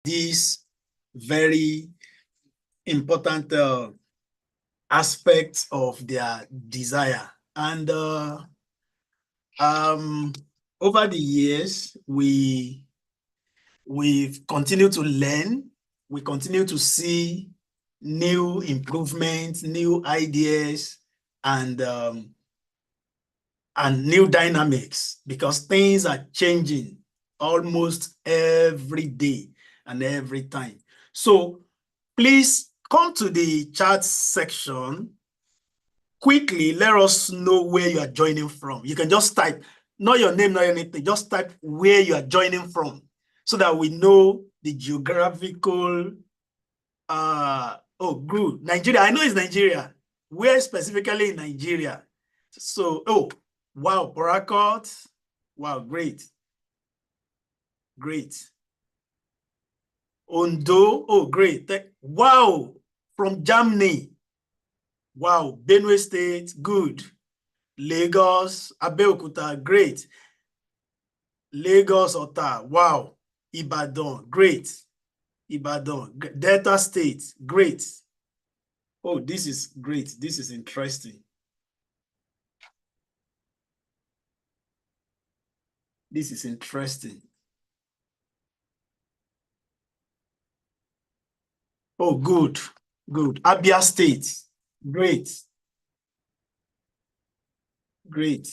these very important aspects of their desire. And over the years, we've continued to learn, we continue to see new improvements, new ideas, and new dynamics, because things are changing almost every day and every time. So please come to the chat section. Quickly, let us know where you are joining from. You can just type, not your name, not anything, just type where you are joining from so that we know the geographical. Oh, good. Nigeria. I know it's Nigeria. Where specifically in Nigeria? So, oh, wow, Parakot. Wow, great. Great. Ondo. Oh, great. Wow, from Germany. Wow, Benue State. Good. Lagos, Abeokuta. Great. Lagos, Ota. Wow. Ibadan. Great. Ibadan. Delta State. Great. Oh, this is great. This is interesting. This is interesting. Oh, good, good. Abia State, great, great.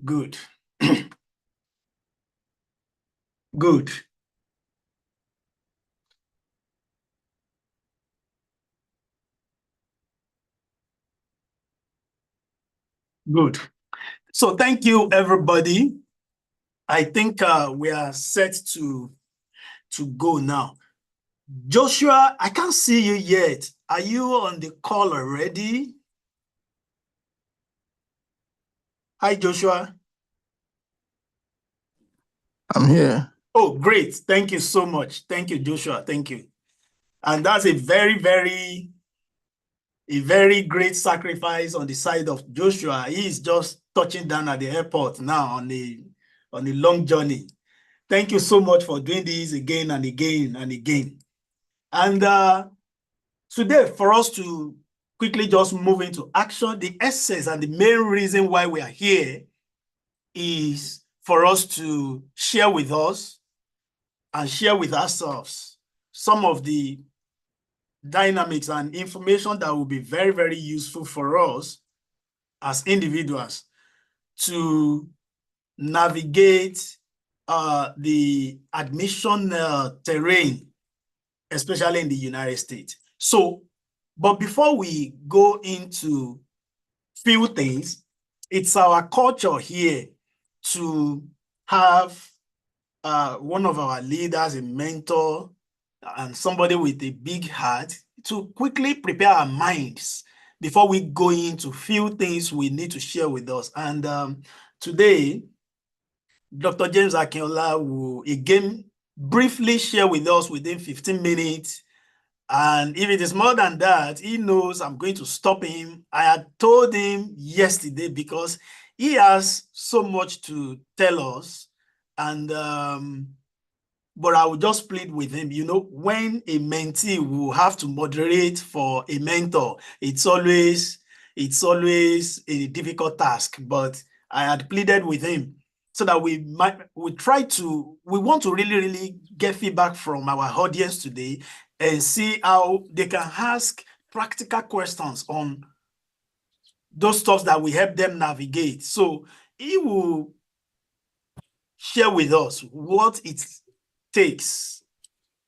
Good, good. Good. So thank you, everybody. I think we are set to go now. Joshua, I can't see you yet. Are you on the call already? Hi, Joshua. I'm here. Oh, great. Thank you so much. Thank you, Joshua. Thank you. And that's a very great sacrifice on the side of Joshua. He is just touching down at the airport now on a long journey. Thank you so much for doing this again and again and again. And today, for us to quickly just move into action, the essence and the main reason why we are here is for us to share with us and share with ourselves some of the dynamics and information that will be very useful for us as individuals to navigate the admission terrain, especially in the United States. So, but before we go into few things, it's our culture here to have one of our leaders, a mentor, and somebody with a big heart to quickly prepare our minds before we go into few things we need to share with us. And today, Dr. James Akinola will again briefly share with us within 15 minutes. And if it is more than that, he knows I'm going to stop him. I had told him yesterday because he has so much to tell us. And but I will just plead with him. You know, when a mentee will have to moderate for a mentor, it's always a difficult task. But I had pleaded with him so that we want to really get feedback from our audience today and see how they can ask practical questions on those stuff that will help them navigate. So he will share with us what it takes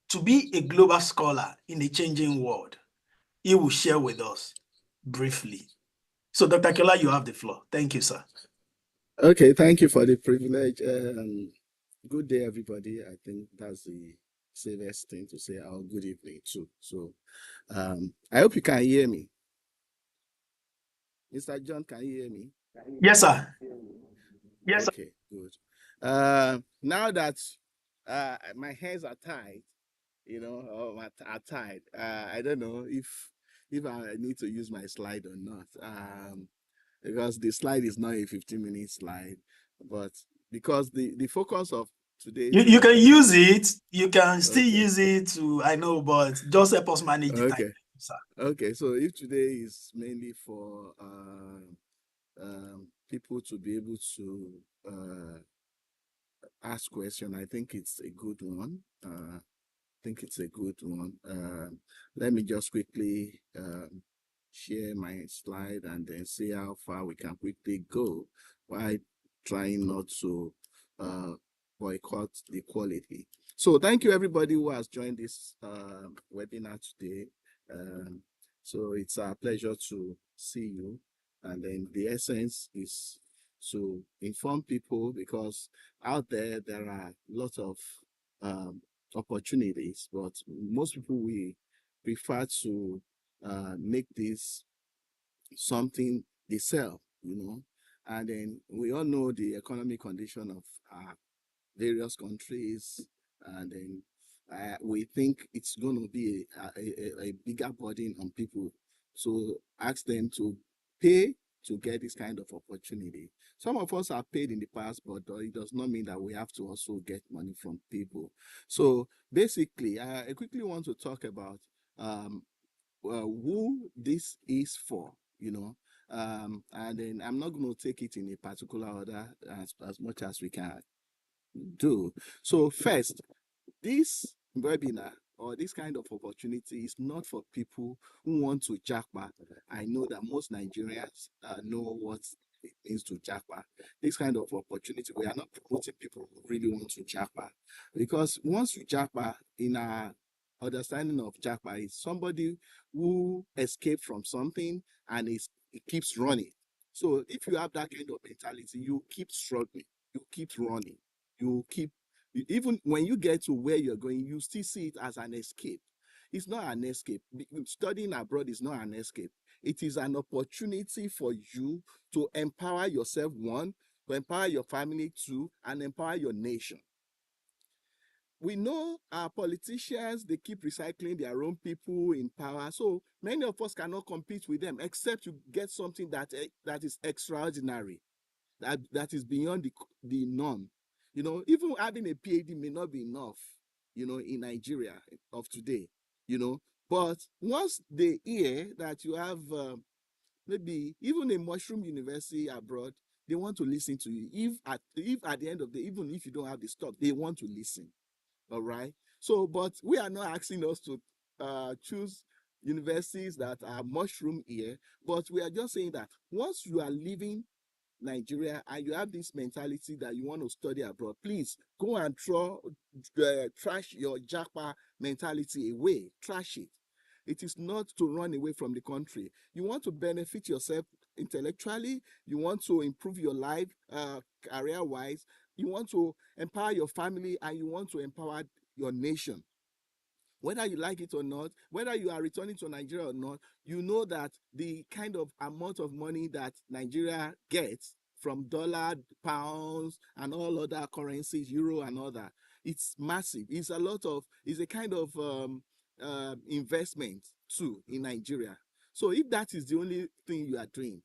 to be a global scholar in a changing world. He will share with us briefly. So Dr. Akinola, you have the floor. Thank you, sir. Okay, thank you for the privilege. Good day, everybody. I think that's the safest thing to say. Or good evening too. So, I hope you can hear me. Mr. John, can you hear me? Yes, sir. Yes. Okay, good. Now that my hands are tied, are tied. I don't know if I need to use my slide or not. Because the slide is not a 15-minute slide, but because the focus of today's You can use it. You can still okay. use it to, I know, but just help us manage the time, Okay. sir. Okay. So if today is mainly for people to be able to ask question, I think it's a good one. Think it's a good one. Let me just quickly share my slide and then see how far we can quickly go while trying not to uh, boycott the quality. So thank you everybody who has joined this webinar today. Um, so it's a pleasure to see you. And then the essence is to inform people, because out there are lots of um, opportunities, but most people we prefer to make this something they sell, and then we all know the economic condition of various countries, and then we think it's going to be a bigger burden on people to ask them to pay to get this kind of opportunity. Some of us have paid in the past, but it does not mean that we have to also get money from people. So basically, I quickly want to talk about who this is for, and then I'm not going to take it in a particular order as much as we can do. So first, this webinar or this kind of opportunity is not for people who want to jackpot. I know that most Nigerians know what it means to jackpot. This kind of opportunity, we are not promoting people who really want to jackpot, because once you jackpot, in our understanding of jackpot, is somebody who escaped from something and it keeps running. So if you have that kind of mentality, you keep struggling, you keep running, you keep, even when you get to where you're going, you still see it as an escape. It's not an escape. Studying abroad is not an escape. It is an opportunity for you to empower yourself, one, to empower your family, two, and empower your nation. We know our politicians, they keep recycling their own people in power. So many of us cannot compete with them, except you get something that is extraordinary, that is beyond the norm. Even having a PhD may not be enough, in Nigeria of today, but once they hear that you have maybe even a mushroom university abroad, they want to listen to you. If at the end of the day, even if you don't have the stuff, they want to listen. All right. So, but we are not asking us to choose universities that are mushroom here, but we are just saying that once you are leaving Nigeria and you have this mentality that you want to study abroad, please go and trash your japa mentality away. Trash it. It is not to run away from the country. You want to benefit yourself intellectually. You want to improve your life career-wise. You want to empower your family, and you want to empower your nation. Whether you like it or not, whether you are returning to Nigeria or not, you know that the kind of amount of money that Nigeria gets from dollar, pounds, and all other currencies, euro and other, it's massive. It's a kind of investment too in Nigeria. So if that is the only thing you are doing,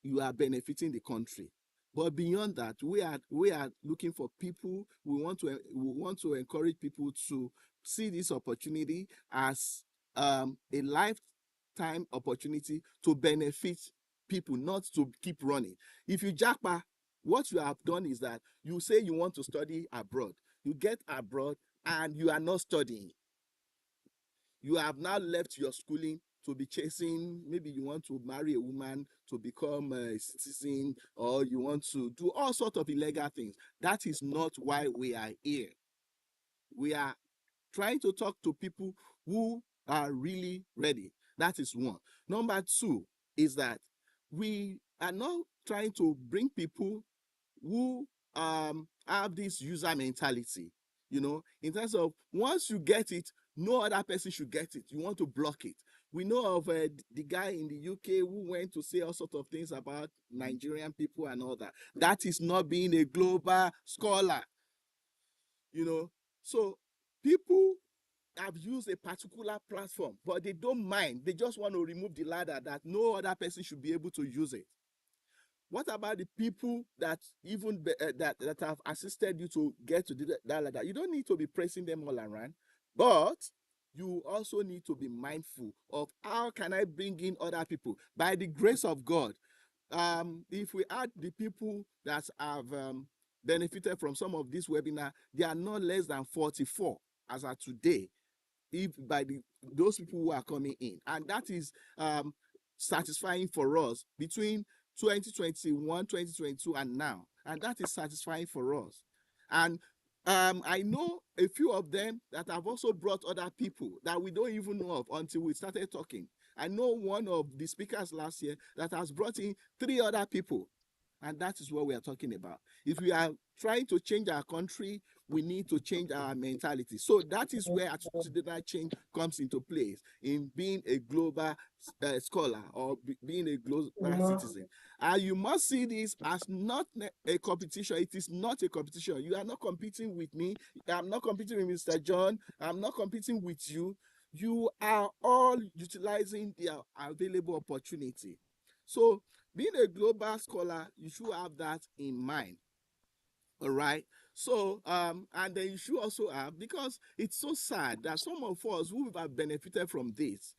you are benefiting the country. But beyond that, we are looking for people. We want to encourage people to see this opportunity as a lifetime opportunity to benefit people, not to keep running. If you jackpot, what you have done is that you say you want to study abroad. You get abroad and you are not studying. You have now left your schooling to be chasing, maybe you want to marry a woman to become a citizen, or you want to do all sorts of illegal things. That is not why we are here. We are trying to talk to people who are really ready. That is one. Number two is that we are not trying to bring people who have this user mentality, in terms of once you get it, no other person should get it. You want to block it. We know of the guy in the UK who went to say all sorts of things about Nigerian people and all that. That is not being a global scholar, So people have used a particular platform, but they don't mind. They just want to remove the ladder that no other person should be able to use it. What about the people that even that have assisted you to get to that ladder? You don't need to be praising them all around, but you also need to be mindful of how can I bring in other people by the grace of God. If we add the people that have benefited from some of this webinar, they are not less than 44 as of today, if by those people who are coming in, and that is satisfying for us between 2021, 2022, and now, and that is satisfying for us. And I know a few of them that have also brought other people that we don't even know of until we started talking. I know one of the speakers last year that has brought in 3 other people, and that is what we are talking about. If we are trying to change our country, we need to change our mentality. So that is where attitudinal change comes into place in being a global scholar or being a global citizen. And you must see this as not a competition. It is not a competition. You are not competing with me. I'm not competing with Mr. John. I'm not competing with you. You are all utilizing the available opportunity. So being a global scholar, you should have that in mind. All right. So, and then you should also have, because it's so sad that some of us who have benefited from this,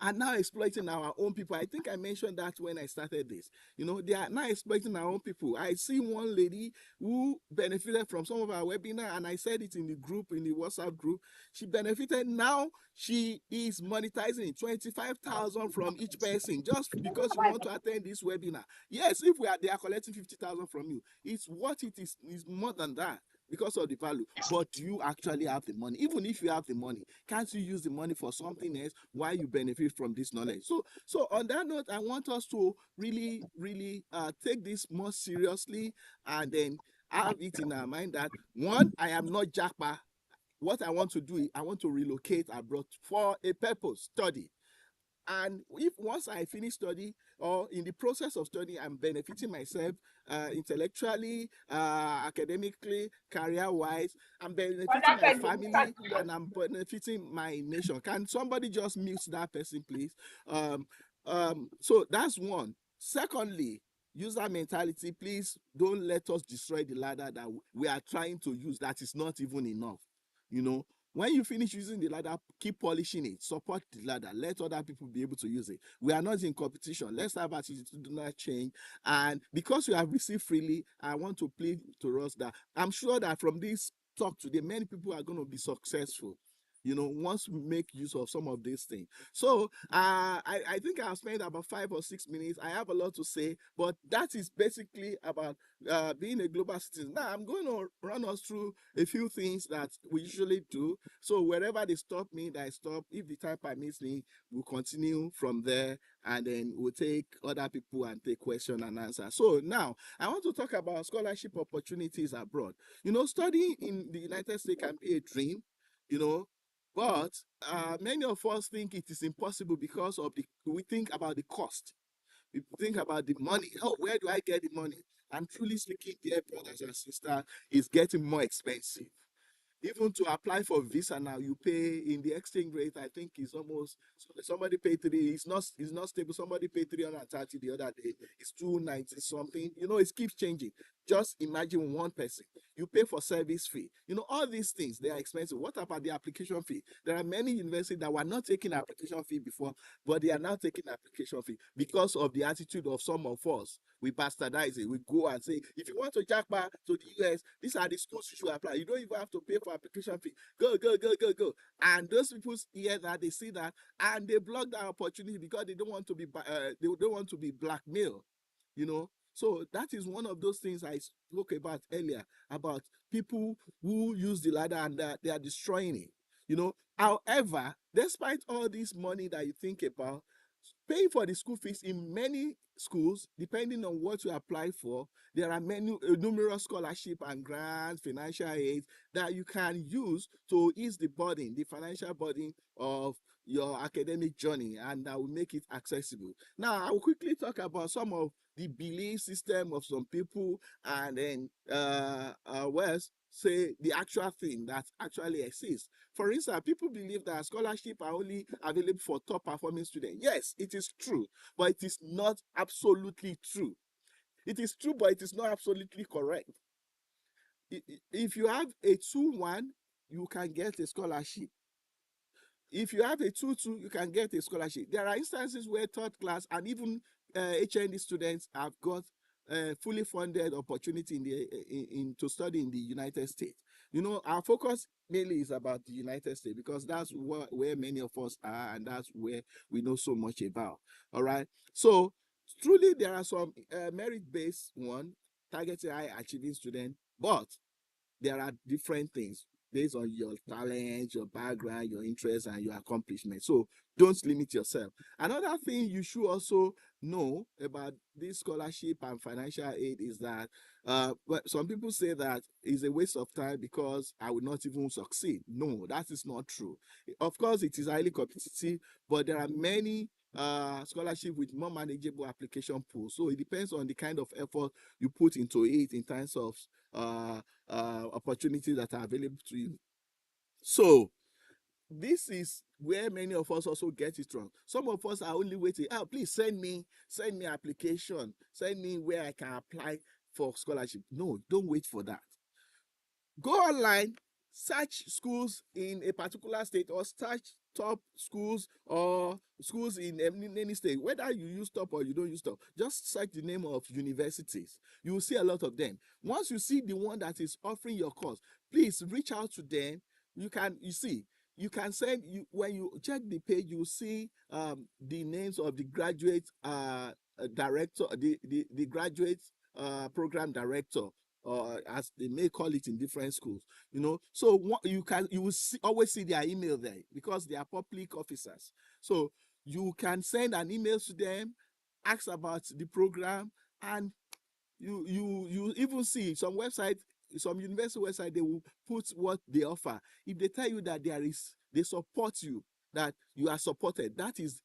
are now exploiting our own people. I think I mentioned that when I started this. They are now exploiting our own people. I see one lady who benefited from some of our webinar, and I said it in the group, in the WhatsApp group. She benefited. Now she is monetizing 25,000 from each person just because you want to attend this webinar. Yes, if they are collecting 50,000 from you, it's what it is more than that because of the value. But do you actually have the money? Even if you have the money, can't you use the money for something else while you benefit from this knowledge? So on that note, I want us to really take this more seriously, and then have it in our mind that, one, I am not Japa. What I want to do is I want to relocate abroad for a purpose, study. And if once I finish study, or in the process of study, I'm benefiting myself intellectually, academically, career-wise, I'm benefiting my family, and I'm benefiting my nation. Can somebody just mute that person, please? So that's one. Secondly, user mentality. Please don't let us destroy the ladder that we are trying to use. That is not even enough. When you finish using the ladder, keep polishing it, support the ladder, let other people be able to use it. We are not in competition. Let's have attitudinal change. And because we have received freely, I want to plead to us that I'm sure that from this talk today, many people are going to be successful, once we make use of some of these things. So I think I've spent about 5 or 6 minutes. I have a lot to say, but that is basically about being a global citizen. Now I'm going to run us through a few things that we usually do. So wherever they stop me, I stop. If the time permits me, we'll continue from there, and then we'll take other people and take question and answer. So now I want to talk about scholarship opportunities abroad. Studying in the United States can be a dream, but many of us think it is impossible because we think about the cost. We think about the money. Oh, where do I get the money? And truly speaking, dear brothers and sisters, it's getting more expensive. Even to apply for visa now, you pay in the exchange rate. I think it's almost, somebody paid it's not stable. Somebody paid 330 the other day. It's 290 something. It keeps changing. Just imagine one person. You pay for service fee. All these things, they are expensive. What about the application fee? There are many universities that were not taking application fee before, but they are now taking application fee because of the attitude of some of us. We bastardize it. We go and say, if you want to jackpot to the US, these are the schools you should apply. You don't even have to pay for application fee. Go. And those people hear that, they see that, and they block that opportunity because they don't want to be blackmailed. So that is one of those things I spoke about earlier, about people who use the ladder and they are destroying it. However, despite all this money that you think about, paying for the school fees in many schools, depending on what you apply for, there are many numerous scholarship and grants, financial aid that you can use to ease the burden, the financial burden of your academic journey, and that will make it accessible. Now, I will quickly talk about some of the belief system of some people, and then say the actual thing that actually exists. For instance, people believe that scholarships are only available for top performing students. Yes, it is true, but it is not absolutely true. It is true, but it is not absolutely correct. If you have a 2-1, you can get a scholarship. If you have a 2-2, you can get a scholarship. There are instances where third class and even HND students have got fully funded opportunity to study in the United States. You know, our focus mainly is about the United States because that's where many of us are, and that's where we know so much about. All right. So truly, there are some merit-based one targeting high achieving students, but there are different things based on your talent, your background, your interests, and your accomplishment. So don't limit yourself. Another thing you should also know about this scholarship and financial aid is that some people say that it's a waste of time because I will not even succeed. No, that is not true. Of course, it is highly competitive, but there are many scholarship with more manageable application pools. So it depends on the kind of effort you put into it in terms of uh, opportunities that are available to you. So this is where many of us also get it wrong. Some of us are only waiting. Oh, please send me application, send me where I can apply for scholarship. No, don't wait for that. Go online, search schools in a particular state, or search top schools or schools in any state. Whether you use top or you don't use top, just search the name of universities. You will see a lot of them. Once you see the one that is offering your course, please reach out to them. You can send you when you check the page, you see the names of the graduate director, the graduate program director, or as they may call it in different schools. You know, so you will always see their email there because they are public officers. So you can send an email to them, ask about the program, and you even see some website, some university website, they will put what they offer. If they tell you that they support you, that you are supported, that is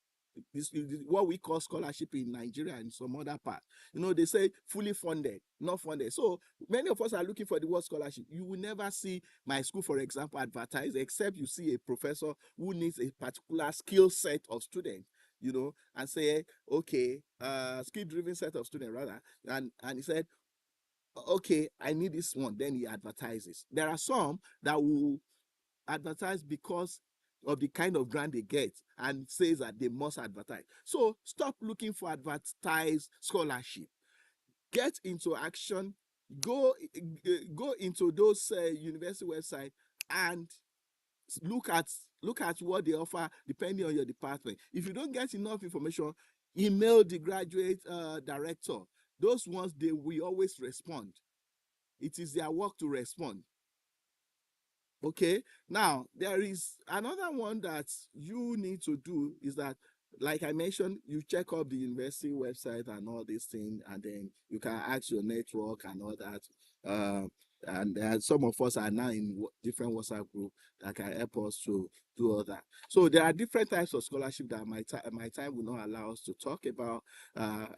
what we call scholarship in Nigeria and some other part. You know, they say fully funded, not funded. So many of us are looking for the word scholarship. You will never see my school, for example, advertised, except you see a professor who needs a particular skill set of students, you know, and say, okay, skill driven set of students rather. And he said, okay, I need this one. Then he advertises. There are some that will advertise because of the kind of grant they get and says that they must advertise. So stop looking for advertised scholarship. Get into action. Go into those university website and look at what they offer depending on your department. If you don't get enough information, email the graduate director. Those ones, they will always respond. It is their work to respond. Okay, now there is another one that you need to do is that, like I mentioned, you check up the university website and all these things, and then you can ask your network and all that. And some of us are now in different WhatsApp group that can help us to do all that. So there are different types of scholarship that my time will not allow us to talk about.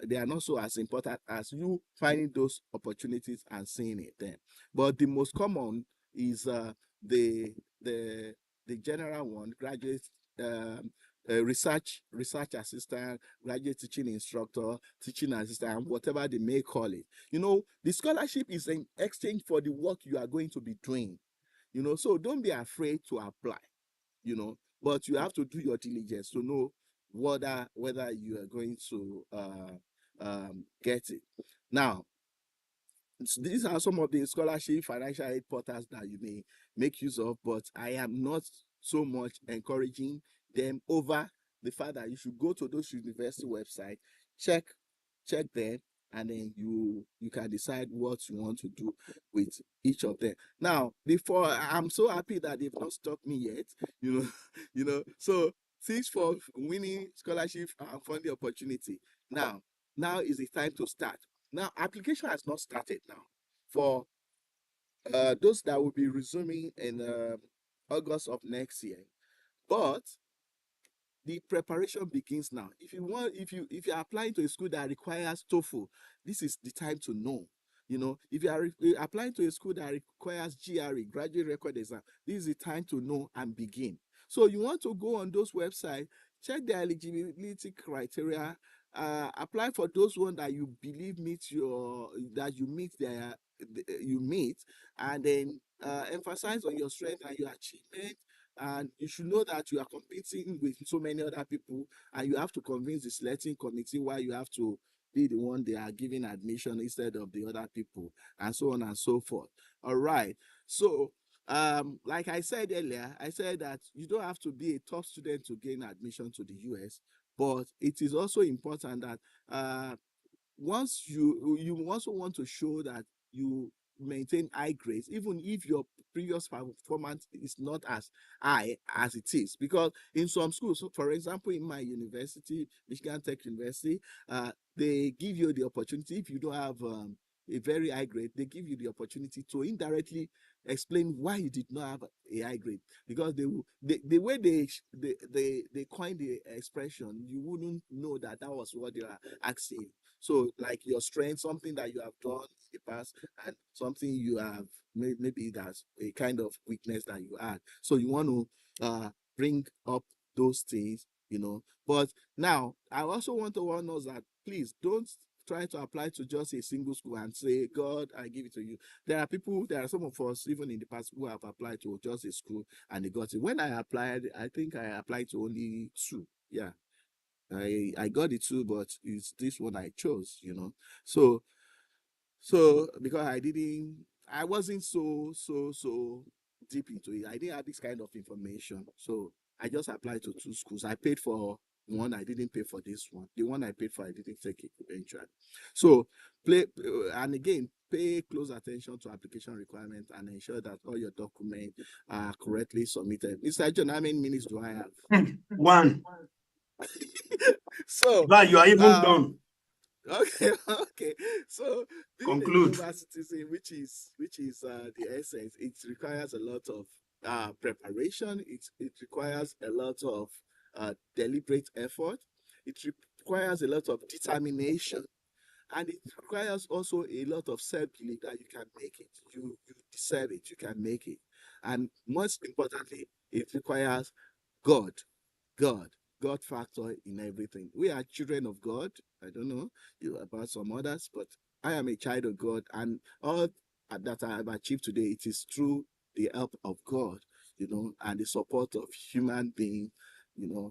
They are not so as important as you finding those opportunities and seeing it then. But the most common is the the the general one, graduate research assistant, graduate teaching instructor, teaching assistant, whatever they may call it. You know, the scholarship is an exchange for the work you are going to be doing. You know, so don't be afraid to apply. You know, but you have to do your diligence to know whether you are going to get it. Now, these are some of the scholarship financial aid portals that you may make use of, but I am not so much encouraging them over the fact that you should go to those university website, check them, and then you can decide what you want to do with each of them. Now, before, I'm so happy that they've not stopped me yet, you know, so thanks for winning scholarship and funding opportunity. Now is the time to start. Now, application has not started now for those that will be resuming in August of next year. But the preparation begins now. If you're applying to a school that requires TOEFL, this is the time to know. You know, if you are applying to a school that requires GRE, graduate record exam, this is the time to know and begin. So you want to go on those websites, check the eligibility criteria, apply for those ones that you believe meet you meet, and then emphasize on your strength and your achievement. And you should know that you are competing with so many other people, and you have to convince the selecting committee why you have to be the one they are giving admission instead of the other people, and so on and so forth. All right. So, like I said earlier, I said that you don't have to be a top student to gain admission to the US, but it is also important that once you also want to show that you maintain high grades, even if your previous performance is not as high as it is. Because in some schools, so for example, in my university, Michigan Tech University, they give you the opportunity, if you don't have a very high grade, they give you the opportunity to indirectly explain why you did not have a high grade. Because the way they coined the expression, you wouldn't know that was what they are asking. So, like your strength, something that you have done in the past, and something you have maybe that's a kind of weakness that you had. So you want to bring up those things, But now I also want to warn us that please don't try to apply to just a single school and say, God, I give it to you. There are some of us, even in the past, who have applied to just a school and they got it. When I applied, I think I applied to only 2. Yeah. I got it too, but it's this one I chose, So because I wasn't so deep into it. I didn't have this kind of information. So I just applied to 2 schools. I paid for one, I didn't pay for this one. The one I paid for, I didn't take it eventually. So and again, pay close attention to application requirements and ensure that all your documents are correctly submitted. Mr. John, how many minutes do I have? 1. So But you are even done. Okay, okay. So being a Conclude. global citizen, which is the essence, it requires a lot of preparation. It requires a lot of deliberate effort. It requires a lot of determination, and it requires also a lot of self-belief that you can make it. You deserve it. You can make it, and most importantly, it requires God. God, God factor in everything. We are children of God. I don't know about some others, but I am a child of God, and all that I have achieved today, it is through the help of God, and the support of human beings,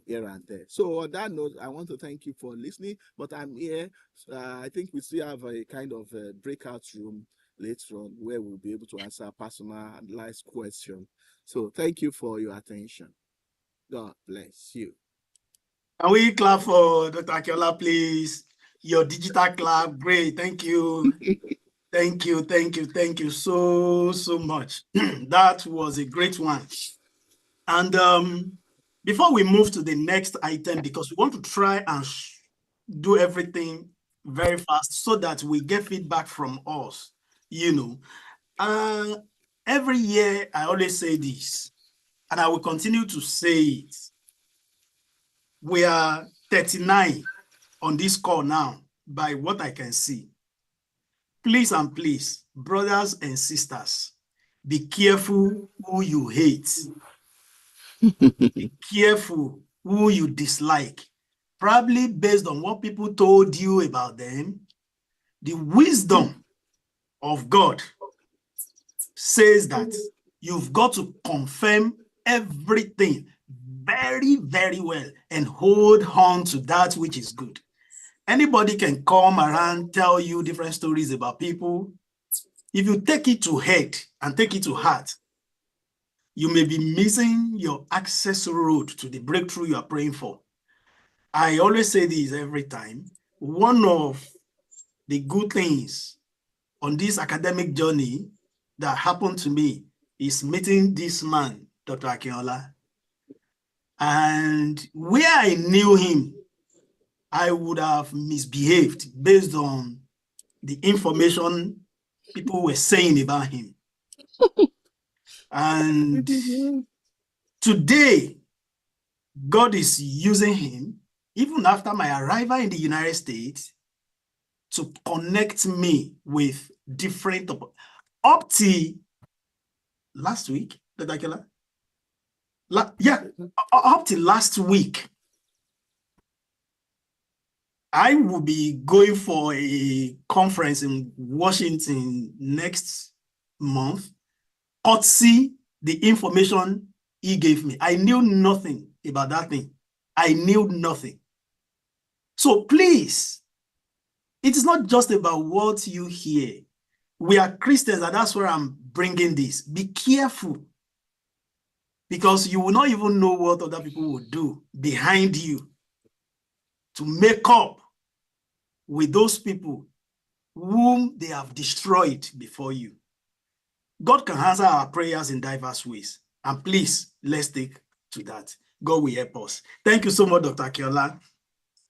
here and there. So on that note, I want to thank you for listening. But I'm here. I think we still have a kind of a breakout room later on where we'll be able to answer personalized questions. So thank you for your attention. God bless you. Can we clap for Dr. Akinola, please? Your digital clap, great. Thank you. Thank you so much. That was a great one. And before we move to the next item, because we want to try and do everything very fast so that we get feedback from us, every year I always say this, and I will continue to say it. We are 39 on this call now, by what I can see. Please and please, brothers and sisters, be careful who you hate. Be careful who you dislike. Probably based on what people told you about them. The wisdom of God says that you've got to confirm everything very, very well and hold on to that which is good. Anybody can come around, tell you different stories about people. If you take it to head and take it to heart, you may be missing your access road to the breakthrough you are praying for. I always say this every time. One of the good things on this academic journey that happened to me is meeting this man, Dr. Akinola. And where I knew him, I would have misbehaved based on the information people were saying about him. And today, God is using him, even after my arrival in the United States, to connect me with different, up to last week, up to last week, I will be going for a conference in Washington next month. Courtesy the information he gave me. I knew nothing about that thing. I knew nothing. So please, it is not just about what you hear. We are Christians, and that's where I'm bringing this. Be careful, because you will not even know what other people will do behind you to make up with those people whom they have destroyed before you. God can answer our prayers in diverse ways. And please, let's take to that. God will help us. Thank you so much, Dr. Akinola.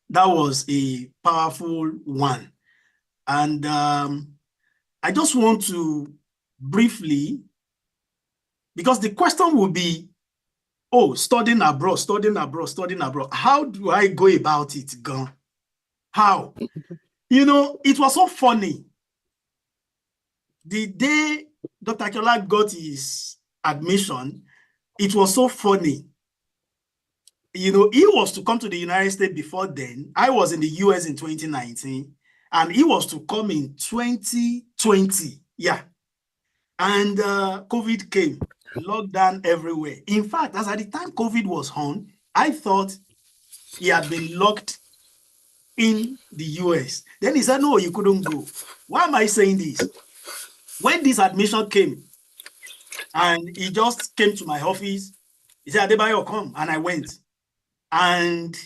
That was a powerful one. And I just want to briefly, because the question will be, oh, studying abroad. How do I go about it, Gan? How? You know, it was so funny. The day Dr. Akinola got his admission, it was so funny. You know, he was to come to the United States before then. I was in the US in 2019, and he was to come in 2020. Yeah. And COVID came, lockdown everywhere. In fact, as at the time COVID was on, I thought he had been locked in the US. Then he said, no, you couldn't go. Why am I saying this? When this admission came, and he just came to my office, he said, Adebayo, come. And I went. And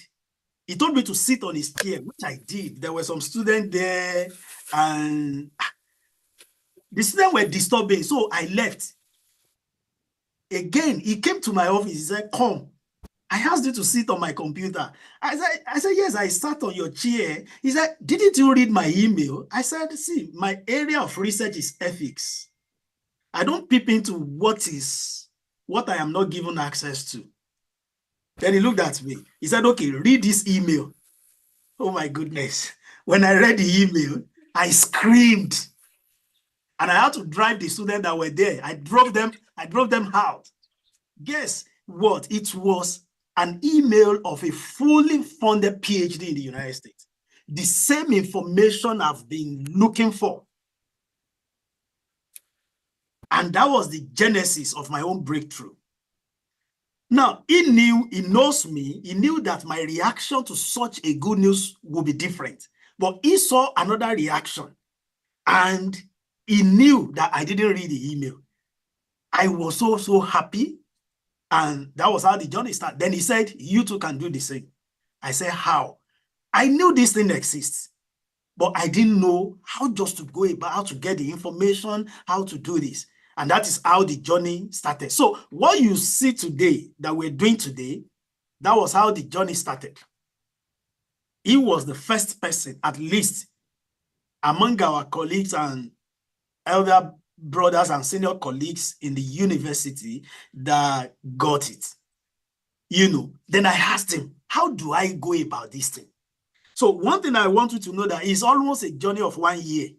he told me to sit on his chair, which I did. There were some students there, and the students were disturbing, so I left. Again, he came to my office. He said, come. I asked you to sit on my computer. I said, yes, I sat on your chair. He said, didn't you read my email? I said, see, my area of research is ethics. I don't peep into what I am not given access to. Then he looked at me. He said, okay, read this email. Oh my goodness. When I read the email, I screamed. And I had to drive the students that were there. I drove them out. Guess what? It was an email of a fully funded PhD in the United States. The same information I've been looking for. And that was the genesis of my own breakthrough. Now, he knows me, he knew that my reaction to such a good news would be different. But he saw another reaction, and he knew that I didn't read the email. I was so happy, and that was how the journey started. Then he said, you too can do the same. I said, how? I knew this thing exists, but I didn't know how just to go about, how to get the information, how to do this. And that is how the journey started. So what you see today, that we're doing today, that was how the journey started. He was the first person, at least among our colleagues and elder brothers and senior colleagues in the university, that got it. You know, then I asked him, how do I go about this thing? So one thing I want you to know, that it's almost a journey of 1 year.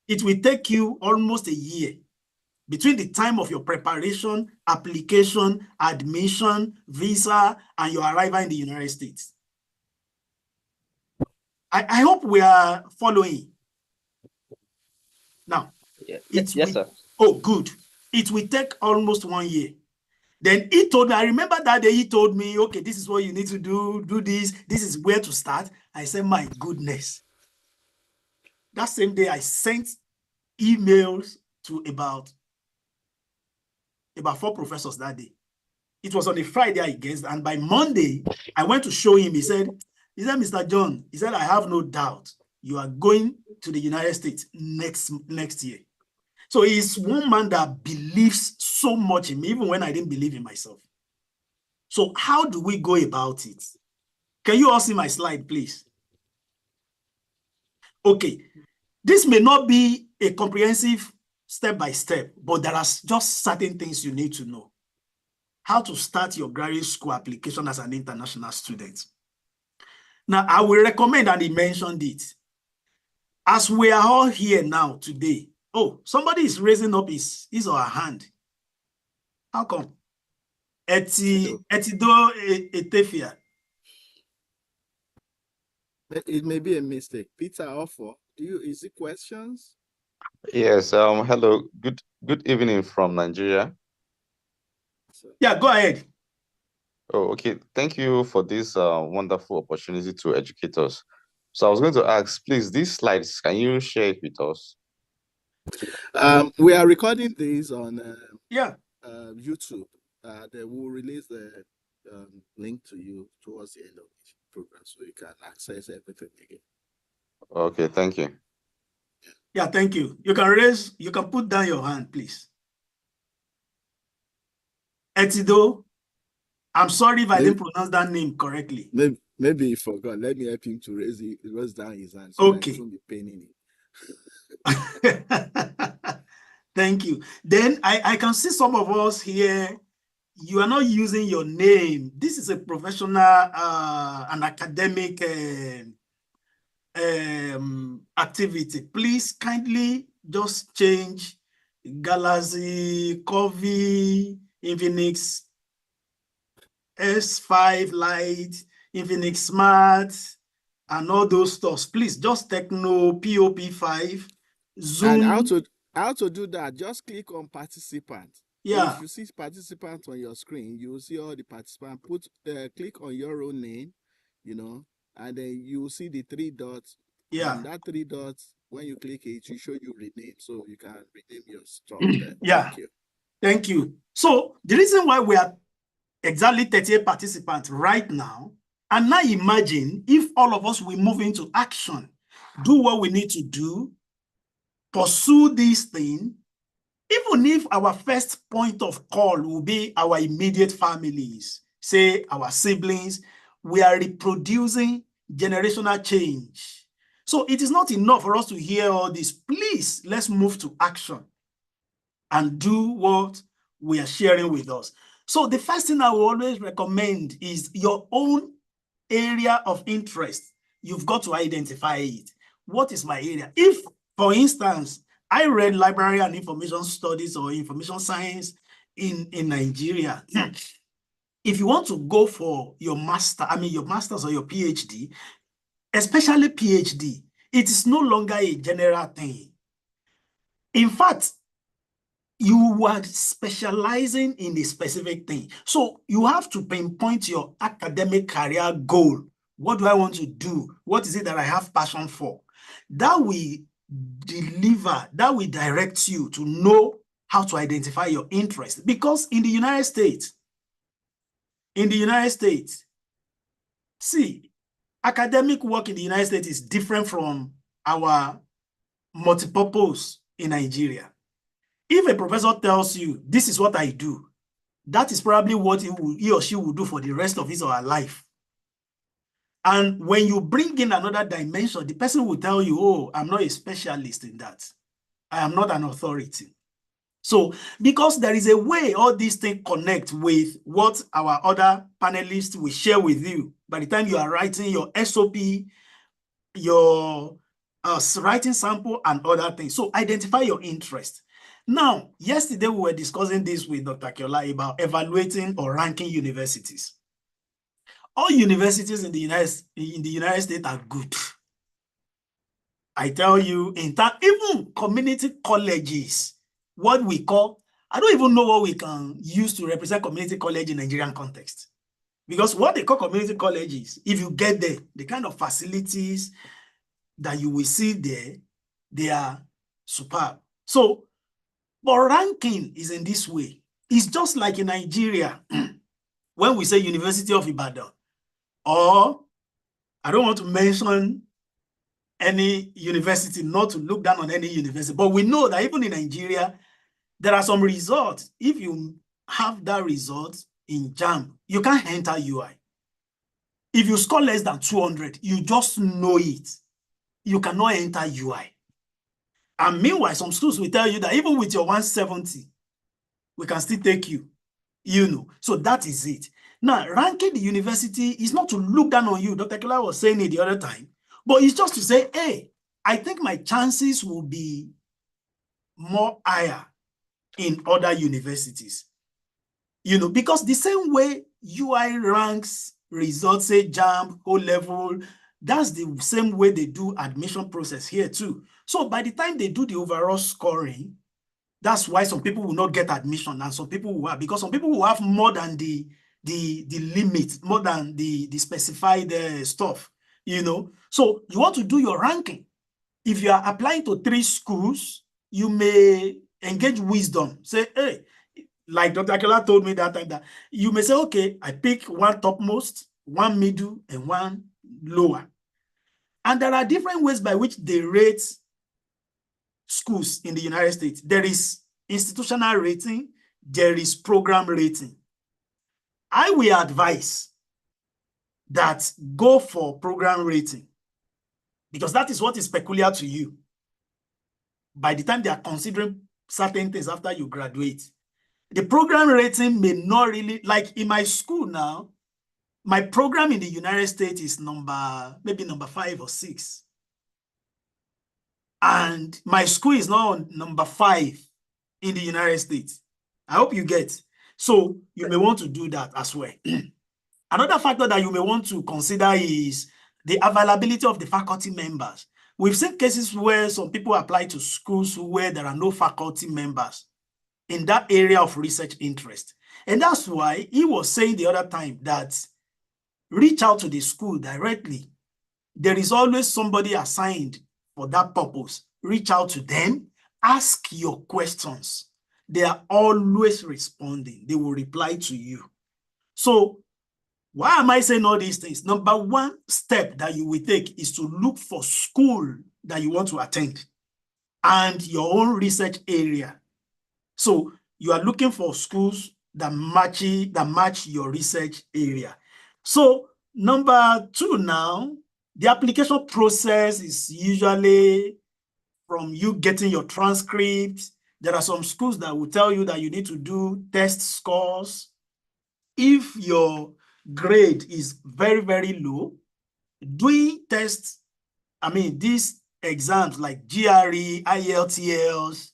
It will take you almost a year between the time of your preparation, application, admission, visa, and your arrival in the United States. I hope we are following. Now, yes, sir. Oh, good. It will take almost 1 year. Then he told me, I remember that day he told me, okay, this is what you need to do this is where to start. I said, my goodness. That same day, I sent emails to about 4 professors that day. It was on a Friday, I guess, and by Monday, I went to show him. He said, Mr. John, he said, I have no doubt you are going to the United States next year. So he's one man that believes so much in me, even when I didn't believe in myself. So how do we go about it? Can you all see my slide, please? Okay. This may not be a comprehensive step-by-step, but there are just certain things you need to know. How to start your graduate school application as an international student. Now, I will recommend, and he mentioned it, as we are all here now today. Oh, somebody is raising up his or her hand. How come? Etido Etefia. It may be a mistake. Peter Offo, is it questions? Yes, hello. Good evening from Nigeria. Yeah, go ahead. Oh, okay. Thank you for this wonderful opportunity to educate us. So I was going to ask, please, these slides, can you share it with us? We are recording this on Yeah. YouTube. They will release the link to you towards the end of the program, so you can access everything again. Okay, thank you. Yeah, thank you. You can put down your hand, please. Etido, I'm sorry if I didn't pronounce that name correctly. Maybe he forgot. Let me help him to raise down his hand so that he won't be paining it. Thank you. Then I can see some of us here. You are not using your name. This is a professional, an academic activity. Please kindly just change Galaxy, Covey, Infinix S5 Lite, Infinix Smart, and all those stuff. Please just Techno, POP5, Zoom. And how to do that? Just click on participant. Yeah. If you see participants on your screen, you will see all the participants. Click on your own name, and then you will see the 3 dots. Yeah. And that 3 dots, when you click it, will show you rename, so you can rename your stuff there. Yeah. Thank you. Thank you. So the reason why we are exactly 38 participants right now, and now imagine if all of us will move into action, do what we need to do, pursue this thing, even if our first point of call will be our immediate families, say our siblings, we are reproducing generational change. So it is not enough for us to hear all this. Please, let's move to action and do what we are sharing with us. So the first thing I will always recommend is your own area of interest. You've got to identify it. What is my area? If, for instance, I read library and information studies or information science in Nigeria, if you want to go for your your master's or your PhD, especially PhD, it is no longer a general thing. In fact, you are specializing in a specific thing. So you have to pinpoint your academic career goal. What do I want to do? What is it that I have passion for? That will deliver, that will direct you to know how to identify your interest. Because in the United States, see, academic work in the United States is different from our multipurpose in Nigeria. If a professor tells you, this is what I do, that is probably what he or she will do for the rest of his or her life. And when you bring in another dimension, the person will tell you, oh, I'm not a specialist in that. I am not an authority. So, because there is a way all these things connect with what our other panelists will share with you by the time you are writing your SOP, your writing sample and other things. So identify your interest. Now, yesterday we were discussing this with Dr. Kiola about evaluating or ranking universities. All universities in the United States are good. I tell you, even community colleges, what we call, I don't even know what we can use to represent community college in Nigerian context. Because what they call community colleges, if you get there, the kind of facilities that you will see there, they are superb. So, but ranking is in this way. It's just like in Nigeria, when we say University of Ibadan, or I don't want to mention any university, not to look down on any university, but we know that even in Nigeria, there are some results. If you have that result in JAMB, you can't enter UI. If you score less than 200, you just know it. You cannot enter UI. And meanwhile, some schools will tell you that even with your 170, we can still take you, So that is it. Now, ranking the university is not to look down on you. Dr. Kiola was saying it the other time, but it's just to say, hey, I think my chances will be more higher in other universities. Because the same way UI ranks results, say JAMB, O-level, That's the same way they do admission process here too. So by the time they do the overall scoring, that's why some people will not get admission and some people will have, because some people will have more than the limit, more than the specified stuff, you know. So you want to do your ranking. If you are applying to 3 schools, you may engage wisdom. Say, hey, like Dr. Akela told me that time, that you may say, okay, I pick one topmost, one middle, and one lower. And there are different ways by which they rate schools in the United States. There is institutional rating, there is program rating. I will advise that go for program rating, because that is what is peculiar to you. By the time they are considering certain things after you graduate, the program rating may not really, like in my school now, my program in the United States is maybe number 5 or 6. And my school is now number 5 in the United States. I hope you get. So you may want to do that as well. Another factor that you may want to consider is the availability of the faculty members. We've seen cases where some people apply to schools where there are no faculty members in that area of research interest. And that's why he was saying the other time that reach out to the school directly. There is always somebody assigned for that purpose. Reach out to them, ask your questions. They are always responding. They will reply to you. So why am I saying all these things? Number one step that you will take is to look for school that you want to attend and your own research area. So you are looking for schools that match your research area. So number 2 now, the application process is usually from you getting your transcripts. There are some schools that will tell you that you need to do test scores. If your grade is very, very low, doing tests, these exams like GRE, IELTS,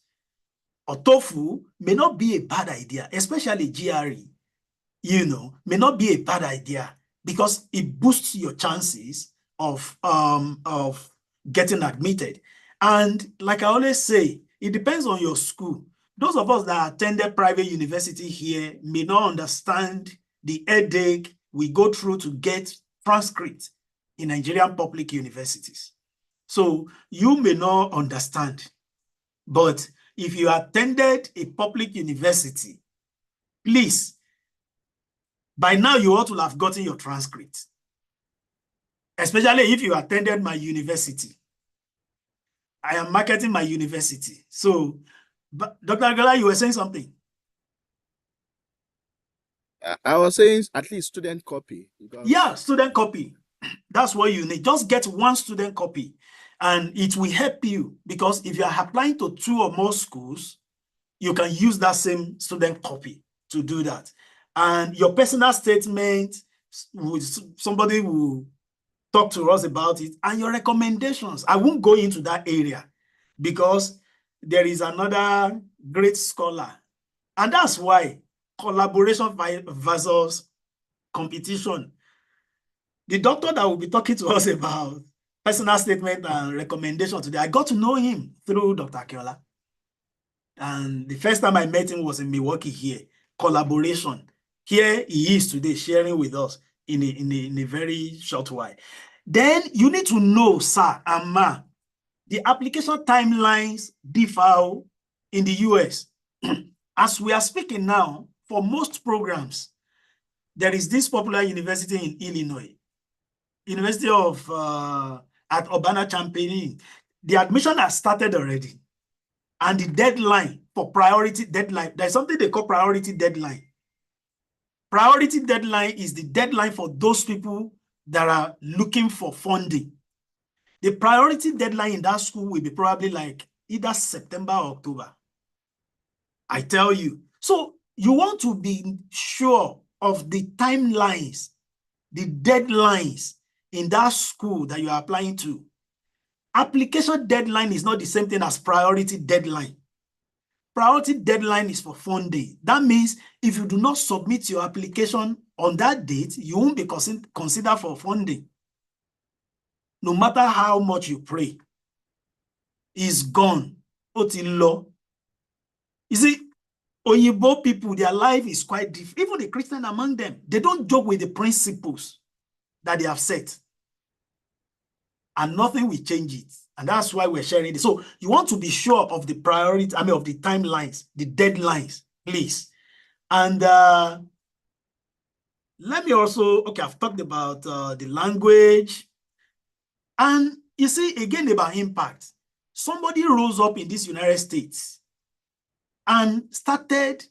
or TOEFL may not be a bad idea, especially GRE, may not be a bad idea because it boosts your chances of getting admitted. And like I always say, it depends on your school. Those of us that attended private university here may not understand the headache we go through to get transcripts in Nigerian public universities. So you may not understand, but if you attended a public university, please, by now you ought to have gotten your transcript, especially if you attended my university. I am marketing my university. So, Dr. Akela, you were saying something. I was saying at least student copy. Yeah, student copy. That's what you need. Just get one student copy and it will help you, because if you are applying to 2 or more schools, you can use that same student copy to do that. And your personal statement, somebody will talk to us about it, and your recommendations. I won't go into that area because there is another great scholar, and that's why collaboration versus competition. The doctor that will be talking to us about personal statement and recommendation today, I got to know him through Dr. Akela. And the first time I met him was in Milwaukee here. Collaboration. Here he is today sharing with us in a very short while. Then you need to know, sir and ma, the application timelines differ in the US. As we are speaking now, for most programs, there is this popular university in Illinois, University of at Urbana-Champaign. The admission has started already. And the deadline for priority deadline, there's something they call priority deadline. Priority deadline is the deadline for those people that are looking for funding. The priority deadline in that school will be probably like either September or October. I tell you. So you want to be sure of the timelines, the deadlines in that school that you are applying to. Application deadline is not the same thing as priority deadline. Priority deadline is for funding. That means if you do not submit your application on that date, you won't be considered for funding. no matter how much you pray, is gone. Otilo. You see, Oyibo people, their life is quite different. Even the Christian among them, they don't joke with the principles that they have set. And nothing will change it. And that's why we're sharing it. So you want to be sure of the priority, of the timelines, the deadlines, please. And let me also, okay, I've talked about the language. And you see, again, about impact. Somebody rose up in these United States and started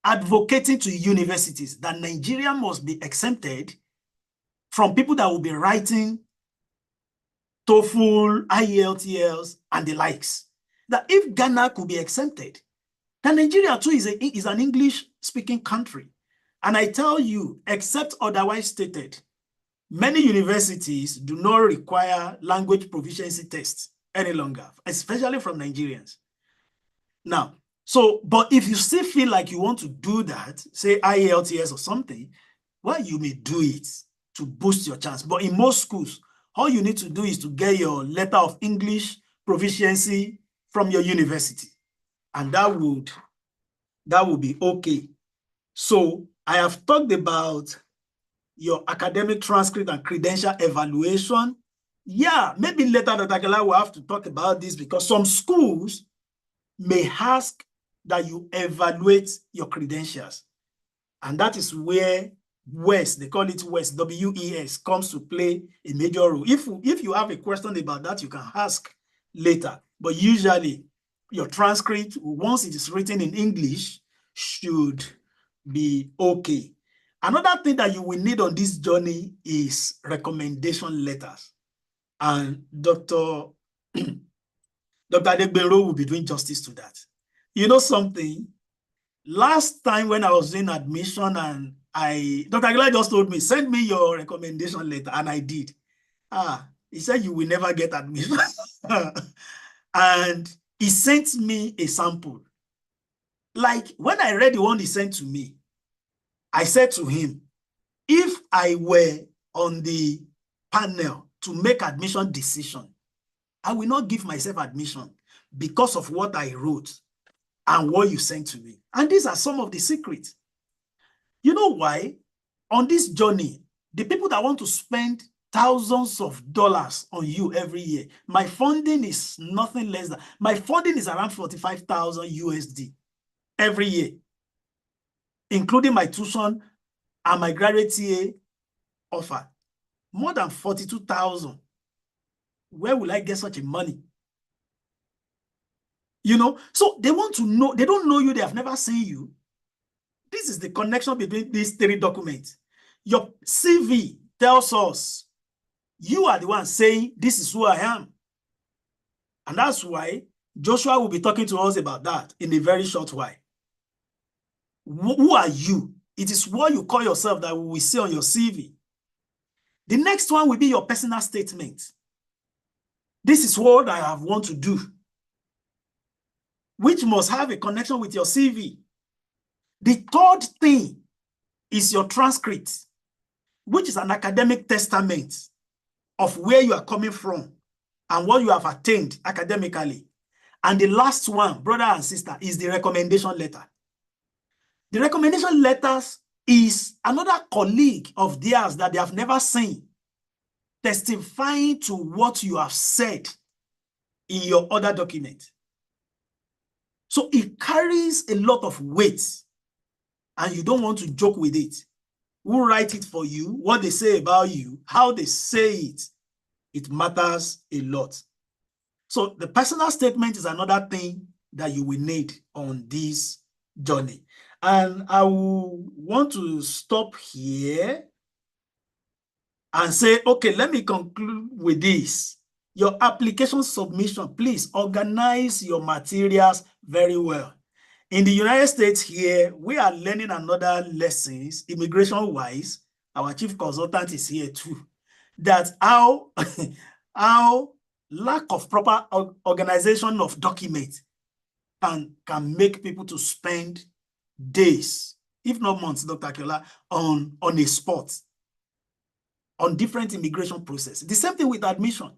advocating to universities that Nigeria must be exempted from people that will be writing TOEFL, IELTS, and the likes. That if Ghana could be exempted, then Nigeria too is an English-speaking country. And I tell you, except otherwise stated, many universities do not require language proficiency tests any longer, especially from Nigerians. Now, so, but if you still feel like you want to do that, say IELTS or something, well, you may do it to boost your chance. But in most schools, all you need to do is to get your letter of English proficiency from your university. And that would be okay. So I have talked about your academic transcript and credential evaluation. Yeah, maybe later Dr. Akela will have to talk about this because some schools may ask that you evaluate your credentials. And that is where WES, they call it WES, W-E-S, comes to play a major role. If you have a question about that, you can ask later. But usually, your transcript, once it is written in English, should be okay. Another thing that you will need on this journey is recommendation letters. And Dr. Adegbero will be doing justice to that. You know something? Last time when I was doing admission and Dr. Aguilar just told me, send me your recommendation letter, and I did. He said, you will never get admission. And he sent me a sample. Like, when I read the one he sent to me, I said to him, if I were on the panel to make admission decision, I will not give myself admission because of what I wrote and what you sent to me. And these are some of the secrets. You know why? On this journey, the people that want to spend thousands of dollars on you every year, my funding is nothing less than, my funding is around 45,000 USD every year, including my tuition and my graduate TA offer. More than 42,000. Where will I get such a money? You know, so they want to know, they don't know you, they have never seen you. This is the connection between these three documents. Your CV tells us you are the one saying, this is who I am. And that's why Joshua will be talking to us about that in a very short while. Who are you? It is what you call yourself that we will see on your CV. The next one will be your personal statement. This is what I have want to do, which must have a connection with your CV. The third thing is your transcript, which is an academic testament of where you are coming from and what you have attained academically. And the last one, brother and sister, is the recommendation letter. The recommendation letters is another colleague of theirs that they have never seen, testifying to what you have said in your other document. So it carries a lot of weight, and you don't want to joke with it. Who write it for you, what they say about you, how they say it, it matters a lot. So the personal statement is another thing that you will need on this journey. And I will want to stop here and say, okay, let me conclude with this. Your application submission, please organize your materials very well. In the United States here, we are learning another lessons, immigration-wise. Our chief consultant is here too. That how lack of proper organization of documents can make people to spend days, if not months, Dr. Akela, on a spot. on different immigration process. The same thing with admission.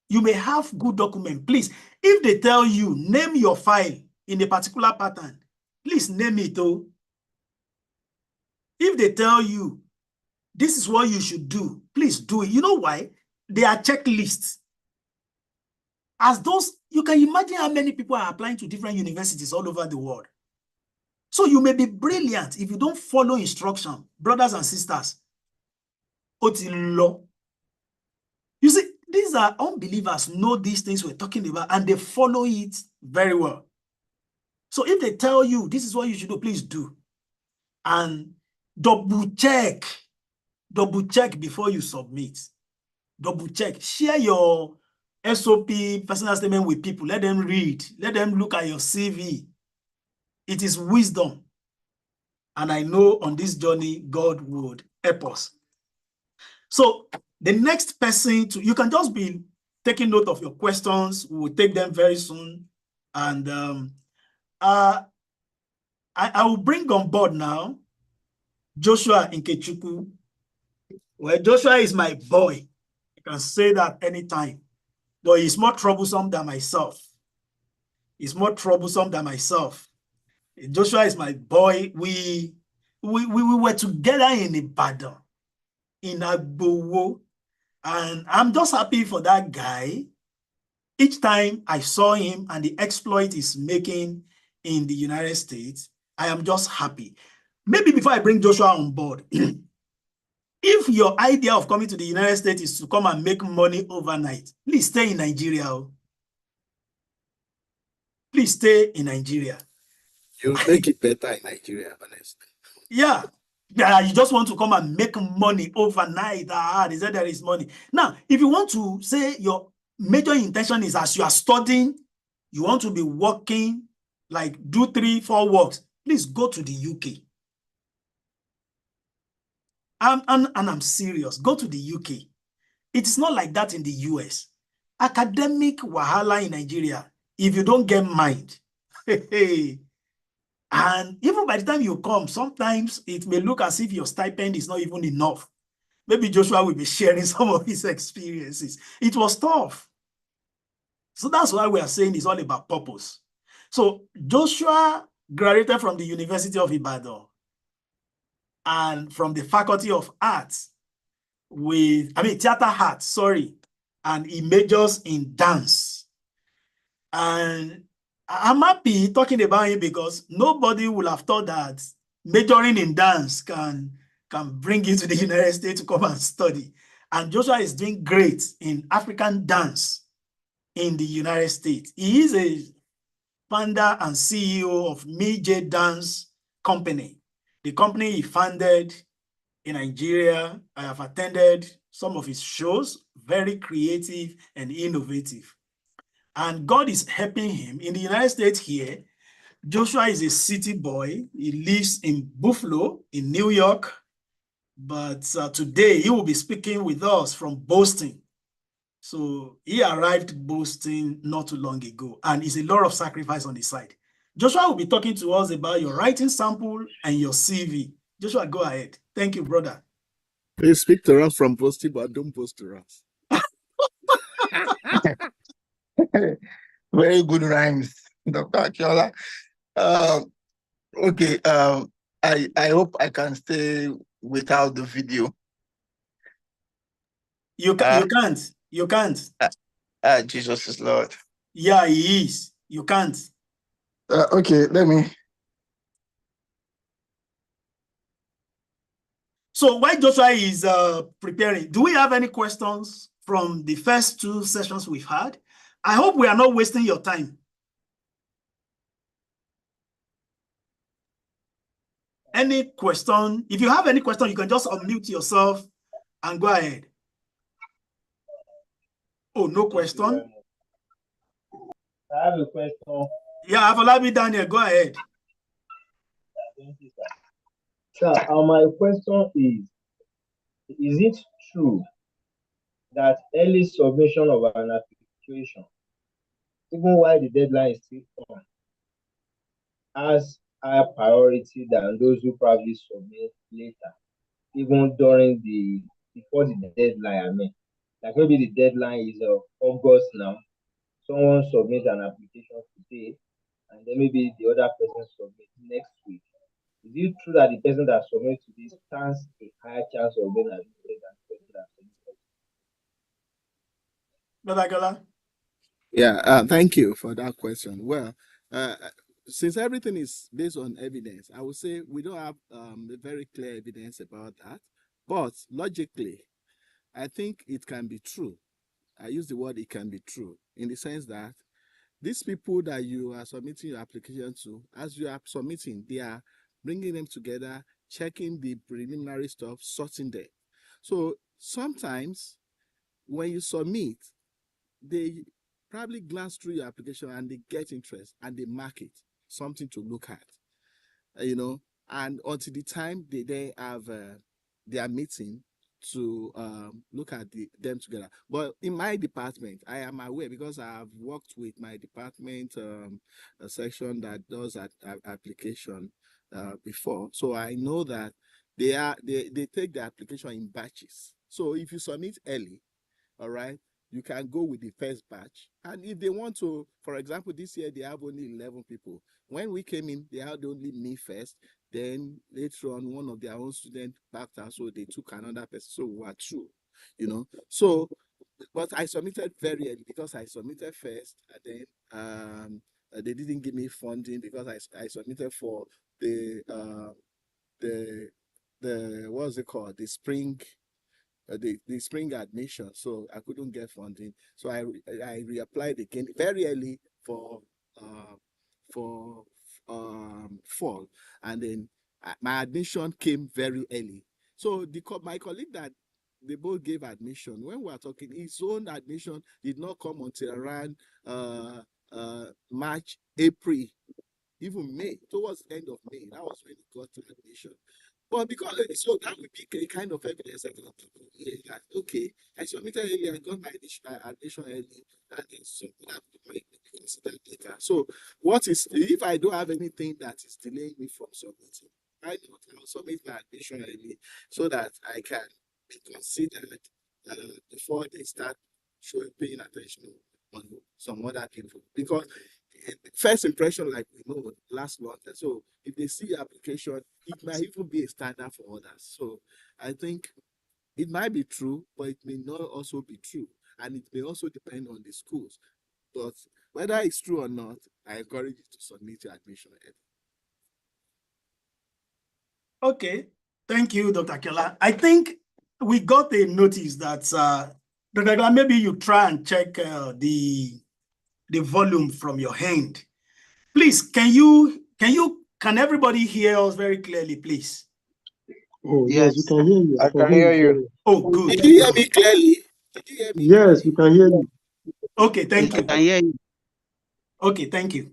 You may have good document. Please, if they tell you, name your file in a particular pattern, please name it. Oh. If they tell you, this is what you should do, please do it. You know why? They are checklists. As those, you can imagine how many people are applying to different universities all over the world. So you may be brilliant if you don't follow instruction, brothers and sisters. You see, these are unbelievers, know these things we're talking about, and they follow it very well. So if they tell you, this is what you should do, please do. And double check before you submit. Double check. Share your SOP, personal statement with people. Let them read. Let them look at your CV. It is wisdom. And I know on this journey, God would help us. So the next person, you can just be taking note of your questions. We will take them very soon. And I will bring on board now Joshua Nkechukwu. Well, Joshua is my boy. I can say that anytime. But he's more troublesome than myself. He's more troublesome than myself. Joshua is my boy. We were together in Ibadan, in Agbowo, and I'm just happy for that guy. Each time I saw him and the exploit he's making in the United States, I am just happy. Maybe before I bring Joshua on board, if your idea of coming to the United States is to come and make money overnight, please stay in Nigeria. Please stay in Nigeria. You'll make it better in Nigeria, honestly. Yeah. You just want to come and make money overnight. They said there is money. Now, if you want to say your major intention is as you are studying, you want to be working, like do 3-4 works, please go to the UK. And I'm serious. Go to the UK. It's not like that in the US. Academic wahala in Nigeria, if you don't get mind, and even by the time you come, sometimes it may look as if your stipend is not even enough. Maybe Joshua will be sharing some of his experiences. It was tough. So that's why we are saying it's all about purpose. So Joshua graduated from the University of Ibadan and from the Faculty of Arts theater arts, sorry, and he majors in dance. And I'm happy talking about him because nobody would have thought that majoring in dance can bring you to the United States to come and study. And Joshua is doing great in African dance in the United States. He is a founder and CEO of Meije Dance Company. The company he founded in Nigeria. I have attended some of his shows, very creative and innovative. And God is helping him. In the United States here, Joshua is a city boy. He lives in Buffalo, in New York. But today, he will be speaking with us from Boston. So he arrived in Boston not too long ago. And it's a lot of sacrifice on the side. Joshua will be talking to us about your writing sample and your CV. Joshua, go ahead. Thank you, brother. Please speak to us from Boston, but don't post to us. Very good rhymes, Dr. Akiola. Okay, I hope I can stay without the video. You can't. You can't. Jesus is Lord. Yeah, he is. You can't. Okay, let me. So while Joshua is preparing, do we have any questions from the first 2 sessions we've had? I hope we are not wasting your time. Any question? If you have any question, you can just unmute yourself and go ahead. Oh, no question? I have a question. Yeah, Afolabi Daniel, go ahead. Thank you, sir. Sir, my question is it true that early submission of an application, even while the deadline is still on, has higher priority than those who probably submit later, even during the before the deadline. I mean, like maybe the deadline is August now. Someone submits an application today, and then maybe the other person submits next week. Is it true that the person that submits today stands a higher chance of being admitted than the person that submits? Dr. Akeola? Yeah, thank you for that question. Well, since everything is based on evidence, I would say we don't have very clear evidence about that. But logically, I think it can be true. I use the word it can be true in the sense that these people that you are submitting your application to, as you are submitting, they are bringing them together, checking the preliminary stuff, sorting them. So sometimes when you submit, they probably glance through your application and they get interest and they mark it, something to look at, and until the time they have their meeting to look at them together. But in my department, I am aware because I have worked with my department a section that does application before, so I know that they take the application in batches. So if you submit early, all right, you can go with the first batch. And if they want to, for example, this year they have only 11 people. When we came in, they had only me first. Then later on, one of their own students backed out, so they took another person. So we were two, So, but I submitted very early because I submitted first, and then they didn't give me funding because I submitted for the what's it called, the spring. The spring admission, so I couldn't get funding. So I reapplied again very early for fall, and then my admission came very early. So my colleague that they both gave admission, when we were talking, his own admission did not come until around March, April, even May, towards the end of May. That was when he got to admission. But because so that would be a kind of evidence that okay, I submitted early and got my admission early, and then so that might be considered later. So what is if I don't have anything that is delaying me from submitting? I will submit my admission early so that I can be considered before they start paying attention on some other people. Because first impression, like we know, lasts longer. So if they see your application, it might even be a standard for others. So I think it might be true, but it may not also be true. And it may also depend on the schools. But whether it's true or not, I encourage you to submit your admission early. Okay. Thank you, Dr. Akeola. I think we got a notice that, Dr. Akeola, maybe you try and check the volume from your hand. Please, can everybody hear us very clearly, please? Oh, yes, we can hear you. I can hear you. Oh, good. Did you hear me clearly? Yes, we can hear you. Okay, thank you. I can hear you. Okay, thank you.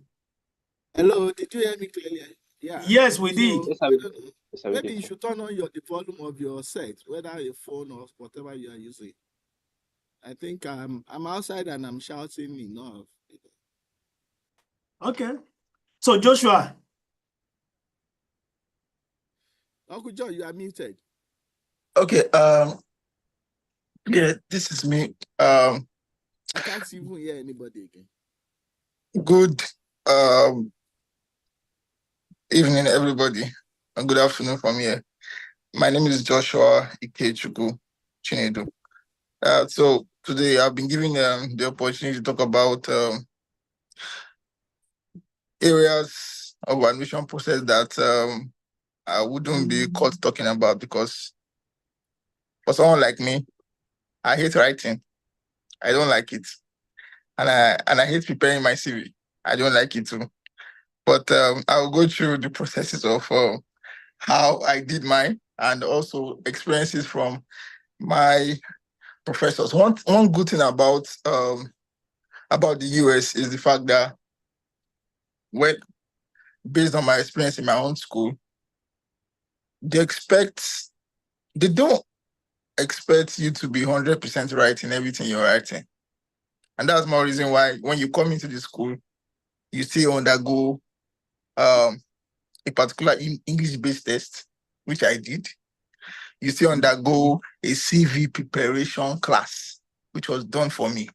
Hello, did you hear me clearly? Yeah. Yes, we did. Maybe you should turn on the volume of your set, whether your phone or whatever you are using. I think I'm outside and I'm shouting enough. Okay. So Joshua. Uncle John, you are muted. Okay. Yeah, this is me. I can't even hear anybody again. Good evening, everybody, and good afternoon from here. My name is Joshua Ikechukwu Chinedu. So today I've been given the opportunity to talk about areas of admission process that I wouldn't be caught talking about, because for someone like me, I hate writing. I don't like it. And I hate preparing my CV. I don't like it too. But I'll go through the processes of how I did mine, and also experiences from my professors. One good thing about the US is the fact that, based on my experience in my own school, they don't expect you to be 100% right in everything you're writing. And that's more reason why when you come into the school, you still undergo a particular English-based test, which I did. you still undergo a CV preparation class, which was done for me.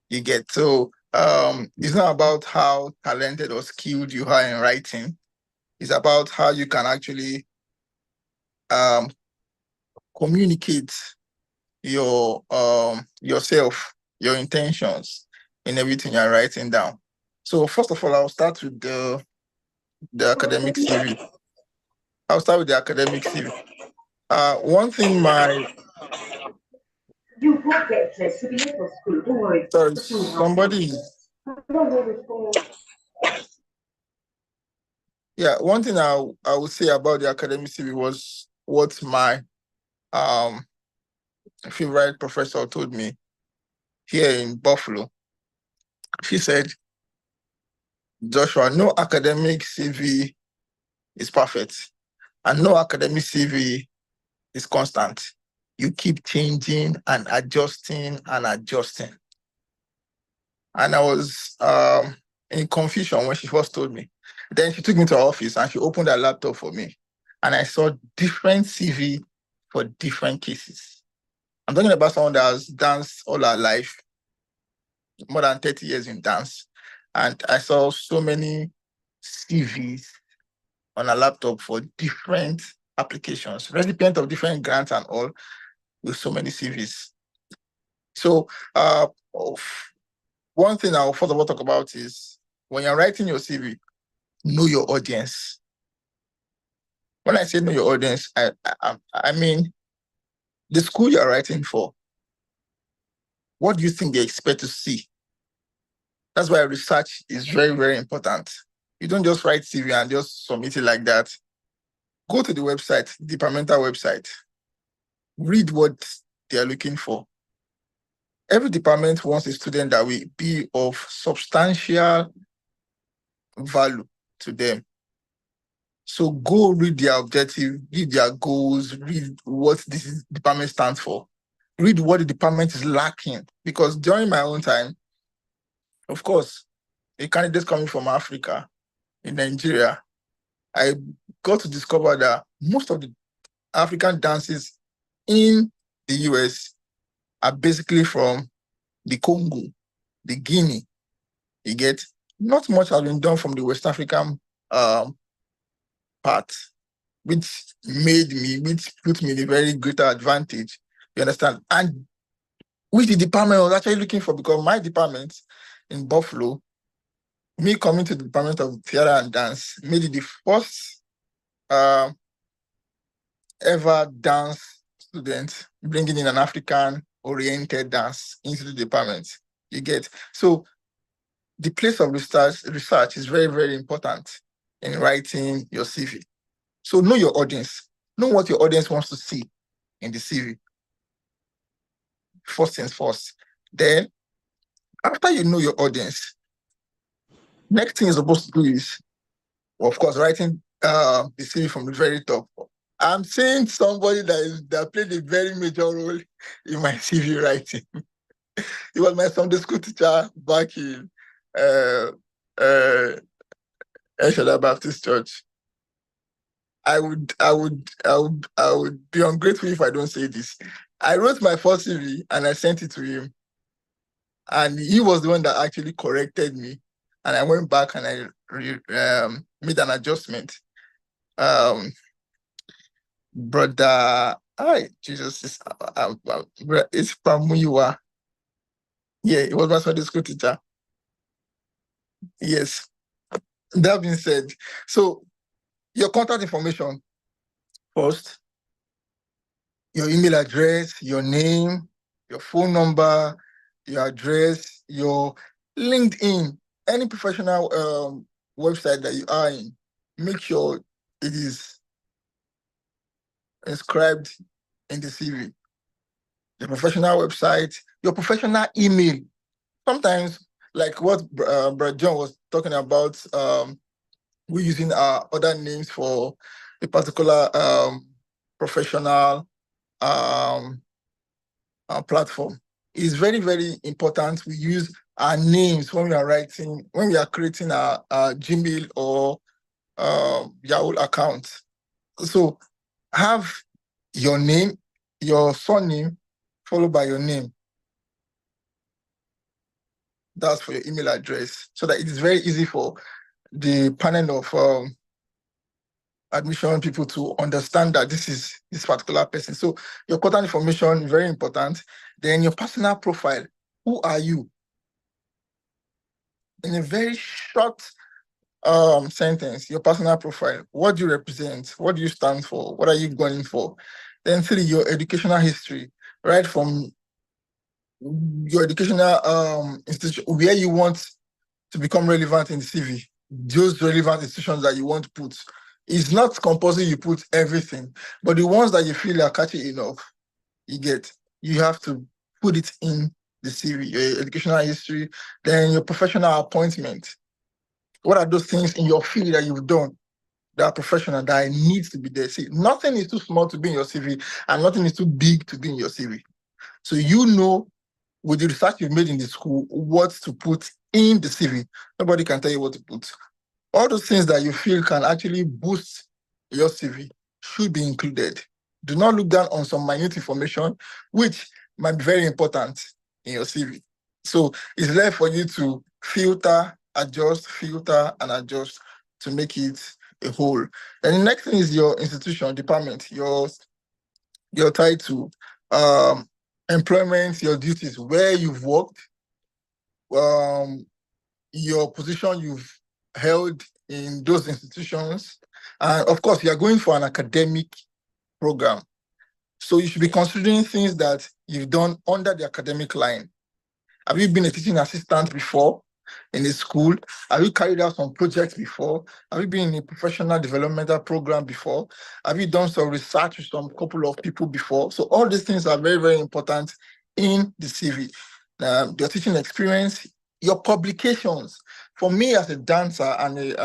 You get, so it's not about how talented or skilled you are in writing. It's about how you can actually communicate your yourself, your intentions in everything you're writing down. So first of all, I'll start with the academic CV. I'll start with the academic CV. One thing You go get dressed. You'll be late for school. Don't worry. sorry, somebody. Yeah, one thing I would say about the academic CV was what my favorite professor told me here in Buffalo. She said, Joshua, no academic CV is perfect, and no academic CV is constant. You keep changing and adjusting and adjusting. And I was in confusion when she first told me. Then she took me to her office and she opened her laptop for me. And I saw different CV for different cases. I'm talking about someone that has danced all her life, more than 30 years in dance. And I saw so many CVs on a laptop for different applications, recipient of different grants and all, with so many CVs. So one thing I'll first of all talk about is when you're writing your CV, know your audience. When I say know your audience, I mean the school you're writing for. What do you think they expect to see? That's why research is very, very important. You don't just write CV and just submit it like that. Go to the website, departmental website. Read what they are looking for. Every department wants a student that will be of substantial value to them. So go read their objective, read their goals, read what this department stands for. Read what the department is lacking. Because during my own time, of course, a candidate coming from Africa, in Nigeria, I got to discover that most of the African dances in the US are basically from the Congo, the Guinea. You get, not much has been done from the West African part, which put me in a very greater advantage. You understand? And which the department was actually looking for, because my department in Buffalo, me coming to the Department of Theater and Dance, made it the first ever dance student bringing in an African-oriented dance into the department. You get? So the place of research is very, very important in writing your CV. So know your audience. Know what your audience wants to see in the CV. First things first. Then, after you know your audience, next thing you're supposed to do is, of course, writing the CV from the very top. I'm seeing somebody that played a very major role in my CV writing. He was my Sunday school teacher back in El Shaddai Baptist Church. I would be ungrateful if I don't say this. I wrote my first CV and I sent it to him. And he was the one that actually corrected me. And I went back and I made an adjustment. Brother, Jesus, it's Pamuyiwa. Yeah, it was my Sunday school teacher. Yes. That being said, so your contact information first, your email address, your name, your phone number, your address, your LinkedIn, any professional website that you are in, make sure it is inscribed in the CV. The professional website, your professional email. Sometimes, like what Brad John was talking about, we're using our other names for a particular professional platform. It's very, very important we use our names when we are writing, when we are creating our Gmail or Yahoo account. So have your name, your surname, followed by your name. That's for your email address, so that it is very easy for the panel of admission people to understand that this is this particular person. So your contact information, very important. Then your personal profile. Who are you? In a very short sentence, your personal profile. What do you represent? What do you stand for? What are you going for? Then 3, your educational history, right from your educational institution, where you want to become relevant in the CV, those relevant institutions that you want to put. It's not compulsory you put everything, but the ones that you feel are catchy enough, you have to put it in the CV, your educational history, then your professional appointment. What are those things in your field that you've done that are professional that needs to be there? See, nothing is too small to be in your CV, and nothing is too big to be in your CV. So you know, with the research you've made in the school, what to put in the CV. Nobody can tell you what to put. All those things that you feel can actually boost your CV should be included. Do not look down on some minute information, which might be very important in your CV. So it's there for you to filter, adjust, and adjust to make it a whole. And the next thing is your institution, department, your title, employment, your duties, where you've worked, your position you've held in those institutions. And of course, you are going for an academic program. So you should be considering things that you've done under the academic line. Have you been a teaching assistant before in a school? Have you carried out some projects before? Have you been in a professional developmental program before? Have you done some research with some couple of people before? So all these things are very, very important in the CV. Your teaching experience, your publications. For me as a dancer and a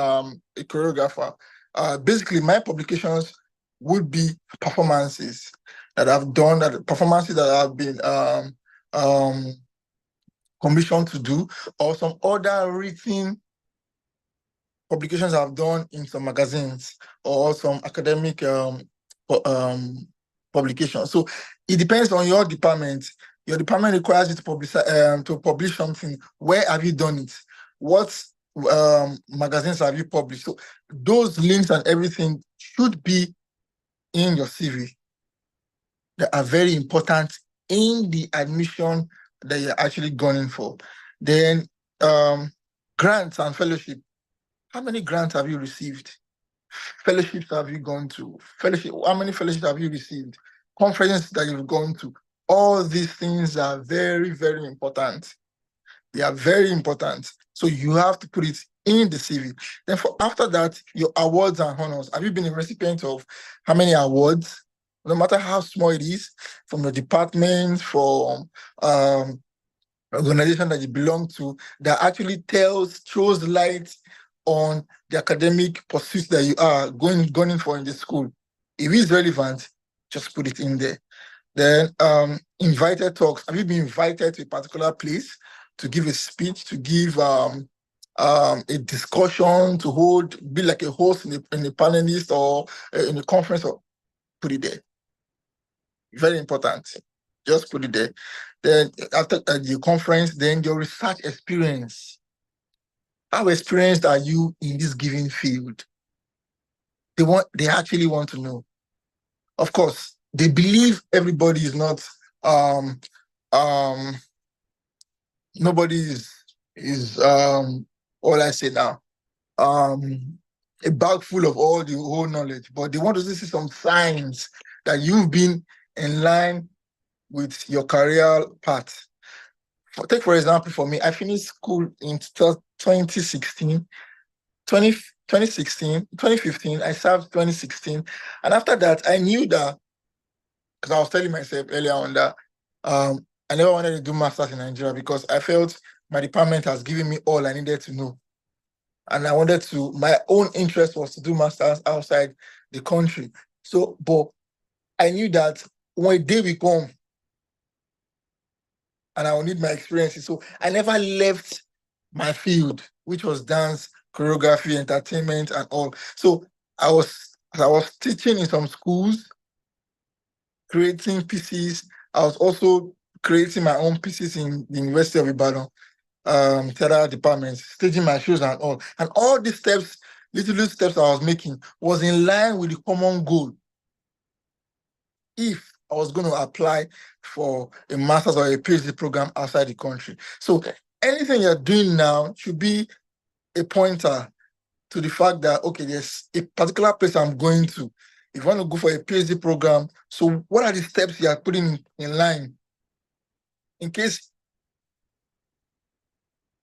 choreographer, basically my publications would be performances that I've done, performances that I've been commissioned to do, or some other written publications I've done in some magazines or some academic publications. So it depends on your department. Your department requires you to publish something. Where have you done it? What magazines have you published? So those links and everything should be in your CV. They are very important in the admission that you're actually going for. Then grants and fellowship. How many grants have you received? Fellowships have you gone to? How many fellowships have you received? Conferences that you've gone to. All these things are very, very important. They are very important. So you have to put it in the CV. Then after that, your awards and honors. Have you been a recipient of how many awards? No matter how small it is, from your department, from organization that you belong to, that actually throws light on the academic pursuits that you are going for in the school. If it's relevant, just put it in there. Then invited talks. Have you been invited to a particular place to give a speech, to give a discussion, to be like a host in a panelist or in a conference? Or put it there. Very important. Just put it there. Then after the conference, then your research experience. How experienced are you in this given field? They actually want to know. Of course, they believe everybody is not nobody is all I say now a bag full of all the whole knowledge, but they want to see some signs that you've been in line with your career path. Take for example, for me, I finished school in 2016, 2015, I served 2016. And after that, I knew that, because I was telling myself earlier on that I never wanted to do masters in Nigeria because I felt my department has given me all I needed to know. And I wanted to, my own interest was to do masters outside the country. So, but I knew that when a day will come and I will need my experiences. So I never left my field, which was dance, choreography, entertainment, and all. So I was teaching in some schools. creating pieces. I was also creating my own pieces in the University of Ibadan, theater department, staging my shows and all. And all these steps, little steps I was making was in line with the common goal. If I was going to apply for a master's or a PhD program outside the country. So anything you're doing now should be a pointer to the fact that, okay, there's a particular place I'm going to. If you want to go for a PhD program, so what are the steps you are putting in line? In case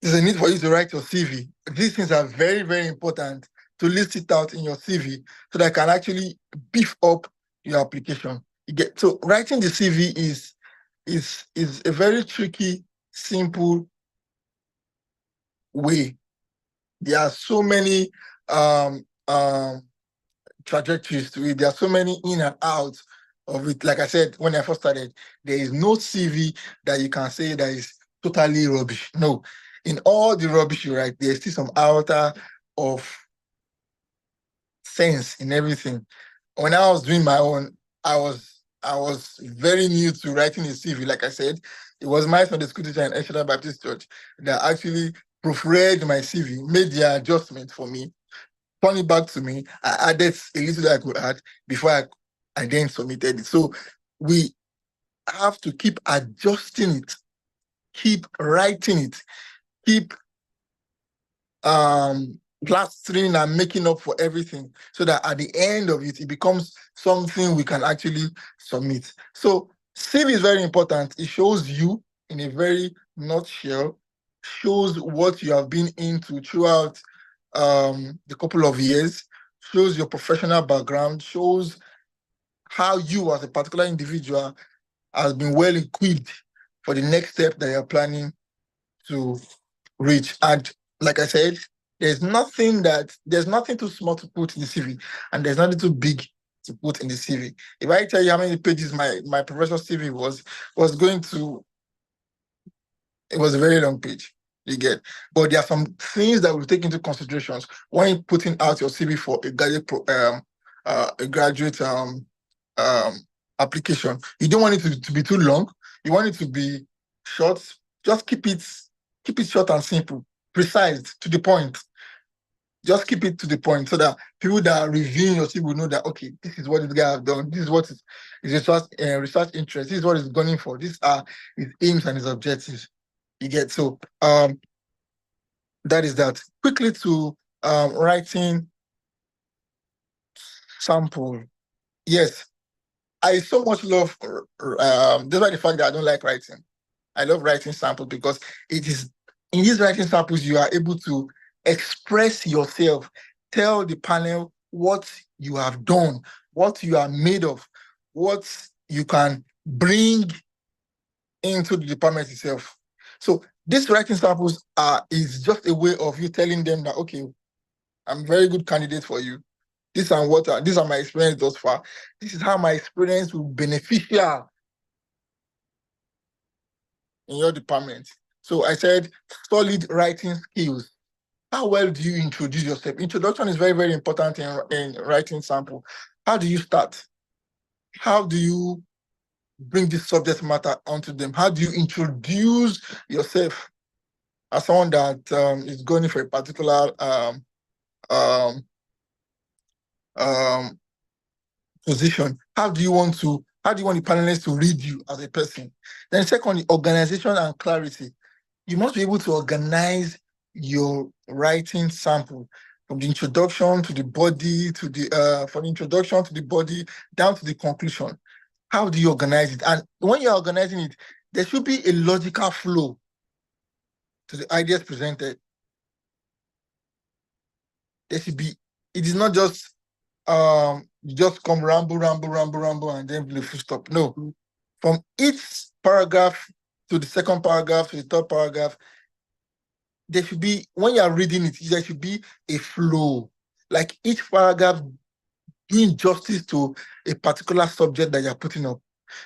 there's a need for you to write your CV, these things are very, very important to list it out in your CV so that I can actually beef up your application. So writing the CV is a very tricky, simple way. There are so many trajectories to it. There are so many in and out of it. Like I said, when I first started, there is no CV that you can say that is totally rubbish. No, in all the rubbish you write, there's still some iota of sense in everything. When I was doing my own, I was very new to writing a CV. Like I said, it was my Sunday school teacher in El Shaddai Baptist Church that actually proofread my CV, made the adjustment for me, turned it back to me. I added a little that I could add before I then submitted it. So we have to keep adjusting it, keep writing it, keep plastering and making up for everything so that at the end of it, it becomes something we can actually submit. So CV is very important. It shows you in a very nutshell, shows what you have been into throughout the couple of years, shows your professional background, shows how you as a particular individual has been well equipped for the next step that you're planning to reach. And like I said, there's nothing too small to put in the CV, and there's nothing too big to put in the CV. If I tell you how many pages my professor's CV was going to, it was a very long page, you get. But there are some things that we take into considerations when you're putting out your CV for a graduate application. You don't want it to be too long. You want it to be short. Just keep it short and simple, precise, to the point. Just keep it to the point so that people that are reviewing your CV will know that, okay, this is what this guy has done. This is what his research interest. This is what he's going for. These are his aims and his objectives. You get. So that is that. Quickly to writing sample. Yes, I so much love, despite the fact that I don't like writing. I love writing samples because it is in these writing samples you are able to express yourself, tell the panel what you have done, what you are made of, what you can bring into the department itself. So these writing samples is just a way of you telling them that, okay, I'm a very good candidate for you. These are my experience thus far. This is how my experience will be beneficial in your department. So I said solid writing skills. How well do you introduce yourself? Introduction is very, very important in writing sample. How do you start? How do you bring this subject matter onto them? How do you introduce yourself as someone that is going for a particular position? How do you want the panelists to read you as a person? Then secondly, organization and clarity. You must be able to organize your writing sample from the introduction to the body, from the introduction to the body down to the conclusion. How do you organize it? And when you're organizing it, there should be a logical flow to the ideas presented. There should be, it is not just you just come ramble, and then the full stop. No. From each paragraph to the second paragraph to the third paragraph, there should be, when you're reading it, there should be a flow. Like each paragraph doing justice to a particular subject that you're putting up.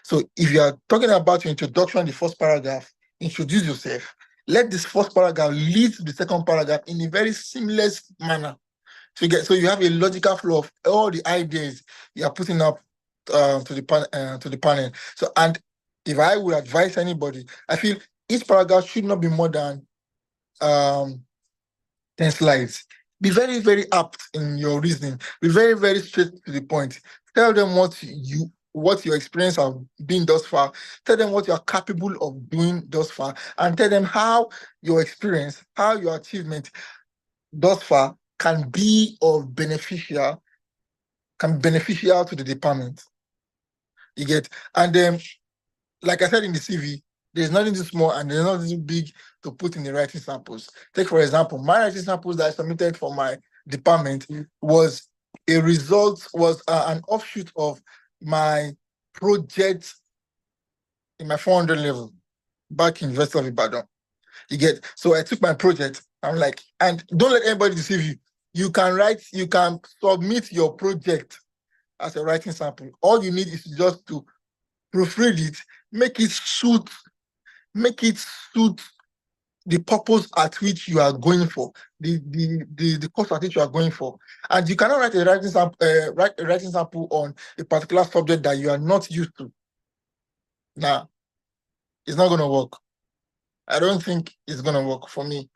So if you're talking about your introduction, the first paragraph, introduce yourself. Let this first paragraph lead to the second paragraph in a very seamless manner. So you have a logical flow of all the ideas you are putting up to the panel. So, and if I would advise anybody, I feel each paragraph should not be more than 10 slides. Be very, very apt in your reasoning. Be very, very straight to the point. Tell them what your experience have been thus far. Tell them what you are capable of doing thus far, and tell them how your experience, how your achievement thus far can be beneficial to the department. You get, and then, like I said in the CV, there's nothing too small and there's nothing too big to put in the writing samples. Take, for example, my writing samples that I submitted for my department was an offshoot of my project in my 400 level back in University of Ibadan. You get, so I took my project. I'm like, and don't let anybody deceive you. You can submit your project as a writing sample. All you need is just to proofread it, make it suit the purpose at which you are going for, the course at which you are going for. And you cannot write a writing sample on a particular subject that you are not used to. Now, it's not going to work. I don't think it's going to work for me.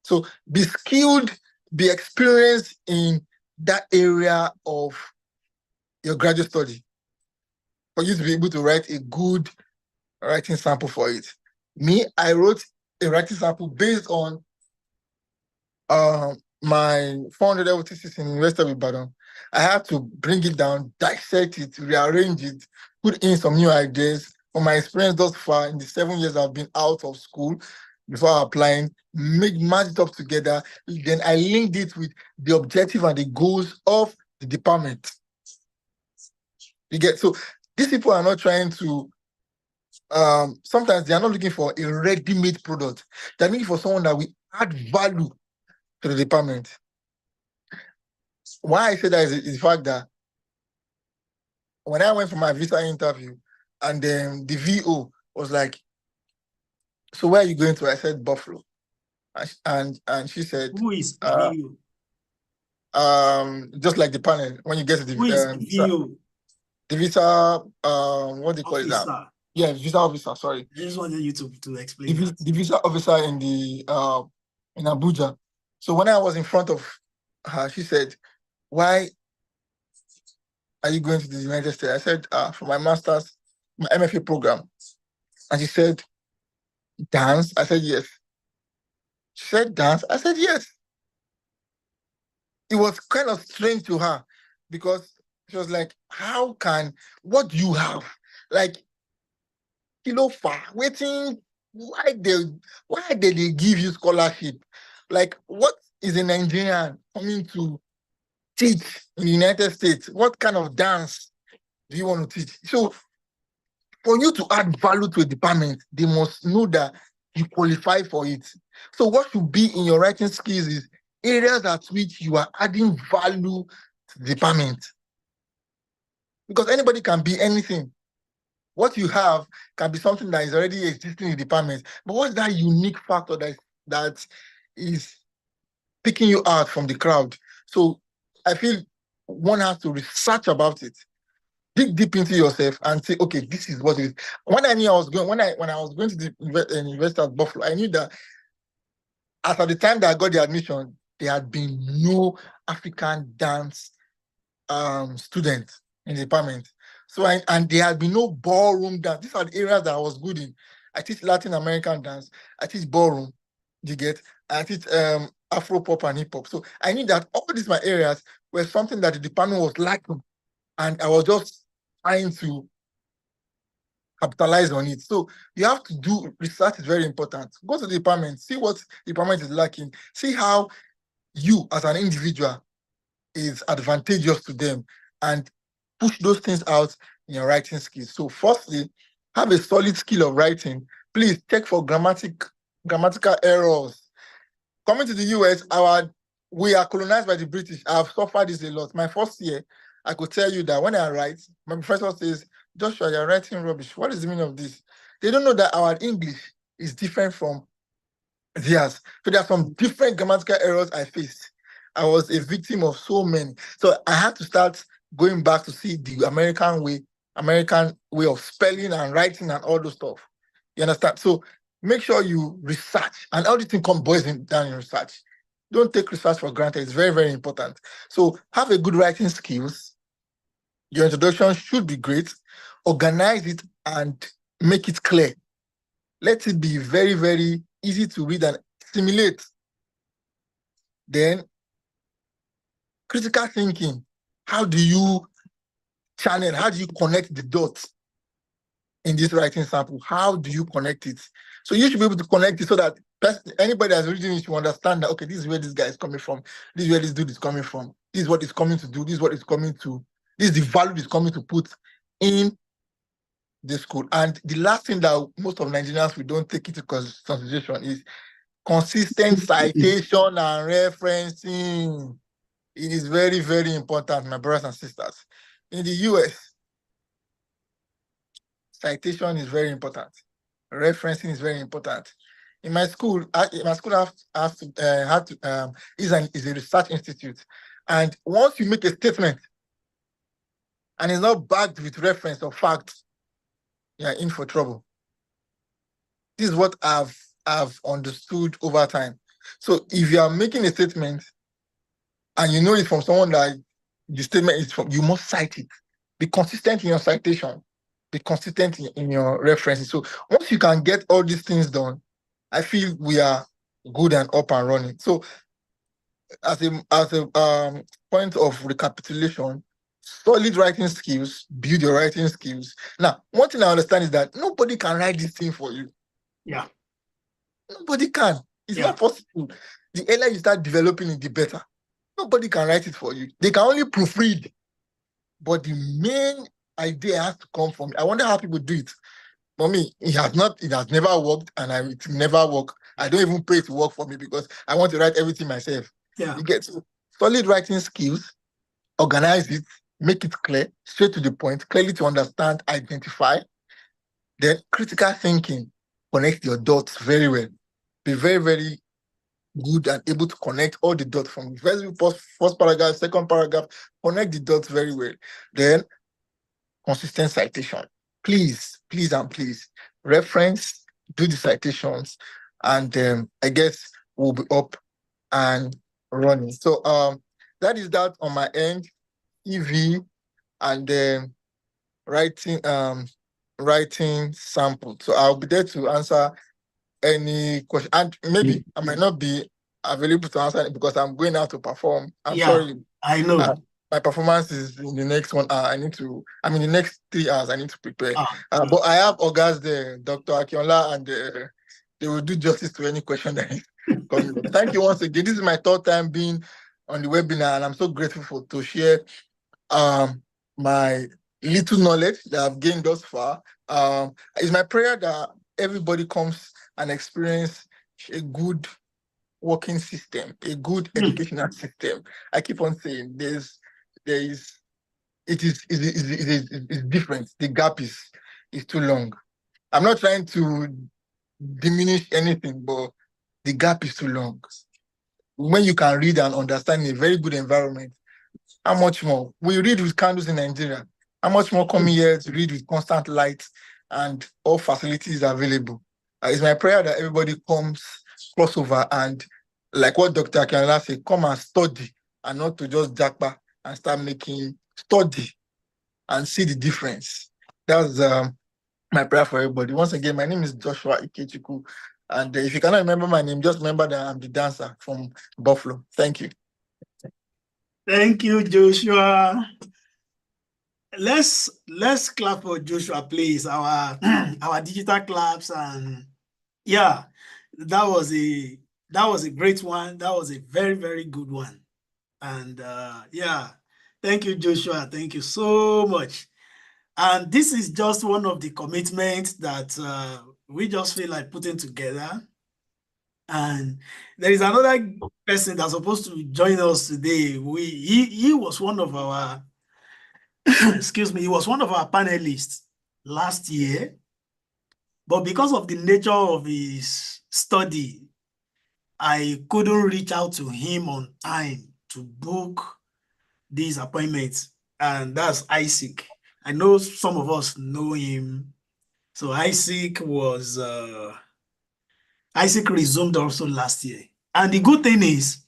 So be skilled, be experienced in that area of your graduate study for you to be able to write a good writing sample for it. Me, I wrote a writing sample based on my 400 level thesis in University of Ibadan. I had to bring it down, dissect it, rearrange it, put in some new ideas from my experience thus far in the 7 years I've been out of school before applying, match it up together. Then I linked it with the objective and the goals of the department. You get, so these people are not trying to sometimes they are not looking for a ready-made product. They're looking for someone that will add value to the department. Why I say that is the fact that when I went for my visa interview and then the VO was like, so where are you going to? I said Buffalo. And she said, who is VO? Just like the panel, when you get to the Who is VO? The visa, what do you call it Officer. now? Yeah, visa officer, sorry. I just wanted you to explain the visa officer in Abuja. So when I was in front of her, she said, why are you going to the United States? I said, for my master's, my MFA program. And she said, dance? I said, yes. She said, dance? I said, yes. It was kind of strange to her because she was like, what do you have? Like, far waiting, why did they give you scholarship? Like, what is a Nigerian coming to teach in the United States? What kind of dance do you want to teach? So for you to add value to a department, they must know that you qualify for it. So what should be in your writing skills is areas at which you are adding value to the department. Because anybody can be anything. What you have can be something that is already existing in the department. But what's that unique factor that is picking you out from the crowd? So I feel one has to research about it, dig deep into yourself, and say, okay, this is what it is. When I was going to the University of Buffalo, I knew that as at the time that I got the admission, there had been no African dance students in the department. So and there had been no ballroom dance. These are the areas that I was good in. I teach Latin American dance. I teach ballroom. You get? I teach Afro pop and hip hop. So I knew that all these my areas were something that the department was lacking, and I was just trying to capitalize on it. So you have to do research. Is very important. Go to the department, see what the department is lacking, see how you as an individual is advantageous to them, and push those things out in your writing skills. So firstly, have a solid skill of writing. Please check for grammatical errors. Coming to the US, we are colonized by the British. I've suffered this a lot. My first year, I could tell you that when I write, my professor says, Joshua, you're writing rubbish. What is the meaning of this? They don't know that our English is different from theirs. So there are some different grammatical errors I faced. I was a victim of so many. So I had to start going back to see the American way American way of spelling and writing and all those stuff. You understand? So make sure you research, and all the thing boils down in research. Don't take research for granted. It's very, very important. So have a good writing skills. Your introduction should be great. Organize it and make it clear. Let it be very, very easy to read and simulate. Then critical thinking. How do you channel? How do you connect the dots in this writing sample? How do you connect it? So you should be able to connect it so that anybody that's reading it should understand that, okay, this is where this guy is coming from. This is where this dude is coming from. This is what he's coming to do. This is what he's coming to. This is the value he's coming to put in the school. And the last thing that most of Nigerians, we don't take into consideration is consistent citation and referencing. It is very, very important, my brothers and sisters. In the US, citation is very important. Referencing is very important. In my school, is a research institute. And once you make a statement and it's not backed with reference or fact, you're in for trouble. This is what I've understood over time. So if you are making a statement and you know it from someone that the statement is from, you must cite it. Be consistent in your citation. Be consistent in your references. So once you can get all these things done, I feel we are good and up and running. So as a point of recapitulation, solid writing skills, build your writing skills. Now, one thing I understand is that nobody can write this thing for you. Yeah. Nobody can. It's not possible. The earlier you start developing it, the better. Nobody can write it for you. They can only proofread. But the main idea has to come from, I wonder how people do it. For me, it has never worked, and it will never work. I don't even pay to work for me because I want to write everything myself. Yeah. You get solid writing skills, organize it, make it clear, straight to the point, clearly to understand, identify. Then critical thinking, connect your dots very well. Be very, very good and able to connect all the dots from the first paragraph, second paragraph, connect the dots very well. Then consistent citation. Please, please, and please reference, do the citations, and I guess we'll be up and running. So that is that on my end. EV and writing sample. So I'll be there to answer any question, and maybe I might not be available to answer it because I'm going out to perform. I'm sorry. I know. My performance is in the next 1 hour. In the next 3 hours, I need to prepare. But I have August there, Dr. Akinola, and they will do justice to any question that is coming. Thank you once again. This is my third time being on the webinar, and I'm so grateful to share my little knowledge that I've gained thus far. It's my prayer that everybody comes and experience a good working system, a good educational system. I keep on saying it is different. The gap is too long. I'm not trying to diminish anything, but the gap is too long. When you can read and understand in a very good environment, how much more? We read with candles in Nigeria. How much more coming here to read with constant light and all facilities available? It's my prayer that everybody comes crossover and, like what Dr. Akinola said, come and study and not to just jackpot and start study and see the difference. That's my prayer for everybody. Once again, my name is Joshua Ikechukwu. And if you cannot remember my name, just remember that I'm the dancer from Buffalo. Thank you. Thank you, Joshua. Let's clap for Joshua, please. Our digital claps, and yeah, that was a great one. That was a very, very good one. And yeah, thank you, Joshua. Thank you so much. And this is just one of the commitments that we just feel like putting together. And there is another person that's supposed to join us today. He was one of our excuse me, he was one of our panelists last year, but because of the nature of his study, I couldn't reach out to him on time to book these appointments, and that's Isaac. I know some of us know him. So Isaac resumed also last year. And the good thing is,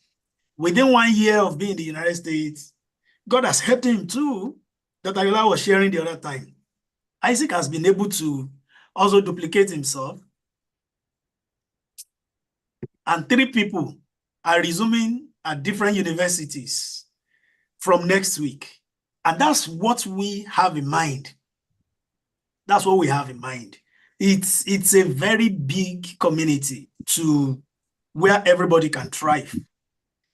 within 1 year of being in the United States, God has helped him too. Dr. Ayola was sharing the other time. Isaac has been able to also duplicate himself. And 3 people are resuming at different universities from next week. And that's what we have in mind. That's what we have in mind. It's a very big community to where everybody can thrive.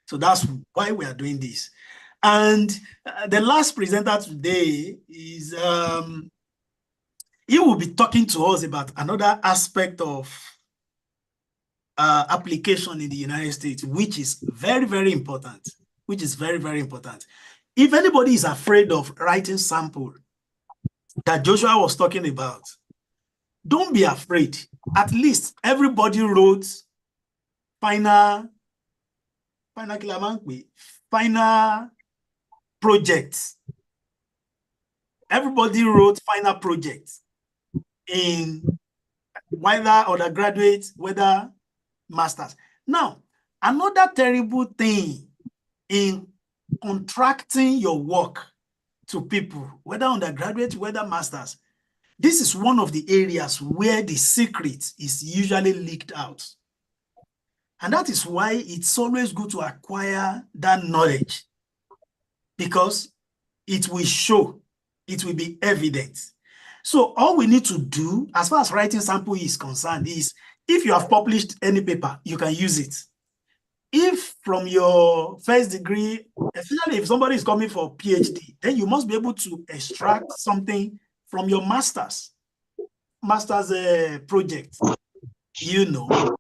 So that's why we are doing this. And the last presenter today is, he will be talking to us about another aspect of application in the United States, which is very, very important, If anybody is afraid of writing sample that Joshua was talking about, don't be afraid. At least everybody wrote final projects. Everybody wrote final projects in whether undergraduate, whether masters. Now, another terrible thing in contracting your work to people, whether undergraduate, whether masters, this is one of the areas where the secret is usually leaked out. And that is why it's always good to acquire that knowledge, because it will show, it will be evident. So all we need to do, as far as writing sample is concerned, is if you have published any paper, you can use it. If from your first degree, especially if somebody is coming for a PhD, then you must be able to extract something from your master's project, you know.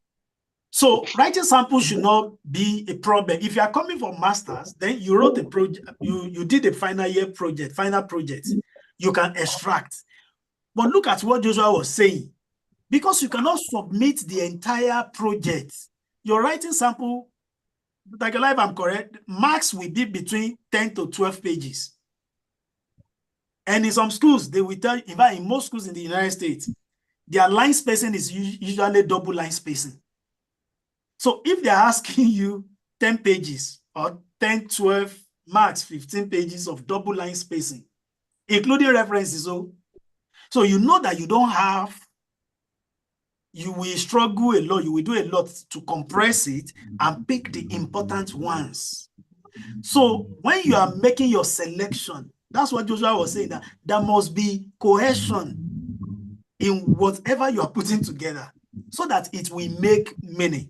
So writing samples should not be a problem. If you are coming for master's, then you wrote a project, you did a final project, you can extract. But look at what Joshua was saying. Because you cannot submit the entire project, your writing sample, like if I'm correct, max will be between 10 to 12 pages. And in some schools, they will tell you, in fact, in most schools in the United States, their line spacing is usually double line spacing. So if they're asking you 10 pages or 10, 12, max 15 pages of double line spacing, including references, so you know that you don't have, you will struggle a lot, you will do a lot to compress it and pick the important ones. So when you are making your selection, that's what Joshua was saying, that there must be cohesion in whatever you are putting together so that it will make meaning.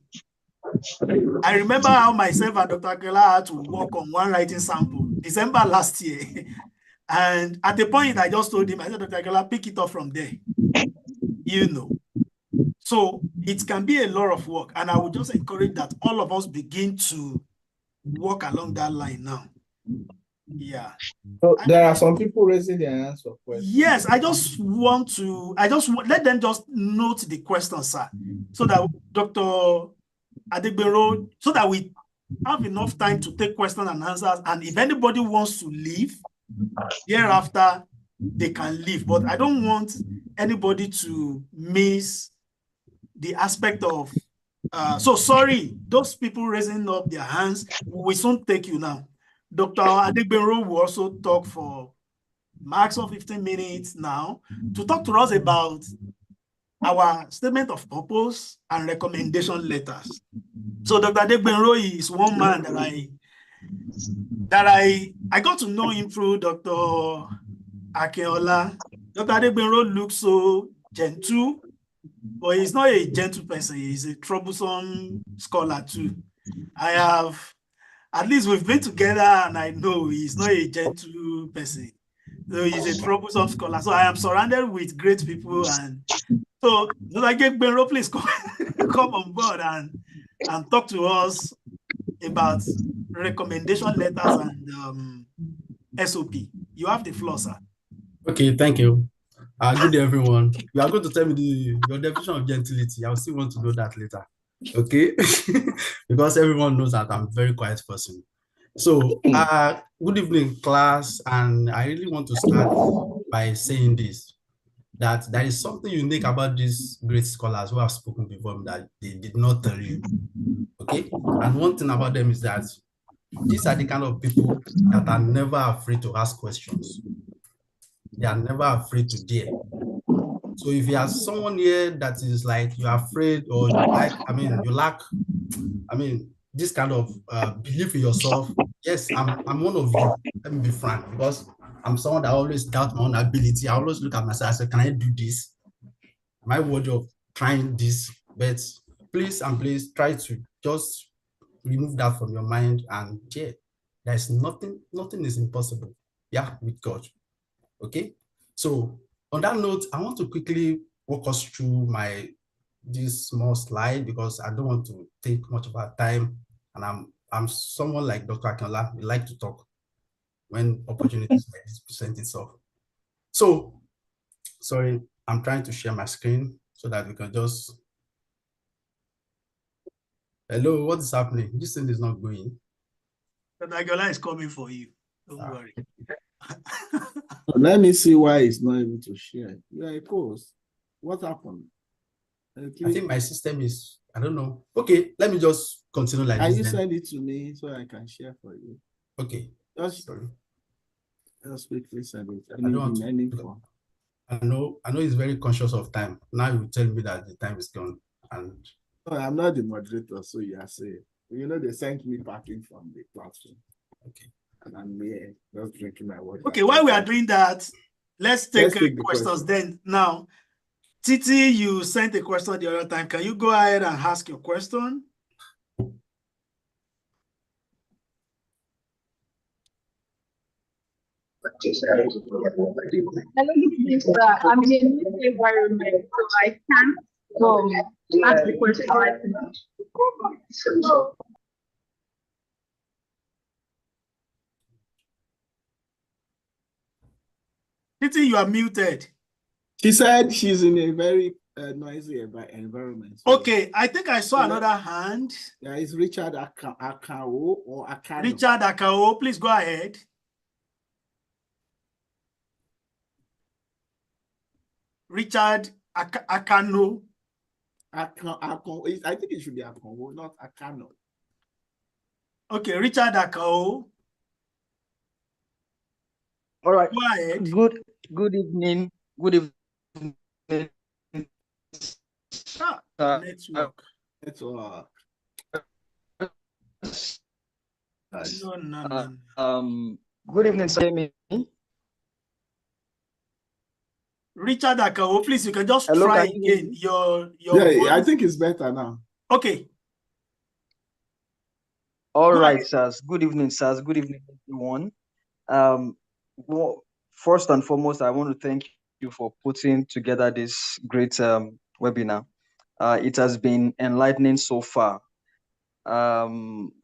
I remember how myself and Dr. Ayola had to work on one writing sample, December last year. And at the point, I just told him, I said, Dr. Ayola, pick it up from there. You know. So it can be a lot of work. And I would just encourage that all of us begin to walk along that line now. Yeah. So there are some people raising their hands for questions. Yes, I just want let them just note the question, sir, so that Dr. Adegbero, so that we have enough time to take questions and answers. And if anybody wants to leave, thereafter, they can leave. But I don't want anybody to miss the aspect of, so sorry, those people raising up their hands, we soon take you now. Dr. Adegbero will also talk for max of 15 minutes now to talk to us about our statement of purpose and recommendation letters. So Dr. Adegbero is one man that I got to know him through Dr. Akeola. Dr. Adegbero looks so gentle, but he's not a gentle person. He's a troublesome scholar too. At least we've been together and I know he's not a gentle person. So he's a troublesome scholar. So I am surrounded with great people. And so Dr. Adegbero, please come on board and talk to us about recommendation letters and SOP. You have the floor, sir. Okay, thank you. Good day, everyone. You are going to tell me your definition of gentility. I still want to know that later. Okay? Because everyone knows that I'm a very quiet person. So, good evening, class. And I really want to start by saying this, that there is something unique about these great scholars who have spoken before me that they did not tell you. Okay? And one thing about them is that these are the kind of people that are never afraid to ask questions. They are never afraid to dare. So if you have someone here that is like you're afraid or you lack, this kind of belief in yourself, yes, I'm one of you. Let me be frank, because I'm someone that always doubt my own ability. I always look at myself and say, can I do this? Am I worthy of trying this? But please try to just remove that from your mind, and yeah, there's nothing is impossible. Yeah, with God. Okay. So on that note, I want to quickly walk us through this small slide because I don't want to take much of our time, and I'm someone like Dr. Akinola. We like to talk when opportunities like this present itself. So, sorry, I'm trying to share my screen so that we can just. Hello, what is happening? This thing is not going. Dr. Akinola is coming for you. Don't worry. Let me see why it's not able to share. Yeah, of course. What happened? I think my system is, I don't know. Okay, let me just continue like this. Can you then send it to me so I can share for you? Okay. Just quickly send it. I know he's very conscious of time. Now you tell me that the time is gone. And no, I'm not the moderator, so you are saying. You know, they sent me packing from the platform. Okay. And I'm here just drinking my water. Okay, while we are doing that, let's take questions then. Now, Titi, you sent a question the other time. Can you go ahead and ask your question? Hello, I'm in a new environment, so I can't ask the question right now. Titi, you are muted. She said she's in a very noisy environment. So okay, I think I saw another hand. There is Richard Akao or Akano. Richard Akao, please go ahead. Richard Akano. I think it should be Akano, not Akano. Okay, Richard Akao. All right. Go ahead. Good evening. Good evening. Network. No. Good evening, Sammy. Richard Akao, please, you can just try again. Your I think it's better now. Okay. All right, sirs. Good evening, sirs. Good evening, everyone. Well, first and foremost, I want to thank you for putting together this great webinar. It has been enlightening so far. A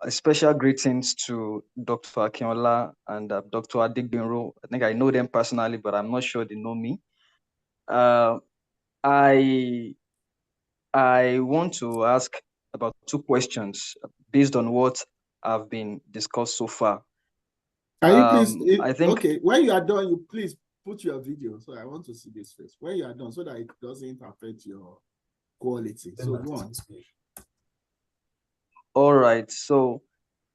special greetings to Dr. Akinola and Dr. Adigbenro. I think I know them personally, but I'm not sure they know me. I want to ask about two questions based on what have been discussed so far. Can you please, okay, when you are done, you please put your video. So I want to see this first. When you are done, so that it doesn't affect your quality. So go on. All right. So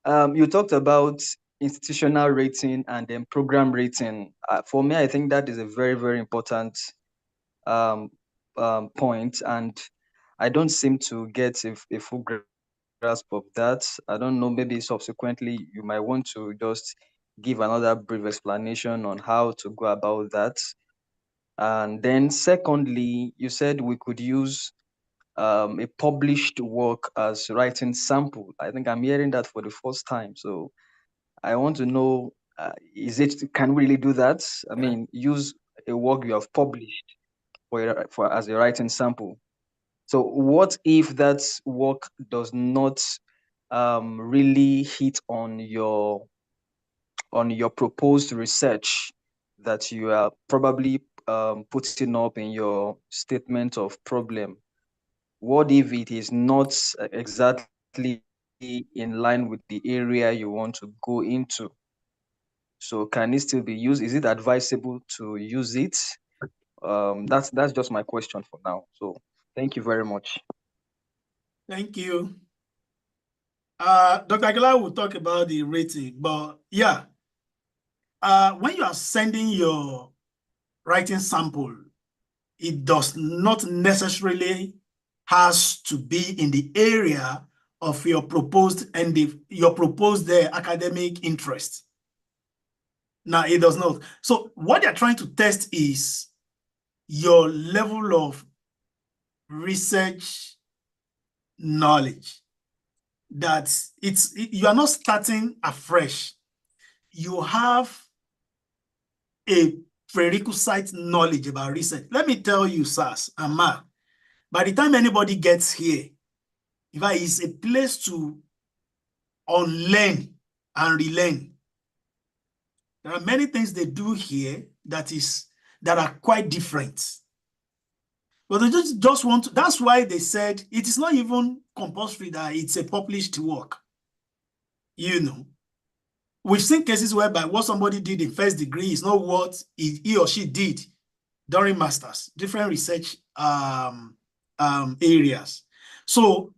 you talked about institutional rating and then program rating. For me, I think that is a very, very important point. And I don't seem to get a full grasp of that. I don't know, maybe subsequently you might want to just give another brief explanation on how to go about that. And then secondly, you said we could use a published work as writing sample. I think I'm hearing that for the first time. So I want to know, can we really do that? I mean, use a work you have published for as a writing sample. So what if that work does not really hit on your proposed research that you are probably putting up in your statement of problem? What if it is not exactly in line with the area you want to go into. So can it still be used? Is it advisable to use it? That's just my question for now. So thank you very much. Thank you. Dr. Aguilar will talk about the rating, but yeah, when you are sending your writing sample, it does not necessarily has to be in the area of your proposed academic interest. Now, it does not. So what they're trying to test is your level of research knowledge. That you are not starting afresh. You have a prerequisite knowledge about research. Let me tell you, Sas and Ma, by the time anybody gets here, if it's a place to unlearn and relearn. There are many things they do here that are quite different. But they just want to, that's why they said it is not even compulsory that it's a published work. You know, we've seen cases whereby what somebody did in first degree is not what he or she did during masters, different research areas. So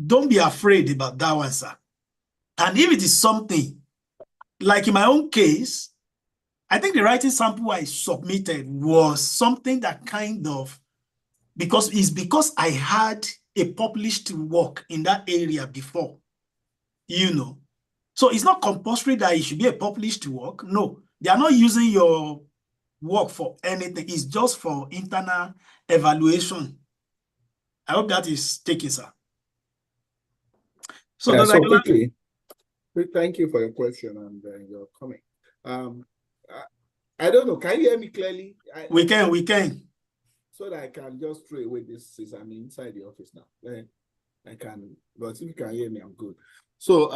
don't be afraid about that one, sir. And if it is something, like in my own case, I think the writing sample I submitted was something that kind of, because I had a published work in that area before, you know. So it's not compulsory that it should be a published work. No, they are not using your work for anything. It's just for internal evaluation. I hope that is taken, sir. So, yeah, so quickly, thank you for your question and your comment. I don't know. Can you hear me clearly? We can. So that I can just throw away this since I'm inside the office now. I can, but if you can hear me, I'm good. So,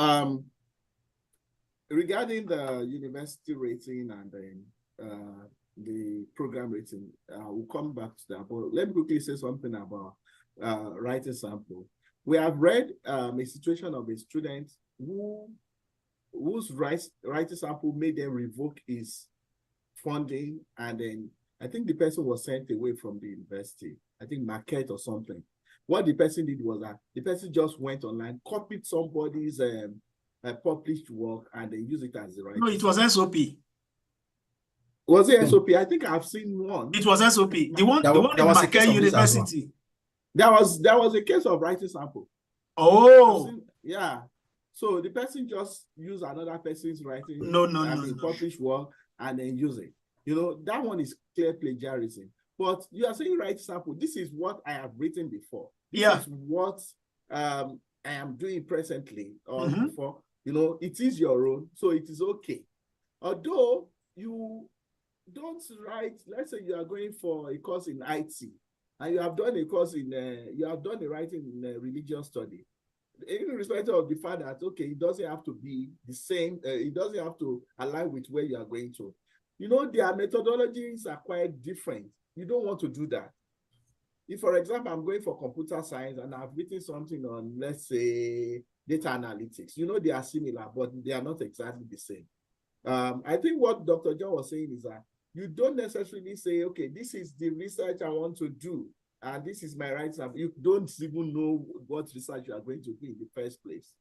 regarding the university rating and then the program rating, we'll come back to that. But let me quickly say something about writing sample. We have read a situation of a student whose writing sample made them revoke his funding, and then I think the person was sent away from the university. I think Marquette or something. What the person did was that the person just went online, copied somebody's published work, and they use it as the writing. No, it was SOP. Was it SOP? I think I've seen one. It was SOP. The one in Marquette University. That was a case of writing sample. Oh. Yeah. So the person just used another person's writing, published work, and then use it. You know, that one is clear plagiarism. But you are saying write sample. This is what I have written before. This is what I am doing presently or before. You know, it is your own, so it is okay. Although you don't write, let's say you are going for a course in IT, and you have done a course in, you have done a writing in religious study. In respect of the fact that, okay, it doesn't have to be the same, it doesn't have to align with where you are going to. You know, their methodologies are quite different. You don't want to do that. If, for example, I'm going for computer science and I've written something on, let's say, data analytics, you know, they are similar, but they are not exactly the same. I think what Dr. John was saying is that you don't necessarily say, okay, this is the research I want to do, and this is my right sample. You don't even know what research you are going to do in the first place.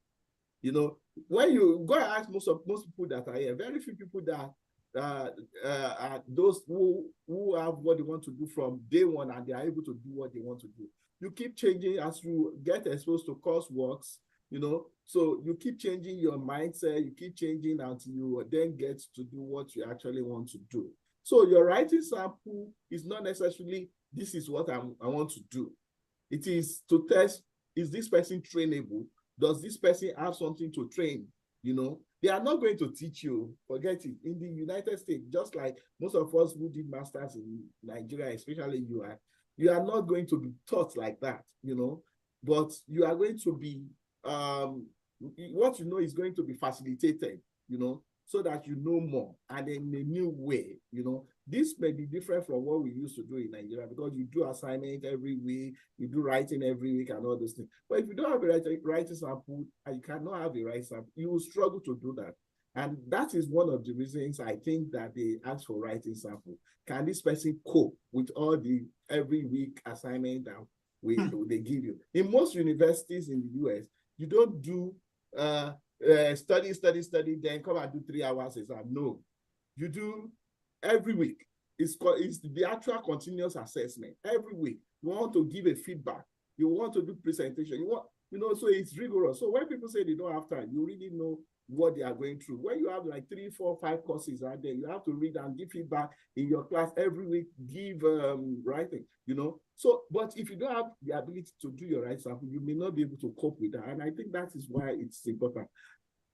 You know, when you go and ask most people that are here, very few people that are those who have what they want to do from day one, and they are able to do what they want to do. You keep changing as you get exposed to courseworks, you know, so you keep changing your mindset, you keep changing until you then get to do what you actually want to do. So your writing sample is not necessarily, this is what I want to do. It is to test, is this person trainable? Does this person have something to train? You know, they are not going to teach you, forget it. In the United States, just like most of us who did masters in Nigeria, especially you are not going to be taught like that, you know, but you are going to be, what you know is going to be facilitated, you know, so that you know more, and in a new way, you know. This may be different from what we used to do in Nigeria, because you do assignment every week, you do writing every week and all those things. But if you don't have a writing sample, and you cannot have a writing sample, you will struggle to do that. And that is one of the reasons I think that they ask for writing sample. Can this person cope with all the every week assignment that they give you? In most universities in the US, you don't do study, then come and do 3 hours exam. No, you do every week. It's the actual continuous assessment. Every week, you want to give a feedback. You want to do presentation. So it's rigorous. So when people say they don't have time, you really know what they are going through. When you have like 3, 4, 5 courses out there, you have to read and give feedback in your class every week, give writing, So, but if you don't have the ability to do your writing sample, you may not be able to cope with that. And I think that is why it's important.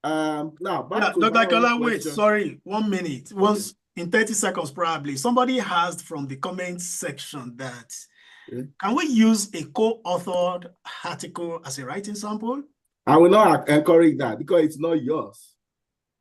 Now, back to Dr. Akinola, wait, sorry, 1 minute. Once in 30 seconds, probably. Somebody asked from the comments section that, can we use a co-authored article as a writing sample? I will not encourage that, because it's not yours.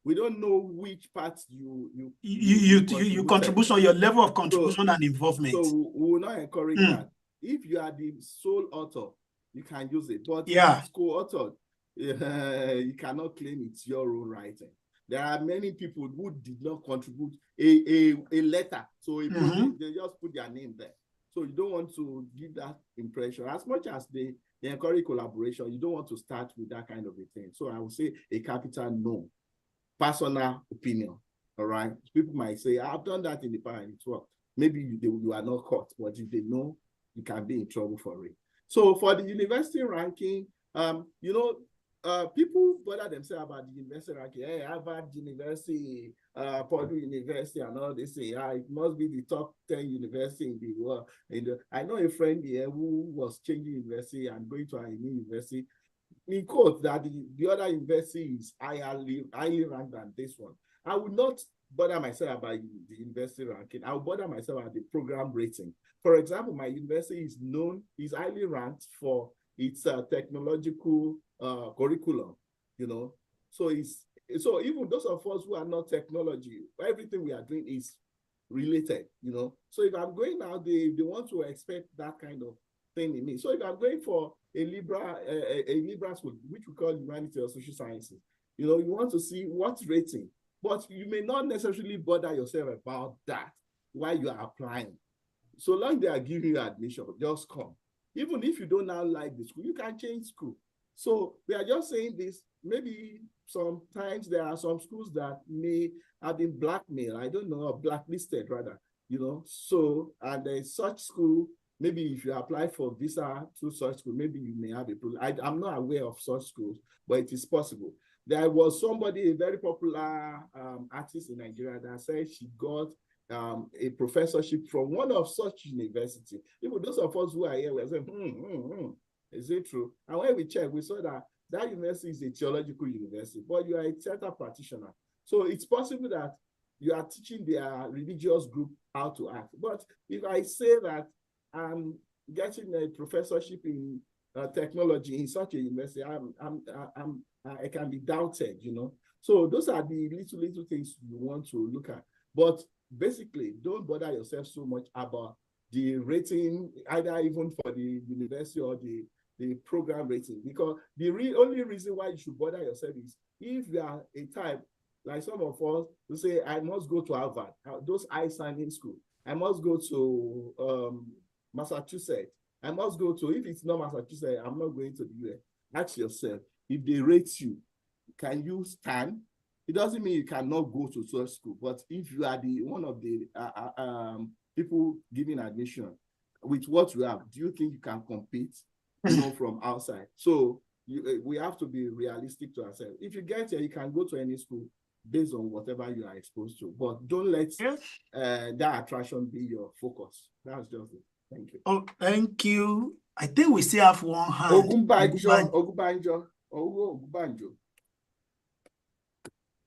We don't know which parts you contribution, your level of contribution and involvement. So we will not encourage that. If you are the sole author, you can use it. But if it's co-authored, you cannot claim it's your own writing. There are many people who did not contribute a letter. So they just put their name there. So you don't want to give that impression. As much as they encourage collaboration, you don't want to start with that kind of a thing. So I would say a capital no. Personal opinion. All right. People might say, I've done that in the past and it's worked. Maybe you are not caught, but if they know, you can be in trouble for it. So for the university ranking, people bother themselves about the university ranking. Hey, Harvard University, Purdue University, and all this. It must be the top 10 university in the world. I know a friend here who was changing university and going to a new university. He quotes that the other university is highly ranked than this one. I would not bother myself about the university ranking. I would bother myself about the program rating. For example, my university is highly ranked for its technological curriculum, So even those of us who are not technology, everything we are doing is related, So if I'm going out, they want to expect that kind of thing in me. So if I'm going for a liberal school, which we call humanity or social sciences, you want to see what's rating, but you may not necessarily bother yourself about that while you are applying. So long they are giving you admission, just come. Even if you don't now like the school, you can change school. So we are just saying this. Maybe sometimes there are some schools that may have been blackmailed, I don't know, or blacklisted rather, So, and there's such school, maybe if you apply for visa to such school, maybe you may have a problem. I'm not aware of such schools, but it is possible. There was somebody, a very popular artist in Nigeria, that said she got a professorship from one of such universities. Even those of us who are here were saying, is it true? And when we checked, we saw that university is a theological university, but you are a theater practitioner. So it's possible that you are teaching their religious group how to act. But if I say that I'm getting a professorship in technology in such a university, I can be doubted, So those are the little things you want to look at. But basically, don't bother yourself so much about the rating, either even for the university or the program rating, because the only reason why you should bother yourself is if you are a type, like some of us, who say, I must go to Harvard, those high-standing schools. I must go to Massachusetts. I must go to, if it's not Massachusetts, I'm not going to the US. Ask yourself, if they rate you, can you stand? It doesn't mean you cannot go to such school, but if you are one of the people giving admission with what you have, do you think you can compete, from outside? So we have to be realistic to ourselves. If you get here, you can go to any school based on whatever you are exposed to, but don't let that attraction be your focus. That's just it. Thank you. Oh, thank you. I think we still have one hand. Ogunbanjo.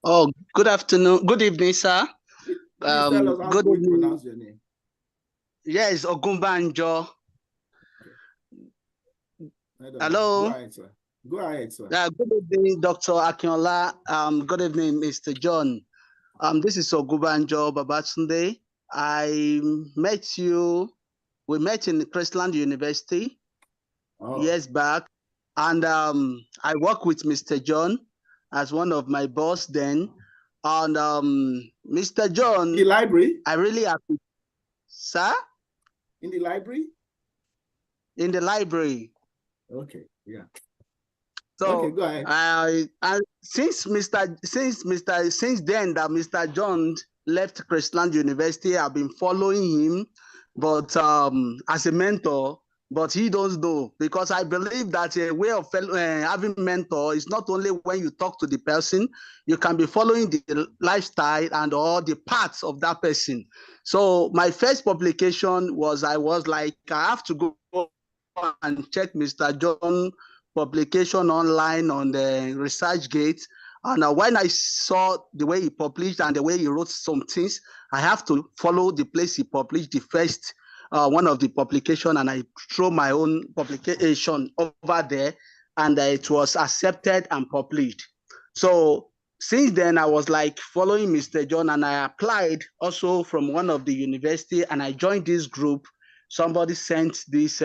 Oh, good afternoon. Good evening, sir. Please tell us how to pronounce your name. Yes, Ogunbanjo. Hello. Go ahead, sir. Good evening, Dr. Akinola. Good evening, Mr. John. This is Ogunbanjo Babatunde. I met you. We met in Christland University years back, and I worked with Mr. John as one of my boss then. And Mr. John, in the library. I really appreciate, sir. In the library. In the library. Okay. Yeah. So okay, go ahead. Since then that Mr. John left Christland University, I've been following him, but as a mentor. But he doesn't know, because I believe that a way of having mentor is not only when you talk to the person, you can be following the lifestyle and all the parts of that person. So my first publication was, I was like, I have to go and check Mr. John publication online on the ResearchGate. And when I saw the way he published and the way he wrote some things, I have to follow the place he published the first one of the publication, and I threw my own publication over there, and it was accepted and published. So since then, I was like following Mr. John, and I applied also from one of the university, and I joined this group. Somebody sent this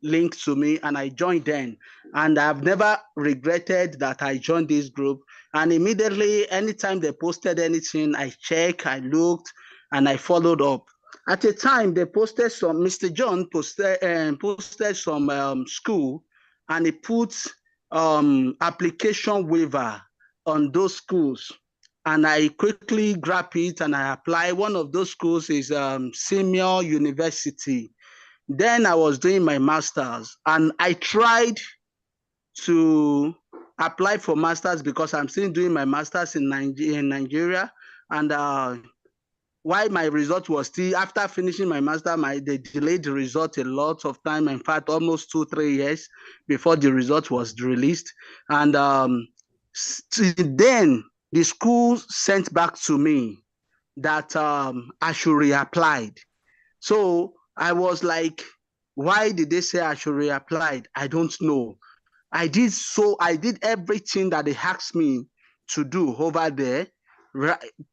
link to me, and I joined then. And I've never regretted that I joined this group. And immediately, anytime they posted anything, I checked, I looked, and I followed up. At the time, they posted some, Mr. John posted some school, and he put application waiver on those schools. And I quickly grabbed it and I applied. One of those schools is Senior University. Then I was doing my master's, and I tried to apply for master's because I'm still doing my master's in Nigeria. And why my result was still, after finishing my master, they delayed the result a lot of time. In fact, almost 2-3 years before the result was released. And then the school sent back to me that I should reapply. So I was like, why did they say I should reapply? I don't know. I did everything that they asked me to do over there,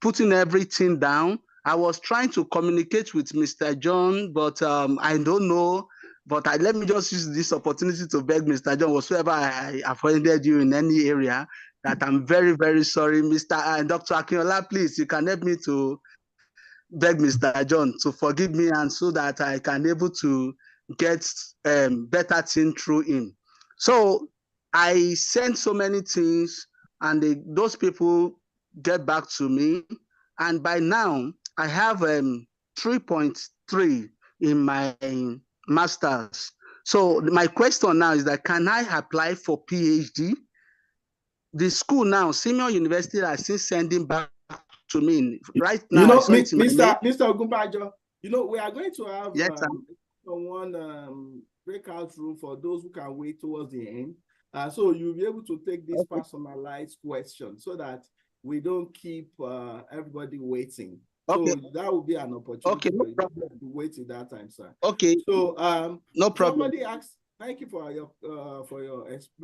putting everything down. I was trying to communicate with Mr. John, but I don't know. But let me just use this opportunity to beg Mr. John, whatsoever I offended you in any area, that I'm very, very sorry. Dr. Akinola, please, you can help me to beg Mr. John to forgive me, and so that I can able to get better thing through him. So I sent so many things, and those people get back to me. And by now, I have 3.3 in my master's. So my question now is that, can I apply for PhD? The school now, Senior University, are still sending back to me right now. You know, Mr. Ogunbajo, you know, we are going to have one breakout room for those who can wait towards the end. So you'll be able to take this personalized question so that we don't keep everybody waiting. So that will be an opportunity for you to wait till that time, sir. Okay. So no problem. Somebody asked, thank you for your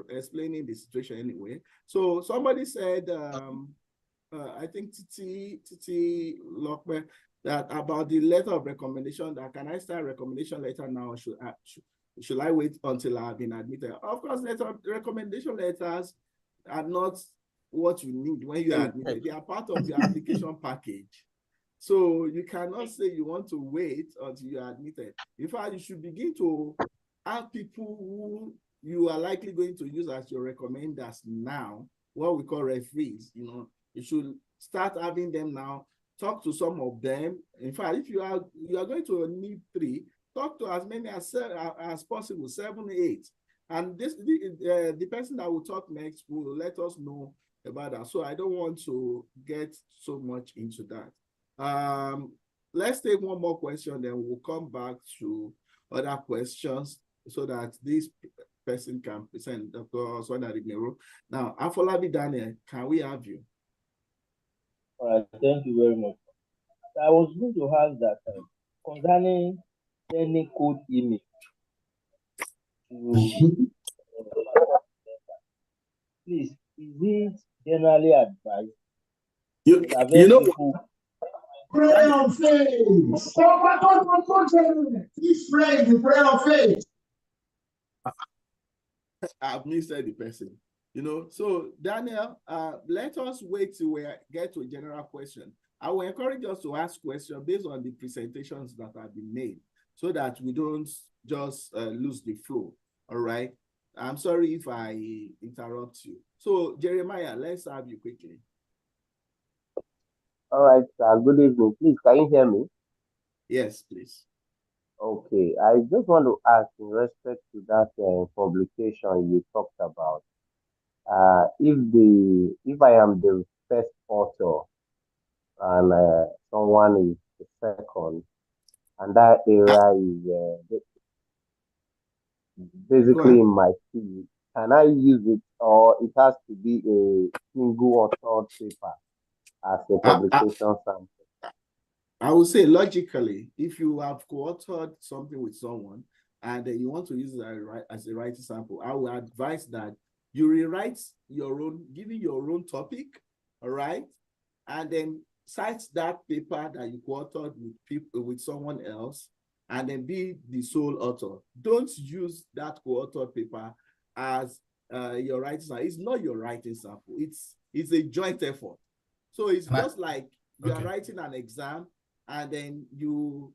explaining the situation anyway. So somebody said, I think Titi Lockman, that about the letter of recommendation, that can I start recommendation letter now, or should I wait until I've been admitted? Of course, recommendation letters are not what you need when you are admitted. They are part of the application package. So you cannot say you want to wait until you are admitted. In fact, you should begin to have people who you are likely going to use as your recommenders now, what we call referees. You know, you should start having them now. Talk to some of them. In fact, if you are going to need 3, talk to as many as possible, 7, 8. And the person that will talk next will let us know about that. So I don't want to get so much into that. Let's take one more question, then we'll come back to other questions so that this person can present. Dr. Oswanda Rignero. Now, Afolabi Daniel, can we have you? All right, thank you very much. I was going to ask that concerning sending code email to please, is it generally advised? Prayer on faith. Please pray the prayer of faith. I've missed the person. So Daniel, let us wait till we get to a general question. I will encourage us to ask questions based on the presentations that have been made so that we don't just lose the flow. All right. I'm sorry if I interrupt you. So Jeremiah, let's have you quickly. All right, sir. Good evening. Please, can you hear me? Yes, please. Okay. I just want to ask in respect to that publication you talked about. If I am the first author and someone is the second, and that area is basically in my field, can I use it, or it has to be a single authored paper as a publication sample? I would say logically, if you have co-authored something with someone and you want to use it as a writing sample, I would advise that you rewrite your own, give it your own topic, all right? And then cite that paper that you co-authored with someone else, and then be the sole author. Don't use that co-authored paper as your writing sample. It's not your writing sample. It's a joint effort. So it's just like you are writing an exam, and then you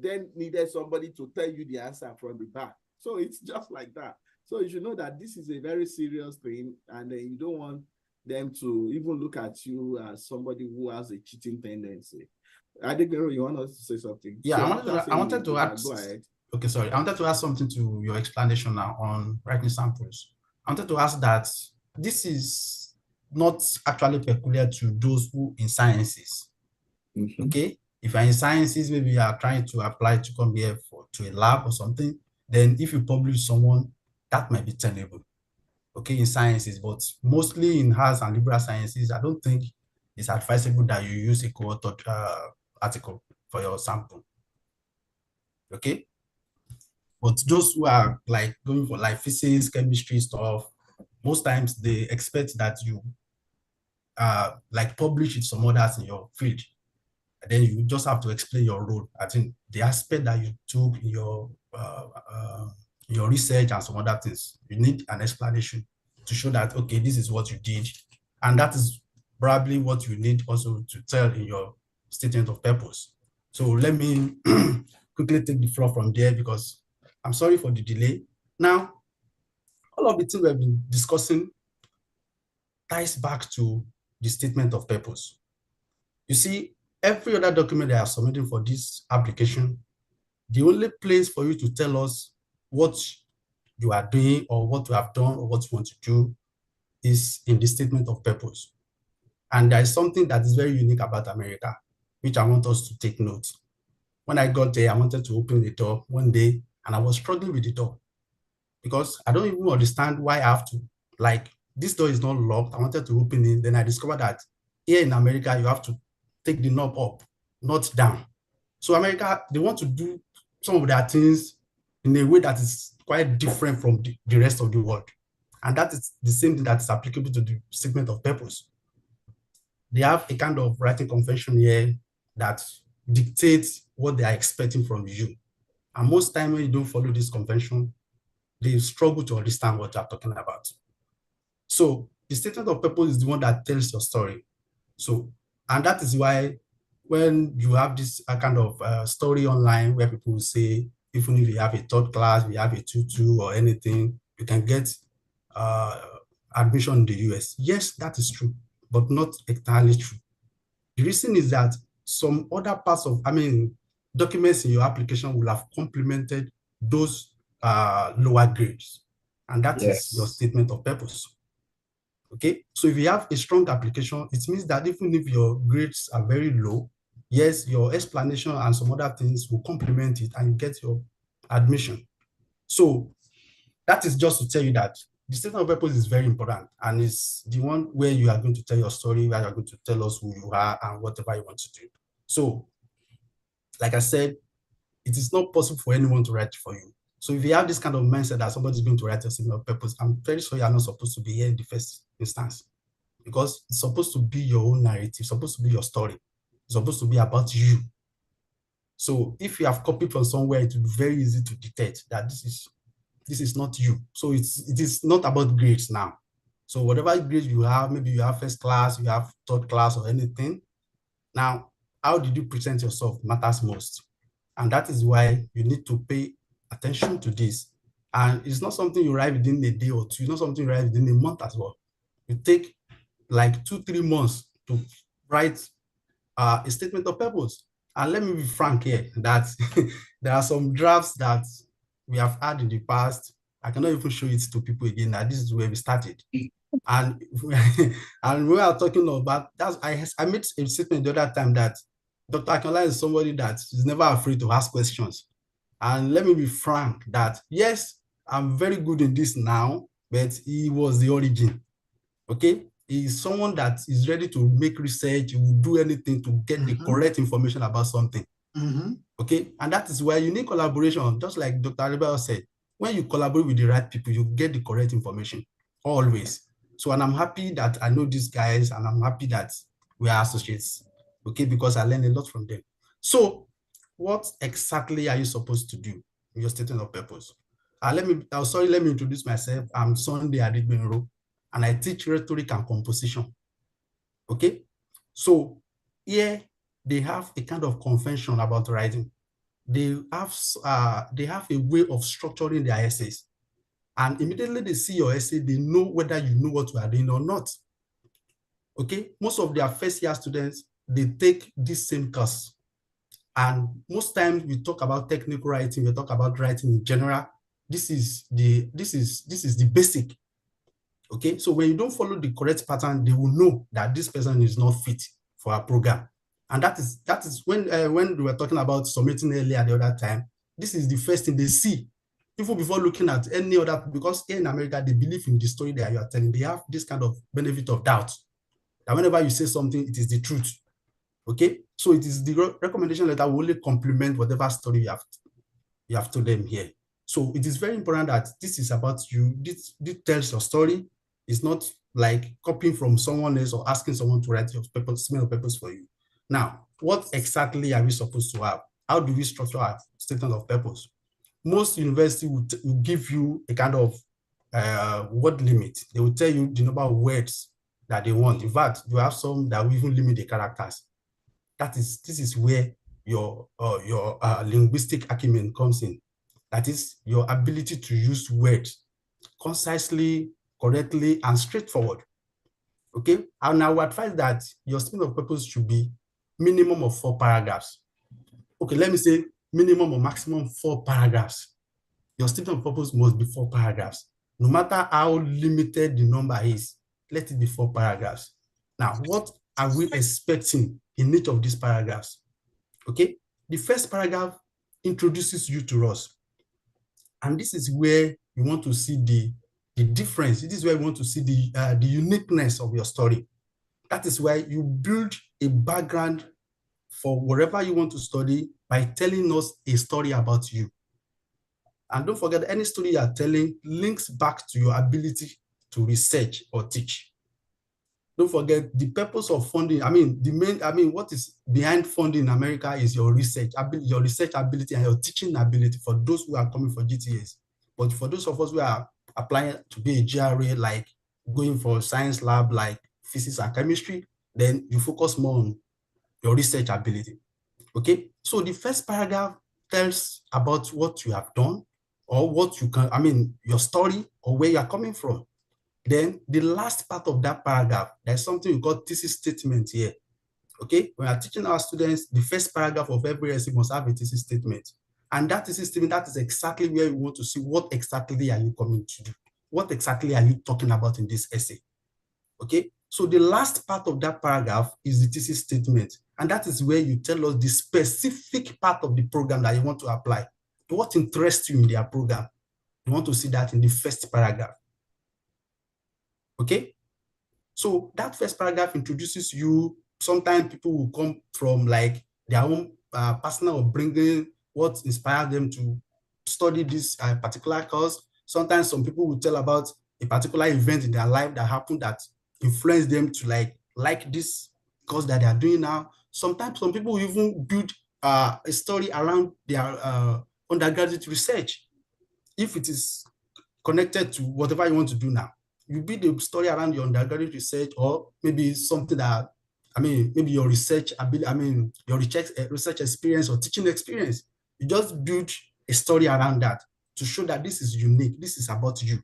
then needed somebody to tell you the answer from the back. So it's just like that. So you should know that this is a very serious thing, and you don't want them to even look at you as somebody who has a cheating tendency. Adegbero, you want us to say something? Yeah, So I wanted to add. Go ahead. Okay, sorry. I wanted to add something to your explanation now on writing samples. I wanted to ask that this is not actually peculiar to those who in sciences. Okay, if you're in sciences, maybe you are trying to apply to come here to a lab or something, then if you publish someone, that might be tenable, okay, in sciences, but mostly in arts and liberal sciences, I don't think it's advisable that you use a co-authored article for your sample, okay? But those who are like going for like physics, chemistry stuff, most times they expect that you like publish with some others in your field. And then you just have to explain your role. I think the aspect that you took in your research and some other things, you need an explanation to show that, okay, this is what you did. And that is probably what you need also to tell in your statement of purpose. So let me quickly take the floor from there, because I'm sorry for the delay. Now, all of the things we've been discussing ties back to the statement of purpose. You see, every other document that I have submitted for this application, the only place for you to tell us what you are doing or what you have done or what you want to do is in the statement of purpose. And there is something that is very unique about America, which I want us to take note. When I got there, I wanted to open the door one day, and I was struggling with the door because I don't even understand why I have to, like, this door is not locked. I wanted to open it. Then I discovered that here in America, you have to take the knob up, not down. So America, they want to do some of their things in a way that is quite different from the rest of the world. And that is the same thing that is applicable to the statement of purpose. They have a kind of writing convention here that dictates what they are expecting from you. And most times when you don't follow this convention, they struggle to understand what you are talking about. So the statement of purpose is the one that tells your story. So, and that is why when you have this kind of story online where people will say, even if you have a third class, you have a 2-2 or anything, you can get admission in the US. Yes, that is true, but not entirely true. The reason is that some other parts of, documents in your application will have complemented those lower grades. And that is your statement of purpose. Okay, so if you have a strong application, it means that even if your grades are very low, yes, your explanation and some other things will complement it and you get your admission. So that is just to tell you that the statement of purpose is very important, and it's the one where you are going to tell your story, where you are going to tell us who you are and whatever you want to do. So, like I said, it is not possible for anyone to write for you. So if you have this kind of mindset that somebody is going to write a statement of purpose, I'm very sure you are not supposed to be here in the first instance, because it's supposed to be your own narrative, supposed to be your story. It's supposed to be about you. So if you have copied from somewhere, it will be very easy to detect that this is not you. So it is not about grades now. So whatever grades you have, maybe you have first class, you have third class or anything. Now, how did you present yourself matters most. And that is why you need to pay attention to this. And it's not something you write within a day or two, it's not something you write within a month as well. You take like 2-3 months to write a statement of purpose. And let me be frank here, that there are some drafts that we have had in the past. I cannot even show it to people again, that this is where we started. And and we are talking about that. I made a statement the other time that Dr. Akintola is somebody that is never afraid to ask questions. And let me be frank that yes, I'm very good in this now, but he was the origin. Okay, he's someone that is ready to make research, he will do anything to get the correct information about something. Okay, and that is why you need collaboration, just like Dr. Adebayo said. When you collaborate with the right people, you get the correct information, always. So, and I'm happy that I know these guys, and I'm happy that we are associates, okay, because I learned a lot from them. So, what exactly are you supposed to do in your statement of purpose? Let me introduce myself. I'm Sunday Adigbenro, and I teach rhetoric and composition. Okay, so here they have a kind of convention about writing. They have a way of structuring their essays, and immediately they see your essay, they know whether you know what you are doing or not. Okay, most of their first year students, they take this same course, and most times we talk about technical writing, we talk about writing in general. This is the basic. Okay, so when you don't follow the correct pattern, they will know that this person is not fit for a program. And that is when we were talking about submitting earlier the other time, this is the first thing they see, even before looking at any other, because here in America, they believe in the story that you are telling. They have this kind of benefit of doubt, that whenever you say something, it is the truth. Okay, so it is the recommendation letter will only complement whatever story you have told them here. So it is very important that this is about you. This tells your story. It's not like copying from someone else or asking someone to write your statement of purpose for you. Now, what exactly are we supposed to have? How do we structure our statement of purpose? Most universities will give you a kind of word limit. They will tell you the number of words that they want. In fact, you have some that will even limit the characters. This is where your linguistic acumen comes in. That is your ability to use words concisely, correctly, and straightforward. Okay, and I would advise that your statement of purpose should be minimum of 4 paragraphs. Okay, let me say minimum or maximum 4 paragraphs. Your statement of purpose must be 4 paragraphs. No matter how limited the number is, let it be 4 paragraphs. Now, what are we expecting in each of these paragraphs? Okay, the first paragraph introduces you to us. And this is where you want to see the difference. This is where you want to see the uniqueness of your story. That is why you build a background for whatever you want to study by telling us a story about you. And don't forget, any story you are telling links back to your ability to research or teach. Don't forget the purpose of funding. What is behind funding in America is your research ability and your teaching ability for those who are coming for GTAs. But for those of us who are applying to be a GRA, like going for a science lab, like physics and chemistry, then you focus more on your research ability. Okay, so the first paragraph tells about what you have done or what you can, your story or where you are coming from. Then the last part of that paragraph, there's something we call thesis statement here. Okay, when we are teaching our students, the first paragraph of every essay must have a thesis statement. And that thesis statement, that is exactly where we want to see what exactly are you coming to do? What exactly are you talking about in this essay? Okay, so the last part of that paragraph is the thesis statement. And that is where you tell us the specific part of the program that you want to apply. What interests you in their program? You want to see that in the first paragraph. Okay, so that first paragraph introduces you. Sometimes people will come from like their own personal upbringing, what inspired them to study this particular course. Sometimes some people will tell about a particular event in their life that happened that influenced them to like this course that they are doing now. Sometimes some people even build a story around their undergraduate research. If it is connected to whatever you want to do now, you build a story around your undergraduate research, or maybe something that, maybe your research ability, your research experience or teaching experience. You just build a story around that to show that this is unique, this is about you.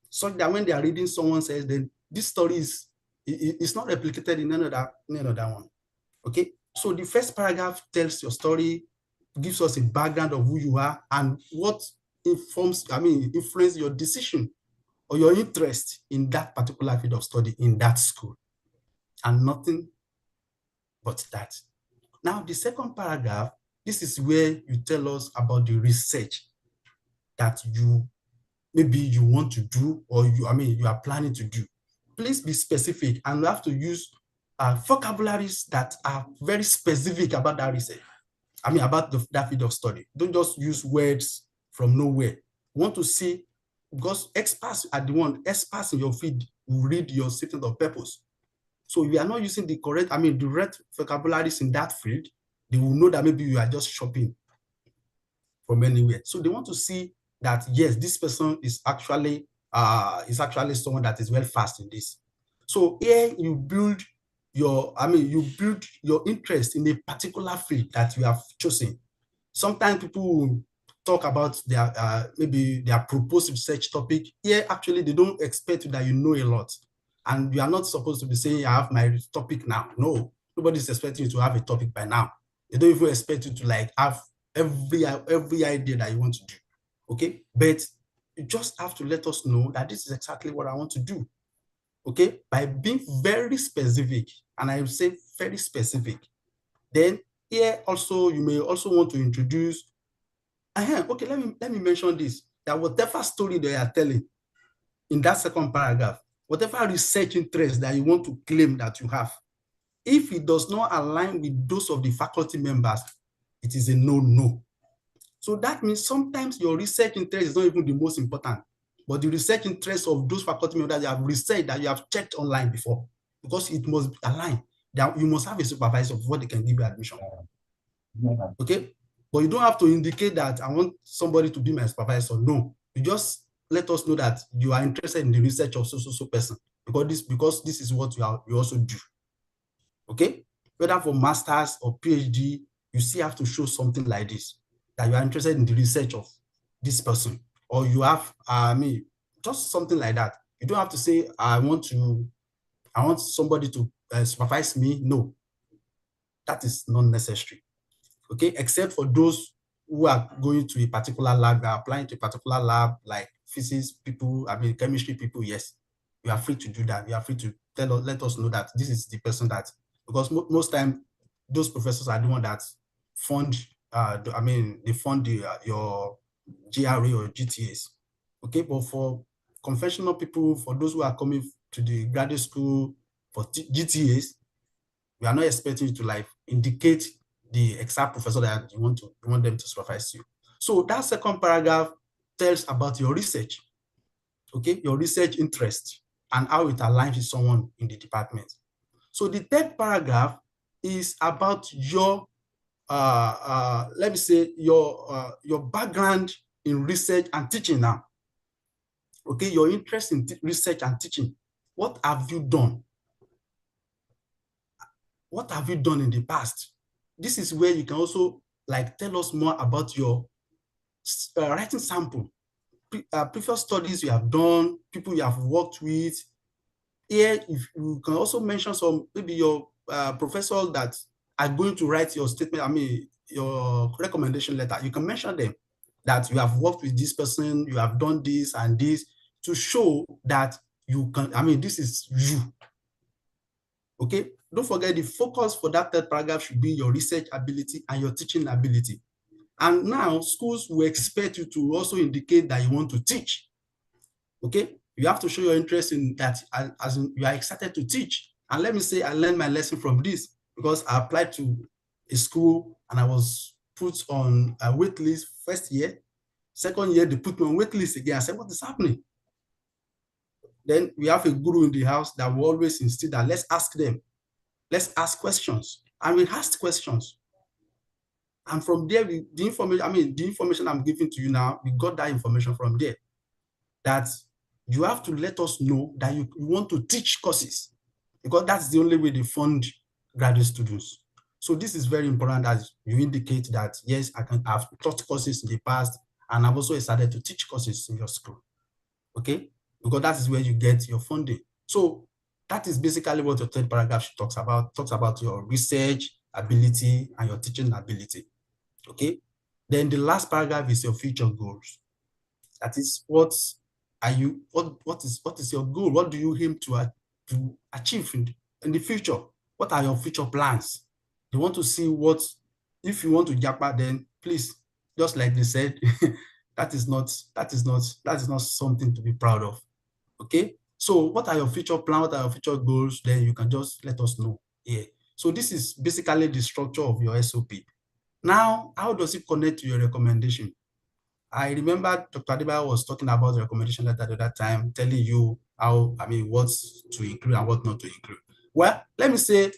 So that when they are reading, someone says, then this story is not replicated in another one. Okay, so the first paragraph tells your story, gives us a background of who you are and what influence your decision or your interest in that particular field of study in that school, and nothing but that. Now, the second paragraph, this is where you tell us about the research that maybe you want to do, or you are planning to do. Please be specific, and you have to use vocabularies that are very specific about that research. About that field of study. Don't just use words from nowhere. You want to see, because experts in your field will read your statement of purpose. So if you are not using the correct, the right vocabularies in that field, they will know that maybe you are just shopping from anywhere. So they want to see that, yes, this person is actually someone that is well versed in this. So here you build your interest in a particular field that you have chosen. Sometimes people will talk about their maybe their proposed research topic. Here, actually, they don't expect that you know a lot, and you are not supposed to be saying, I have my topic now. No, nobody's expecting you to have a topic by now. They don't even expect you to have every idea that you want to do. Okay, but you just have to let us know that this is exactly what I want to do. Okay, by being very specific, and I will say very specific. Then here also, you may also want to introduce, okay, let me mention this, that whatever story they are telling in that second paragraph, whatever research interest that you want to claim that you have, if it does not align with those of the faculty members, it is a no-no. So that means sometimes your research interest is not even the most important, but the research interest of those faculty members that you have researched, that you have checked online before, because it must align. That you must have a supervisor before they can give you admission. Okay, but you don't have to indicate that I want somebody to be my supervisor. No, you just let us know that you are interested in the research of so person, because this is what you also do. Okay, whether for masters or PhD, you still have to show something like this, that you are interested in the research of this person, or you have just something like that. You don't have to say I want somebody to supervise me. No, that is not necessary. Okay, except for those who are going to a particular lab, are applying to a particular lab, like physics people, chemistry people. Yes, you are free to do that. You are free to let us know that this is the person that, because most time those professors are the one that fund they fund your GRE or GTAs. Okay, but for conventional people, for those who are coming to the graduate school for GTAs, we are not expecting you to indicate the exact professor that you want them to supervise you. So that second paragraph tells about your research, okay, your research interest and how it aligns with someone in the department. So the third paragraph is about your, let me say, your background in research and teaching now. Okay, your interest in research and teaching. What have you done? What have you done in the past? This is where you can also tell us more about your writing sample, previous studies you have done, people you have worked with. Here, if you can also mention maybe your professors that are going to write your statement, your recommendation letter. You can mention them, that you have worked with this person, you have done this and this, to show that you can, this is you. Okay, don't forget the focus for that third paragraph should be your research ability and your teaching ability. And now schools will expect you to also indicate that you want to teach. Okay, you have to show your interest in that, as in you are excited to teach. And let me say, I learned my lesson from this, because I applied to a school and I was put on a wait list first year. Second year, they put me on wait list again. I said, what is happening? Then we have a guru in the house that will always insist that let's ask them. Let's ask questions. and we asked questions. And from there, the information I'm giving to you now, we got that information from there. That you have to let us know that you want to teach courses, because that's the only way they fund graduate students. So this is very important, as you indicate that, yes, I've taught courses in the past, and I've also started to teach courses in your school, okay? Because that is where you get your funding. So that is basically what your third paragraph talks about your research ability and your teaching ability, okay? Then the last paragraph is your future goals. That is, what is your goal? What do you aim to achieve in the future? What are your future plans? You want to see what, if you want to japa, then please, just like they said, that is not something to be proud of. Okay? So what are your future plans? What are your future goals? Then you can just let us know here. So this is basically the structure of your SOP. Now, how does it connect to your recommendation? I remember Dr. Adebayo was talking about the recommendation letter at that time, telling you how, what to include and what not to include. Well, let me say,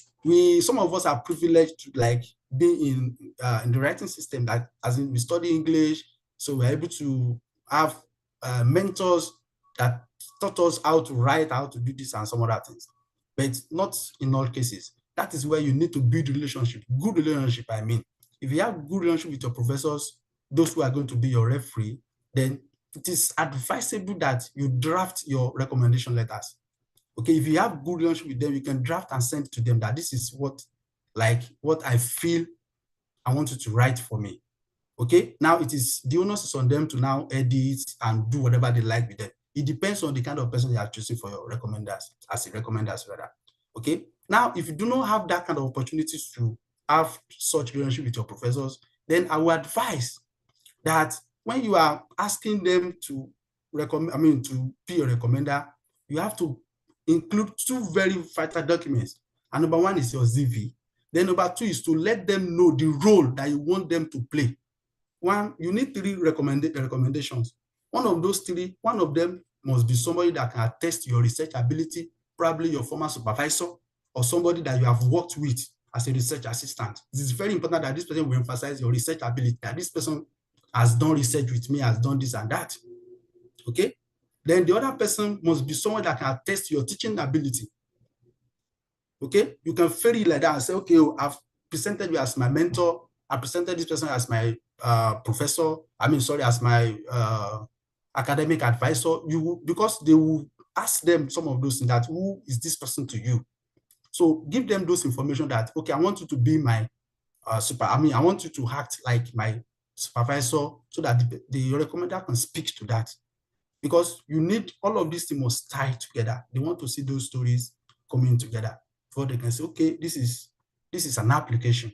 some of us are privileged to be in the writing system, that as in we study English, so we're able to have mentors that taught us how to write, how to do this and some other things, but not in all cases. That is where you need to build relationship, good relationship, I mean. If you have good relationship with your professors, those who are going to be your referee, then it is advisable that you draft your recommendation letters. Okay, if you have good relationship with them, you can draft and send to them that this is what I feel I want you to write for me. Okay, now it is the onus is on them to now edit and do whatever they like with them. It depends on the kind of person you are choosing for your recommenders, rather. Okay, now if you do not have that kind of opportunities to have such relationship with your professors, then I would advise that when you are asking them to recommend, to be a recommender, you have to include 2 very vital documents. And number 1 is your CV. Then number 2 is to let them know the role that you want them to play. You need 3 recommendations. One of those 3, one of them must be somebody that can attest your research ability, probably your former supervisor, or somebody that you have worked with as a research assistant. It is very important that this person will emphasize your research ability, that this person has done research with me, has done this and that. Okay? Then the other person must be someone that can attest your teaching ability. Okay? You can vary like that and say, okay, I've presented you as my mentor. I presented this person as my professor. As my academic advisor. Because they will ask them some of those things, that who is this person to you? So give them those information that, okay, I want you to be my I want you to act like my supervisor, so that the recommender can speak to that. Because you need all of these things must tie together. They want to see those stories coming together before they can say, okay, this is an application.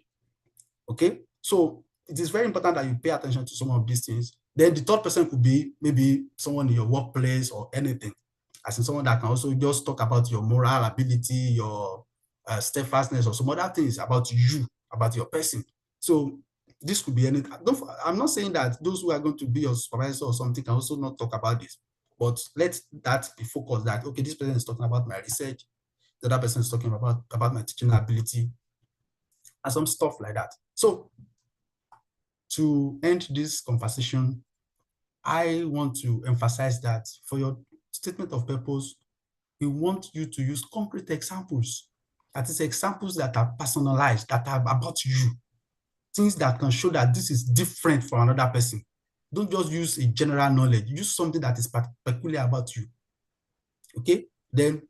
Okay, so it is very important that you pay attention to some of these things. Then the third person could be maybe someone in your workplace or anything, as in someone that can also just talk about your moral ability, your steadfastness, or some other things about you, about your person. So this could be anything. I'm not saying that those who are going to be your supervisor or something can also not talk about this, but let that be focused, that, okay, this person is talking about my research, the other person is talking about my teaching ability, and some stuff like that. So to end this conversation, I want to emphasize that for your statement of purpose, we want you to use concrete examples. That is, examples that are personalized, that are about you. Things that can show that this is different from another person. Don't just use a general knowledge. Use something that is peculiar about you. Okay? Then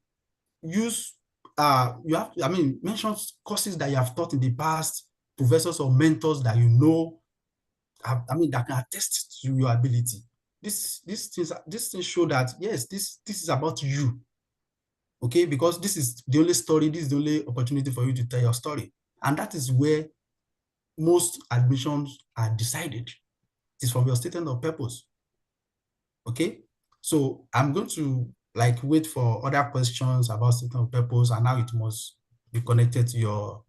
use, mention courses that you have taught in the past, professors or mentors that you know, that can attest to your ability. These things show that, yes, this is about you. Okay? Because this is the only story, this is the only opportunity for you to tell your story. And that is where most admissions are decided. It is from your statement of purpose. Okay? So I'm going to wait for other questions about statement of purpose, and now it must be connected to your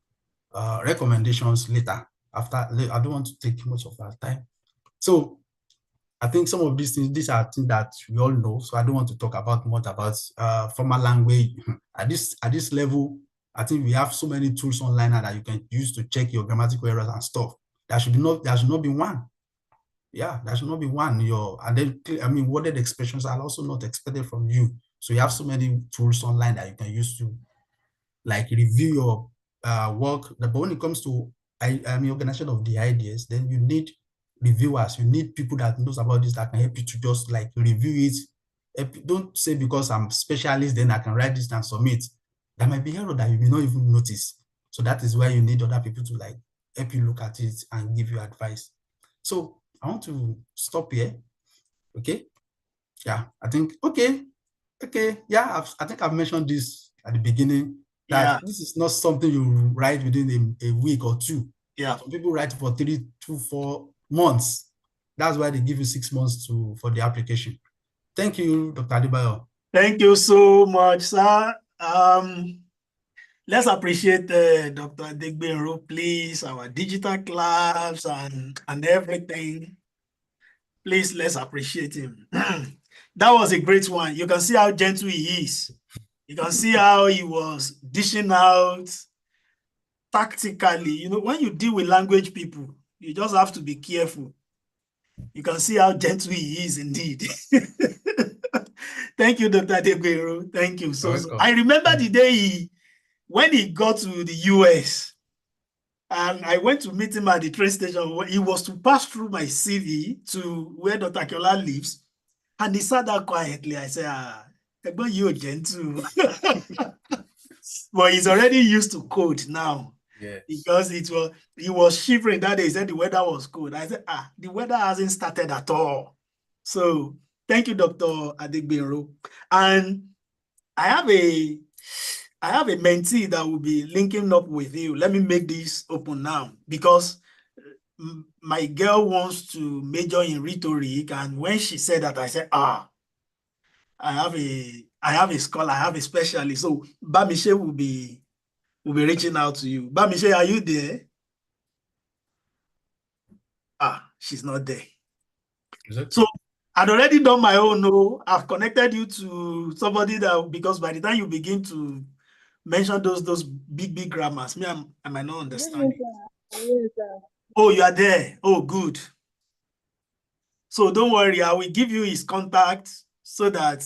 recommendations later. I don't want to take much of our time. So I think some of these things, these are things that we all know, so I don't want to talk about much about formal language. At this level, I think we have so many tools online now that you can use to check your grammatical errors and stuff. There should not be one. Yeah, there should not be one. And then, I mean, worded expressions are also not expected from you. So you have so many tools online that you can use to like review your work. But when it comes to organization of the ideas, then you need reviewers. You need people that knows about this that can help you to just like review it. Don't say because I'm specialist, then I can write this and submit. There might be error that you may not even notice. So that is why you need other people to like help you look at it and give you advice. So I want to stop here. Okay. Yeah, I think, okay. Yeah, I think I've mentioned this at the beginning, that this is not something you write within a week or two. Yeah. Some people write for 3 to 4 months. That's why they give you 6 months for the application. Thank you, Dr. Adebayo. Thank you so much, sir. Let's appreciate Dr. Adegbenro, please, our digital class and everything. Please, let's appreciate him. That was a great one. You can see how gentle he is. You can see how he was dishing out tactically. You know, when you deal with language people, you just have to be careful. You can see how gentle he is indeed. Thank you, Dr. Adegbenro. Thank you. So I remember the day when he got to the US, and I went to meet him at the train station. He was to pass through my CV to where Dr. Akiola lives, and he sat there quietly. I said, but you're gentle. But he's already used to cold now. Yes. Because he was shivering that day. He said the weather was cold. I said, the weather hasn't started at all. So thank you, Dr. Adegbenro. And I have a mentee that will be linking up with you. Let me make this open now, because my girl wants to major in rhetoric. And when she said that, I said, I have a scholar, I have a specialist. So Bamishe will be reaching out to you. Bamishe, are you there? She's not there. So I'd already done my own. No, I've connected you to somebody that, because by the time you begin to mention those big grammars, I might not understand. Yes, sir. Oh, you are there. Oh, good. So don't worry, I will give you his contact so that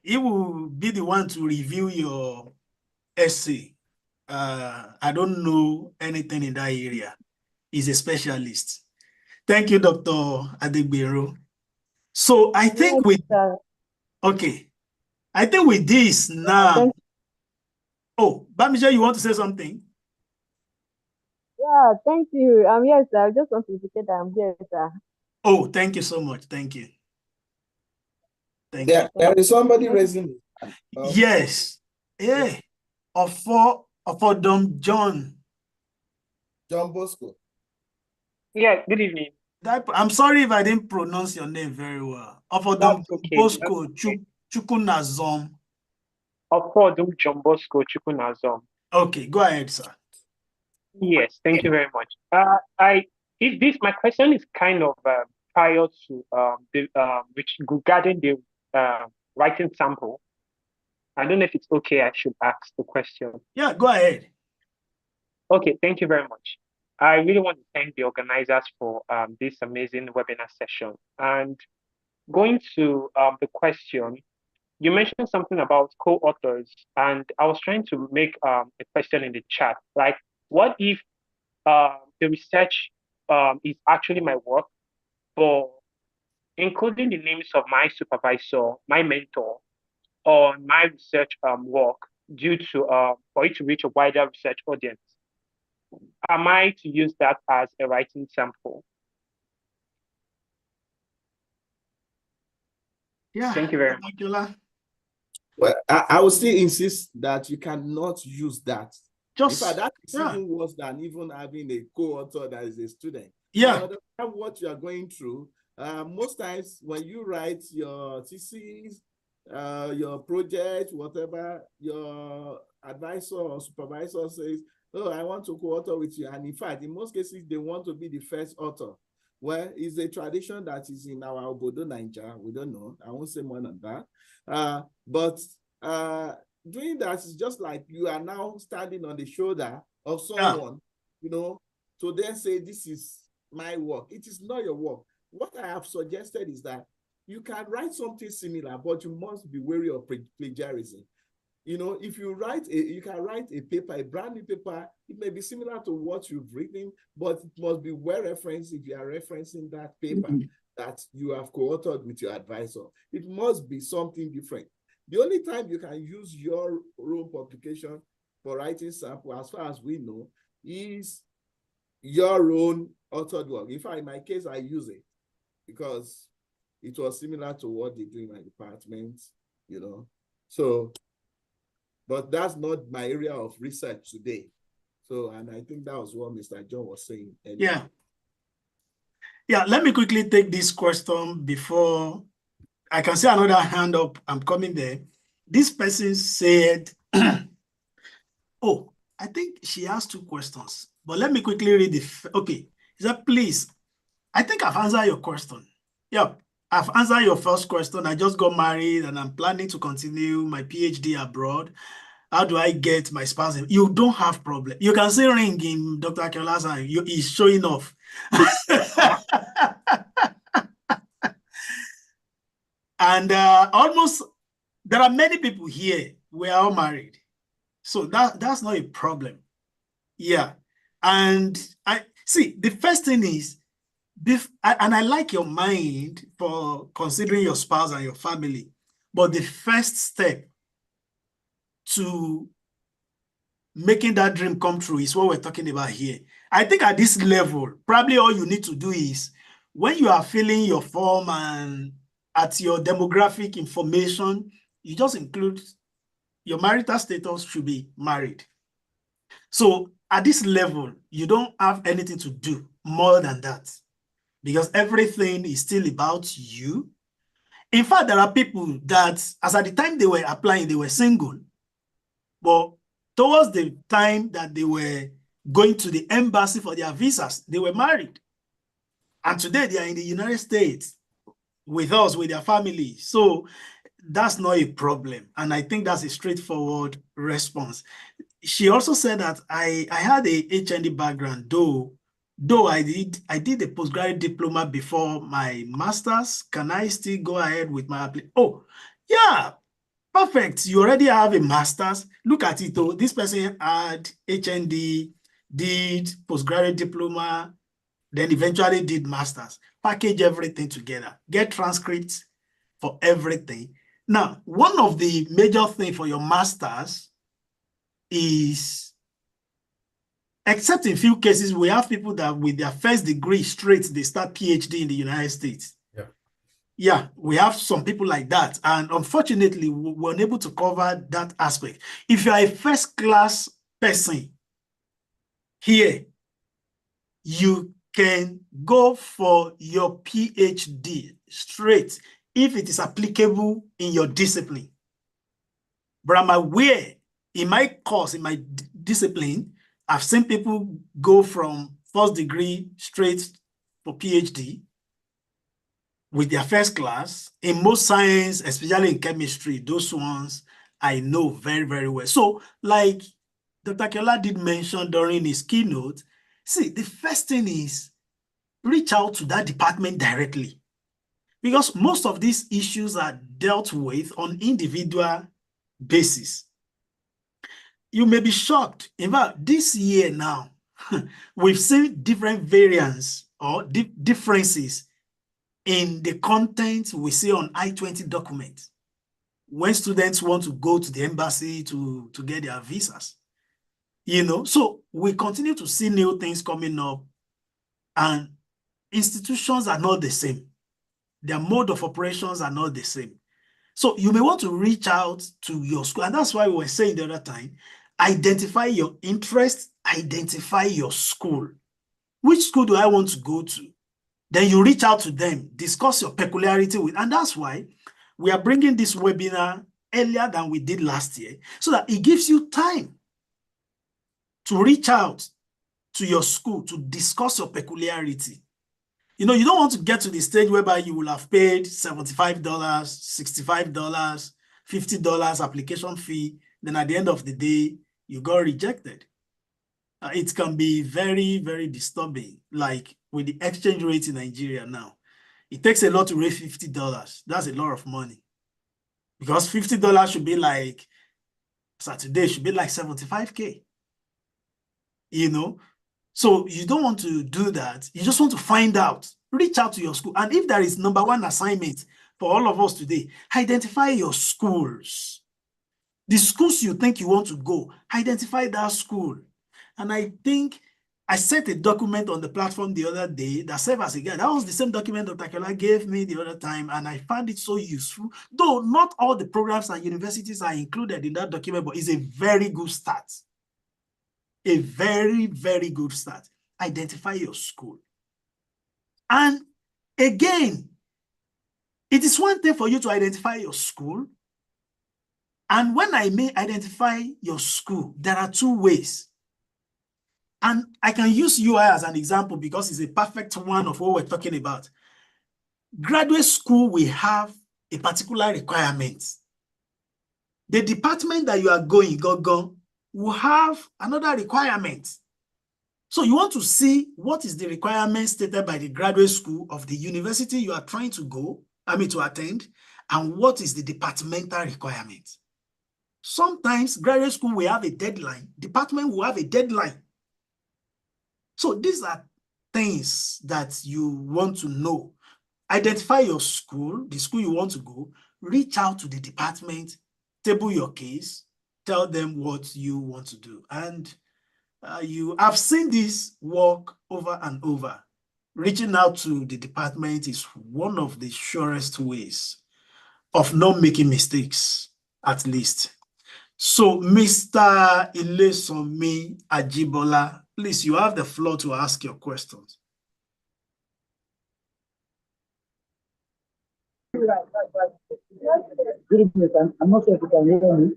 he will be the one to review your essay. I don't know anything in that area. He's a specialist. Thank you, Dr. Adegbenro. So I think I think with this now. Oh, Bamisha, you want to say something? Yeah, thank you. Yes, sir. I just want to indicate that I'm here, sir. Oh, thank you so much. Thank you. There is somebody raising it. Yes. Yeah. Ofodom John Bosco. Yeah, good evening. I'm sorry if I didn't pronounce your name very well. Ofodom Bosco Chukunazom. Ofodom John Bosco Chukunazom. Okay, go ahead, sir. Yes, thank you very much. My question is kind of prior to which regarding the writing sample. I don't know if it's okay. I should ask the question. Yeah, go ahead. Okay, thank you very much. I really want to thank the organizers for this amazing webinar session. And going to the question, you mentioned something about co-authors, and I was trying to make a question in the chat, like, what if the research is actually my work, but including the names of my supervisor, my mentor, on my research work due to for it to reach a wider research audience? Am I to use that as a writing sample? Yeah. Thank you very much. Well, I would still insist that you cannot use that. Just in fact, that is even worse than even having a co-author that is a student. Yeah. I understand what you are going through. Most times when you write your thesis, your project, whatever, your advisor or supervisor says, oh, I want to co-author with you. And in fact, in most cases, they want to be the first author. Well, it's a tradition that is in our Obodo Naija. We don't know. I won't say more than that. But doing that is just like you are now standing on the shoulder of someone, you know, to then say, this is my work. It is not your work. What I have suggested is that you can write something similar, but you must be wary of plagiarism. You know, if you you can write a paper, a brand new paper, it may be similar to what you've written, but it must be well referenced if you are referencing that paper that you have co-authored with your advisor. It must be something different. The only time you can use your own publication for writing sample, as far as we know, is your own authored work. In fact, in my case, I use it because it was similar to what they do in my department, you know. So, but that's not my area of research today. So, and I think that was what Mr. John was saying. Anyway. Yeah. Yeah, let me quickly take this question before I can see another hand up. I'm coming there. This person said, oh, I think she asked 2 questions, but let me quickly read the, okay. He said, please, I think I've answered your question. Yeah, I've answered your first question. I just got married and I'm planning to continue my PhD abroad. How do I get my spouse? You don't have problem. You can see ring in Dr. Akela's hand. He's showing off. And almost, there are many people here. We are all married. So that's not a problem. Yeah. And I see, the first thing is, and I like your mind for considering your spouse and your family, but the first step to making that dream come true is what we're talking about here. I think at this level, probably all you need to do is when you are filling your form and at your demographic information, you just include your marital status should be married. So at this level, you don't have anything to do more than that because everything is still about you. In fact, there are people that, as at the time they were applying, they were single, but towards the time that they were going to the embassy for their visas, they were married. And today they are in the United States with us, with their family. So that's not a problem. And I think that's a straightforward response. She also said that I had a HND background, though I did a postgraduate diploma before my master's. Can I still go ahead with my application? Oh, yeah. Perfect. You already have a master's. Look at it, though. This person had HND, did postgraduate diploma, then eventually did master's. Package everything together. Get transcripts for everything. Now, one of the major things for your master's is, except in few cases, we have people that with their first degree straight, they start PhD in the United States. Yeah, we have some people like that. And unfortunately, we're unable to cover that aspect. If you are a first-class person here, you can go for your PhD straight if it is applicable in your discipline. But I'm aware in my course, in my discipline, I've seen people go from first degree straight for PhD with their first class. In most science, especially in chemistry, those ones I know very, very well. So like Dr. Akela did mention during his keynote, see, the first thing is reach out to that department directly because most of these issues are dealt with on individual basis. You may be shocked. In fact, this year now, we've seen different variants or differences in the content we see on I-20 documents when students want to go to the embassy to get their visas. You know, so we continue to see new things coming up and institutions are not the same. Their mode of operations are not the same. So you may want to reach out to your school. And that's why we were saying the other time, identify your interest, identify your school. Which school do I want to go to? Then you reach out to them, discuss your peculiarity with, and that's why we are bringing this webinar earlier than we did last year, so that it gives you time to reach out to your school to discuss your peculiarity. You know, you don't want to get to the stage whereby you will have paid $75, $65, $50 application fee then at the end of the day, you got rejected. It can be very, very disturbing, like with the exchange rate in Nigeria now. It takes a lot to raise $50. That's a lot of money. Because $50 should be like, Saturday should be like 75K. You know? So you don't want to do that. You just want to find out. Reach out to your school. And if there is number one assignment for all of us today, identify your schools. The schools you think you want to go, identify that school. And I think I sent a document on the platform the other day that served as a guide. That was the same document that Takeola gave me the other time, and I found it so useful. Though not all the programs and universities are included in that document, but it's a very good start. A very, very good start. Identify your school. And again, it is one thing for you to identify your school. And when I may identify your school, there are two ways. And I can use UI as an example because it's a perfect one of what we're talking about. Graduate school will have a particular requirement. The department that you are going, will have another requirement. So you want to see what is the requirement stated by the graduate school of the university you are trying to to attend, and what is the departmental requirement. Sometimes graduate school will have a deadline, department will have a deadline. So these are things that you want to know. Identify your school, the school you want to go, reach out to the department, table your case, tell them what you want to do. And you have seen this work over and over. Reaching out to the department is one of the surest ways of not making mistakes, at least. So, Mr. Ilesanmi Ajibola, please, you have the floor to ask your questions. Good evening. I'm not sure if you can hear me.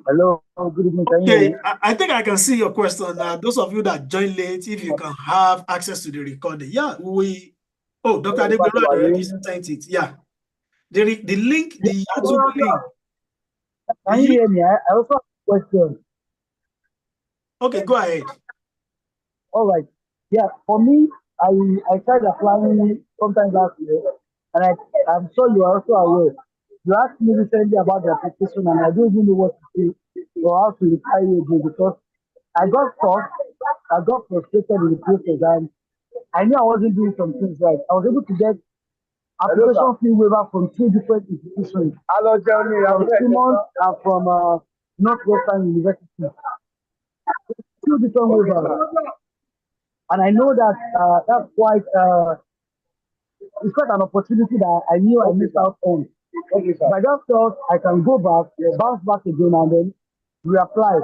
Hello, good evening. Okay, I think I can see your question. Those of you that joined late, if you can have access to the recording. Yeah, Dr. Adegbero already sent it. Yeah. The link, the YouTube link. Can you hear me? I also have a question. Okay, go ahead. All right. Yeah, for me, I tried applying sometime last year, and I'm sure you are also aware. You asked me recently about the application, and I don't even know what to say or how to reply you again because I got stuck, I got frustrated in the process, and I knew I wasn't doing some things right. I was able to get application fee waiver from 2 different institutions. Hello, Jeremy. From Simmons and from Northwestern University. 2 different waivers. And I know that that's quite, it's quite an opportunity that I knew I missed out on. Okay, but I just thought I can go back, bounce back again, and then reapply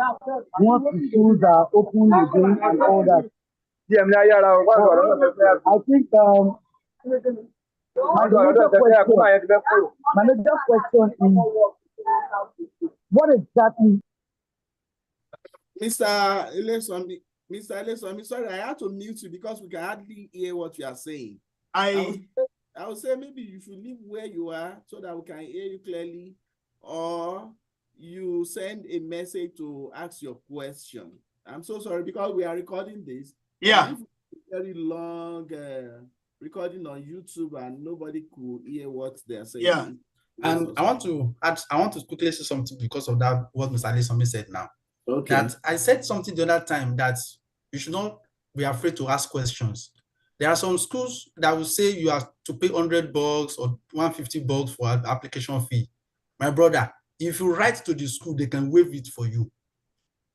once the schools are open again and all that. I think my major question is what exactly? Mr. Ilesanmi, sorry, I had to mute you because we can hardly hear what you are saying. I would say maybe you should leave where you are so that we can hear you clearly, or you send a message to ask your question. I'm so sorry because we are recording this. Yeah. Very long recording on YouTube and nobody could hear what they're saying. Yeah. And I want to quickly say something because of that, what Mr. Ilesanmi said now. Okay. That I said something the other time that you should not be afraid to ask questions. There are some schools that will say you have to pay $100 or $150 for an application fee. My brother, if you write to the school, they can waive it for you.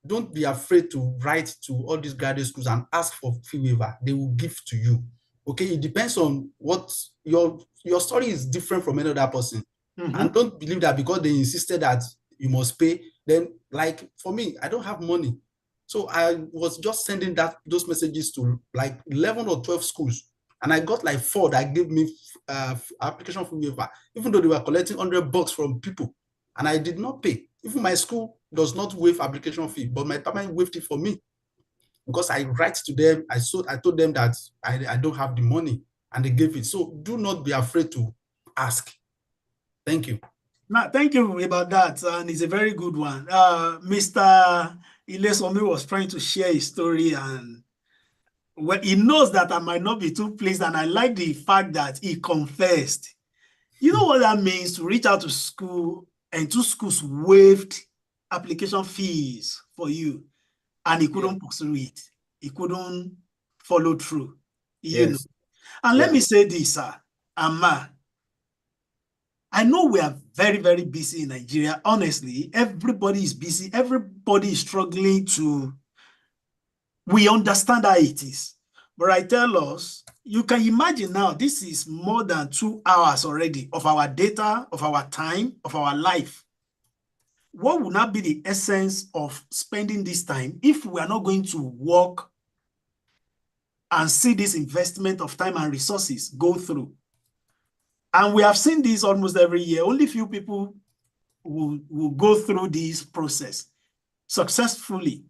Don't be afraid to write to all these graduate schools and ask for fee waiver. They will give to you. Okay, it depends on what your story is different from another person. Mm-hmm. And don't believe that because they insisted that you must pay, then like for me, I don't have money. So I was just sending those messages to like 11 or 12 schools. And I got like 4 that gave me application fee waiver, even though they were collecting $100 from people. And I did not pay. Even my school does not waive application fee, but my department waived it for me. Because I write to them, I told them that I don't have the money, and they gave it. So do not be afraid to ask. Thank you. Now, thank you about that, and it's a very good one. Mr. Ilesomi was trying to share his story, and well, he knows that I might not be too pleased, and I like the fact that he confessed. You know what that means, to reach out to school, and two schools waived application fees for you, and he couldn't pursue it. He couldn't follow through. You know. And let me say this, sir, Amma. I know we are very, very busy in Nigeria. Honestly, everybody is busy. Everybody is struggling to... We understand how it is. But I tell us, you can imagine now, this is more than 2 hours already of our data, of our time, of our life. What would not be the essence of spending this time if we are not going to work and see this investment of time and resources go through? And we have seen this almost every year. Only few people will go through this process successfully.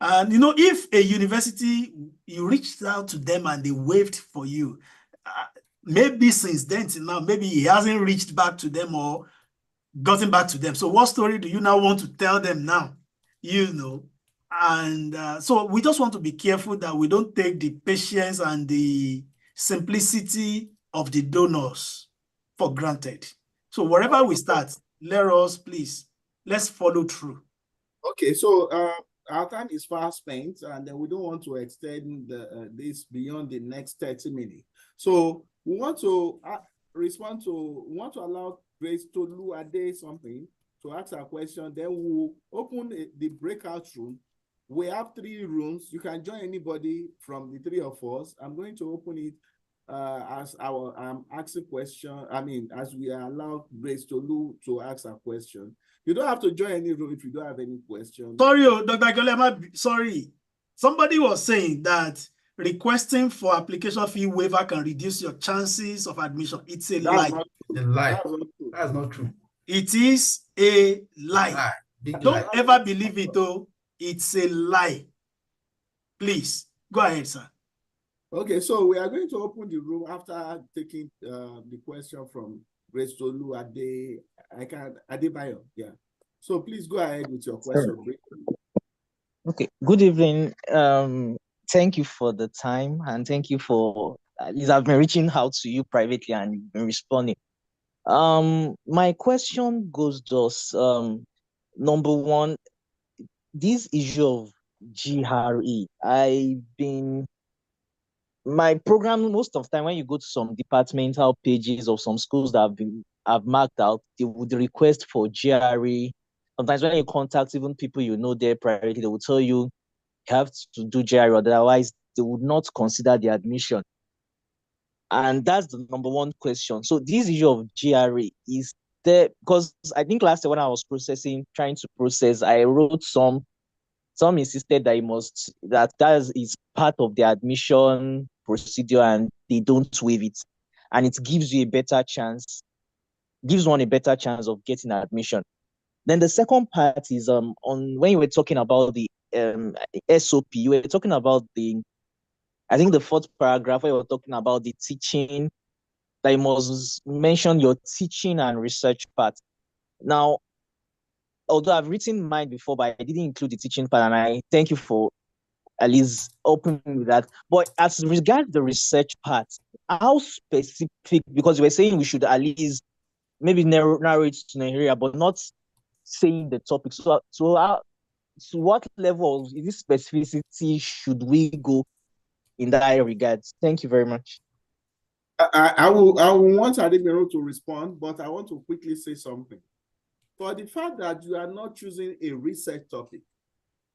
And you know, if a university, you reached out to them and they waived for you, maybe since then till now, maybe he hasn't reached back to them or gotten back to them. So what story do you now want to tell them now? You know, and so we just want to be careful that we don't take the patience and the simplicity of the donors for granted. So wherever we start, let us please, let's follow through. Okay, so our time is fast spent, and then we don't want to extend this beyond the next 30 minutes. So we want to respond to, we want to allow Grace Tolu Ade something to ask a question. Then we'll open the breakout room. We have 3 rooms. You can join anybody from the 3 of us. I'm going to open it as our asking question. I mean, as we are allowed Grace Tolu to ask a question. You don't have to join any room if you don't have any questions. Sorry, Dr. Golema, sorry. Somebody was saying that requesting for application fee waiver can reduce your chances of admission. It's a lie. A lie. That's not true. It is a lie. Don't ever believe it, though. It's a lie. Please, go ahead, sir. Okay, so we are going to open the room after taking the question from Grace Tolu Adebayo. Yeah. So please go ahead with your question. Okay. Good evening. Thank you for the time, and thank you for at least I've been reaching out to you privately and you've been responding. My question goes thus. Number one, this issue of GRE, my program, most of the time when you go to some departmental pages of some schools that I've marked out, they would request for GRE. Sometimes when you contact even people you know there privately, they will tell you have to do GRE, otherwise they would not consider the admission. And that's the number one question. So this issue of GRE is there, because I think last year when I was trying to process, I wrote some insisted that is part of the admission procedure and they don't waive it. And it gives you a better chance, gives one a better chance of getting admission. Then the second part is on when you were talking about the SOP, you were talking about I think the 4th paragraph where you were talking about the teaching, that you must mention your teaching and research part. Now, although I've written mine before, but I didn't include the teaching part, and I thank you for at least opening with that. But as regards the research part, how specific, because you were saying we should at least maybe narrow it to Nigeria, but not saying the topic. So to what level of this specificity should we go in that regard? Thank you very much. I will want Ademiro to respond, but I want to quickly say something. For the fact that you are not choosing a research topic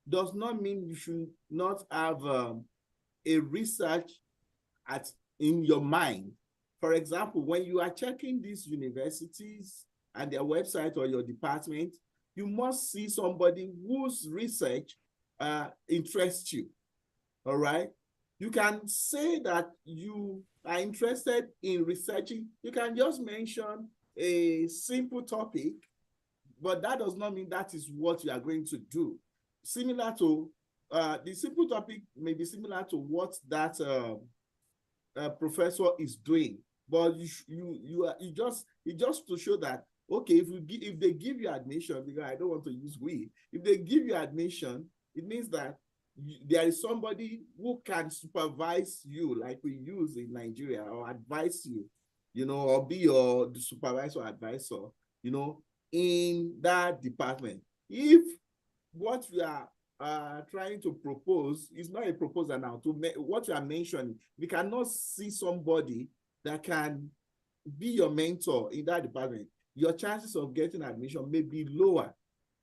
does not mean you should not have a research in your mind. For example, when you are checking these universities and their website or your department, you must see somebody whose research interests you. All right? You can say that you are interested in researching. You can just mention a simple topic, but that does not mean that is what you are going to do. Similar to the simple topic may be similar to what that professor is doing, but you just to show that, okay, if they give you admission, because I don't want to use we, if they give you admission, it means that there is somebody who can supervise you, like we use in Nigeria, or advise you, you know, or be your supervisor or advisor, you know, in that department. If what we are trying to propose is not a proposal now, what you are mentioning, we cannot see somebody that can be your mentor in that department, your chances of getting admission may be lower.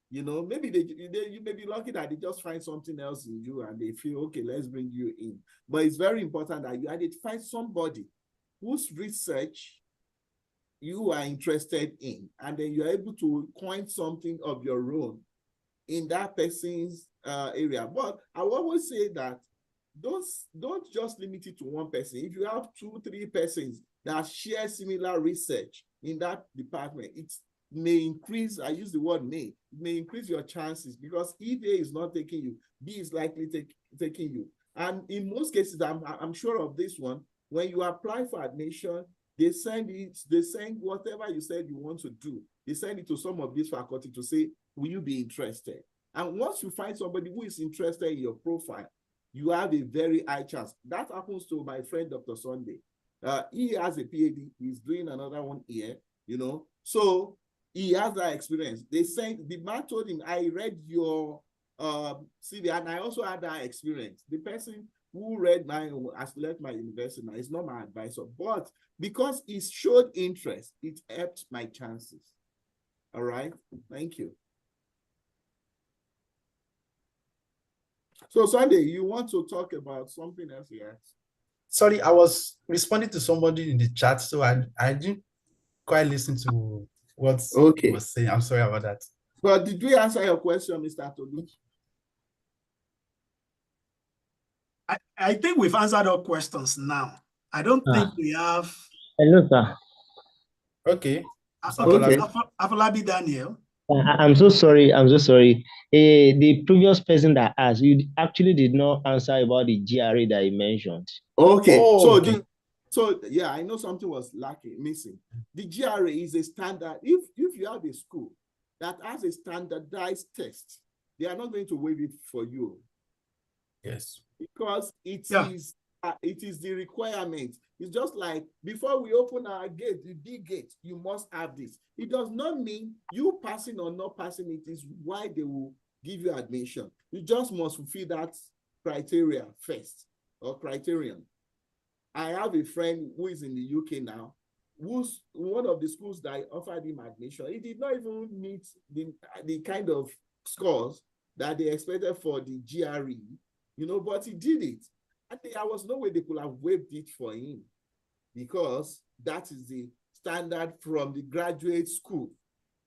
You know, maybe you may be lucky that they just find something else in you and they feel, okay, let's bring you in. But it's very important that you identify somebody whose research you are interested in, and then you're able to coin something of your own in that person's area. But I will always say that don't just limit it to one person. If you have 2-3 persons that share similar research in that department, it may increase, I use the word may, it may increase your chances, because if A is not taking you, B is likely taking you. And in most cases, I'm sure of this one, when you apply for admission, they send whatever you said you want to do, they send it to some of these faculty to say, will you be interested? And once you find somebody who is interested in your profile, you have a very high chance. That happens to my friend, Dr. Sunday. He has a PhD, he's doing another one here, you know. So he has that experience. The man told him, I read your CV, and I also had that experience. The person who read has left my university now, is not my advisor, but because he showed interest, it helped my chances. All right, thank you. So Sunday, you want to talk about something else here? Sorry, I was responding to somebody in the chat, so I didn't quite listen to what he was saying. I'm sorry about that. But did we answer your question, Mr. Tolu? I think we've answered all questions now. I don't think we have. Hello, sir. Okay. Afolabi Daniel. I'm so sorry. I'm so sorry. The previous person that asked, you actually did not answer about the GRE that you mentioned. Okay. So yeah, I know something was missing. The GRE is a standard. If you have a school that has a standardized test, they are not going to waive it for you. Yes. Because it is the requirement. It's just like before we open our gate, the big gate, you must have this. It does not mean you passing or not passing it is why they will give you admission. You just must fulfill that criteria first, or criterion. I have a friend who is in the UK now, who's one of the schools that offered him admission. He did not even meet the kind of scores that they expected for the GRE, you know, but he did it. And there was no way they could have waived it for him, because that is the standard from the graduate school.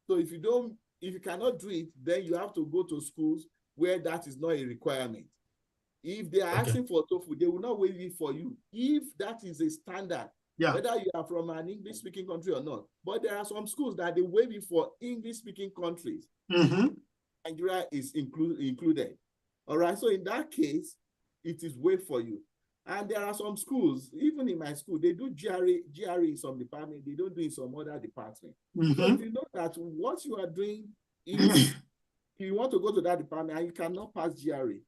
So if you cannot do it, then you have to go to schools where that is not a requirement. If they are asking for TOEFL, they will not waive it for you if that is a standard, whether you are from an English-speaking country or not. But there are some schools that they waive it for English-speaking countries. Nigeria is included. All right, so in that case, it is waived for you. And there are some schools, even in my school, they do GRE in some department, they don't do it in some other department. So if you know that what you are doing is, you want to go to that department and you cannot pass GRE,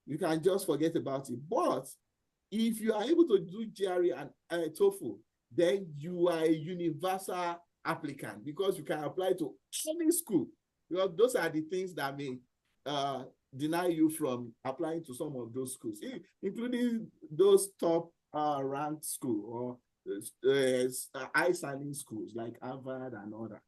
you can just forget about it. But if you are able to do GRE and TOEFL, then you are a universal applicant, because you can apply to any school. Because those are the things that may deny you from applying to some of those schools, including those top ranked schools or high-standing schools like Harvard and all that.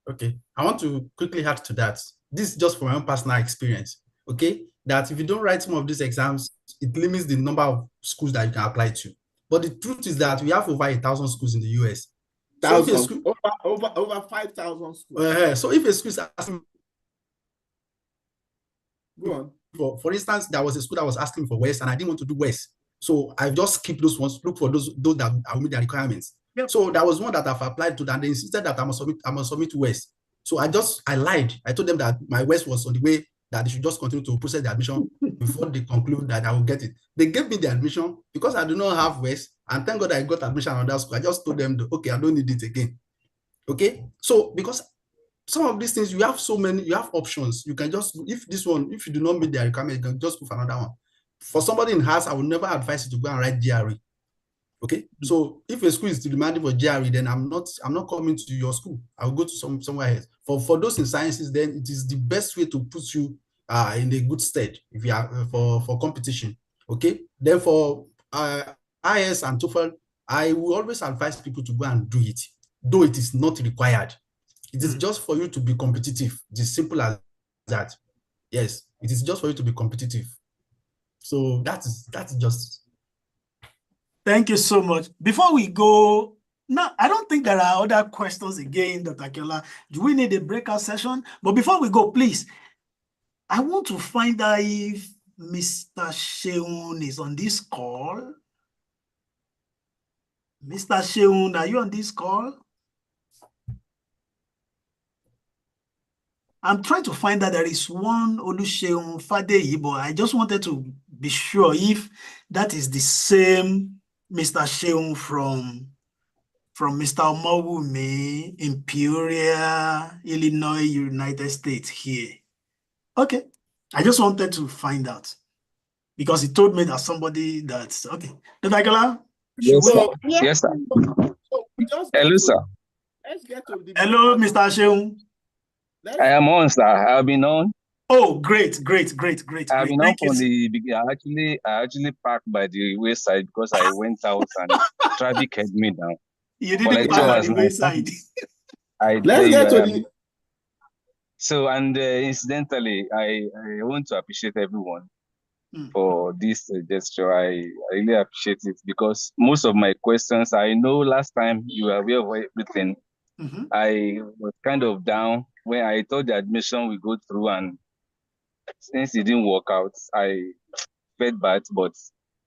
Okay, I want to quickly add to that. This is just from my own personal experience, okay? That if you don't write some of these exams, it limits the number of schools that you can apply to. But the truth is that we have over 1,000 schools in the US. So over 5,000 schools. So if a school is asking, go on. For instance, there was a school that was asking for West, and I didn't want to do West. So I just skipped those ones, look for those that will meet the requirements. So there was one that I've applied to, and they insisted that I must submit West. So I lied. I told them that my West was on the way that they should just continue to process the admission before they conclude that I will get it. They gave me the admission because I do not have West, and thank God I got admission on that school. I just told them, okay, I don't need it again. Okay, so because some of these things, you have so many, you have options. You can just, if you do not meet the requirement, you can just go for another one. For somebody in house, I would never advise you to go and write GRE. Okay, so if a school is demanding for GRE, then I'm not coming to your school. I'll go to somewhere else. For those in sciences, then it is the best way to put you in a good stead if you are for competition. Okay, then for IS and TOEFL, I will always advise people to go and do it, though it is not required. It is just for you to be competitive. It is simple as that. Yes, it is just for you to be competitive. So that's just. Thank you so much. Before we go, now I don't think there are other questions again, Dr. Akinola. Do we need a breakout session? But before we go, please, I want to find out if Mr. Sheun is on this call. Mr. Sheun, are you on this call? I'm trying to find that there is one Oluseun Fadeyi, but I just wanted to be sure if that is the same Mr. Sheun from Mr. Omowumi in Peoria, Illinois, United States here. Okay. I just wanted to find out because he told me that somebody that's okay. Dr. Akinola? Yes, sir. Yes, sir. Hello, sir. Let's get to the Hello, Mr. Sheun. I am on, sir. I've been on. Oh, great. I've been on from the beginning. I actually parked by the wayside because I went out and traffic had me down. You didn't park by the wayside. Let's get to the. So, and incidentally, I want to appreciate everyone for this gesture. I really appreciate it because most of my questions, I know last time you were aware of everything. I was kind of down when I thought the admission would go through, and since it didn't work out, I felt bad, but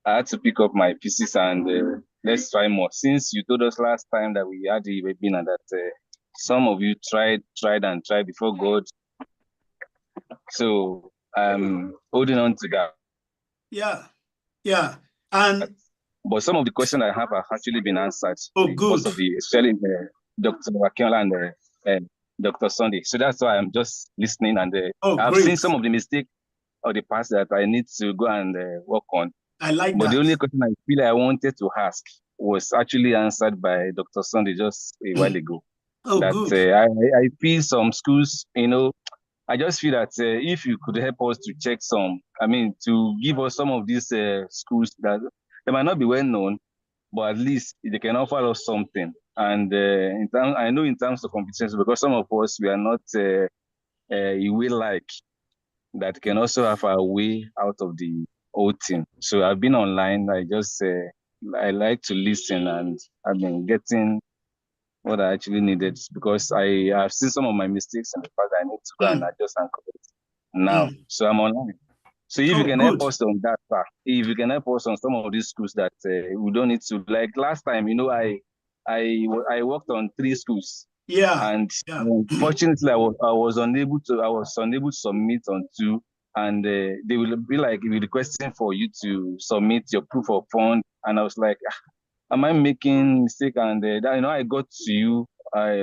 I had to pick up my pieces and let's try more. Since you told us last time that we had the webinar that some of you tried before God. So I'm holding on to that. Yeah. And but some of the questions I have actually been answered. Oh, good. Because of especially Dr. Akinola and Dr. Sunday. So that's why I'm just listening and I've seen some of the mistakes of the past that I need to go and work on. I like but that. The only question I feel I wanted to ask was actually answered by Dr. Sunday just a while ago. Good. I feel some schools, I just feel that if you could help us to check to give us some of these schools that they might not be well known, but at least they can offer us something. And I know in terms of competitions, because some of us, we are not a way like that can also have a way out of the whole thing. So I've been online. I like to listen, and I've been getting what I actually needed because I have seen some of my mistakes in the past. I need to go and adjust and correct now. So I'm online. So if you can help us on that part, if you can help us on some of these schools that we don't need to, like last time, I worked on 3 schools. And unfortunately, I was unable to submit on 2, and they will be like requesting for you to submit your proof of fund, and I was like, am I making mistake? And I got to you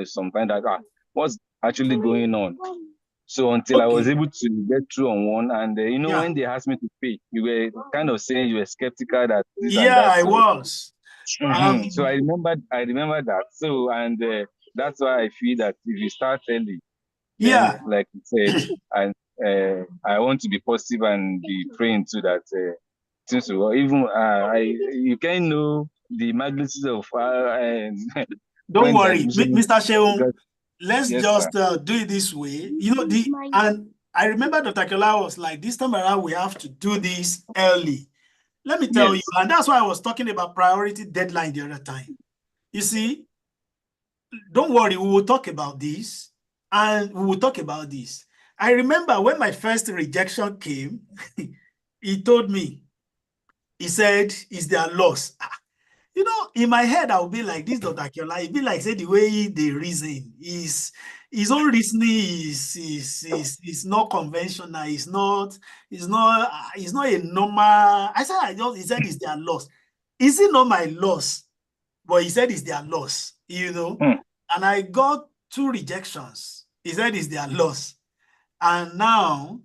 sometime that what's actually going on. So until I was able to get through on one, and when they asked me to pay, you were kind of saying you were skeptical that this and that. I was. So I remember that. So and that's why I feel that if you start early, then, like you said, and I want to be positive and be praying to that. Since even you can know the magnitude of. Don't worry, Mr. Sheun. Let's just do it this way. And I remember Dr. Akinola was like, this time around, we have to do this early. Let me tell you, and that's why I was talking about priority deadline the other time. You see, don't worry, we will talk about this, and we will talk about this. I remember when my first rejection came, he told me, he said, is their loss? You know, in my head, I'll be like this, Dr. Akiola. It be like say the way they reason is his own reasoning is not conventional. It's not a normal. He said it's their loss. Is it not my loss? But he said it's their loss, you know. And I got 2 rejections. He said it's their loss. And now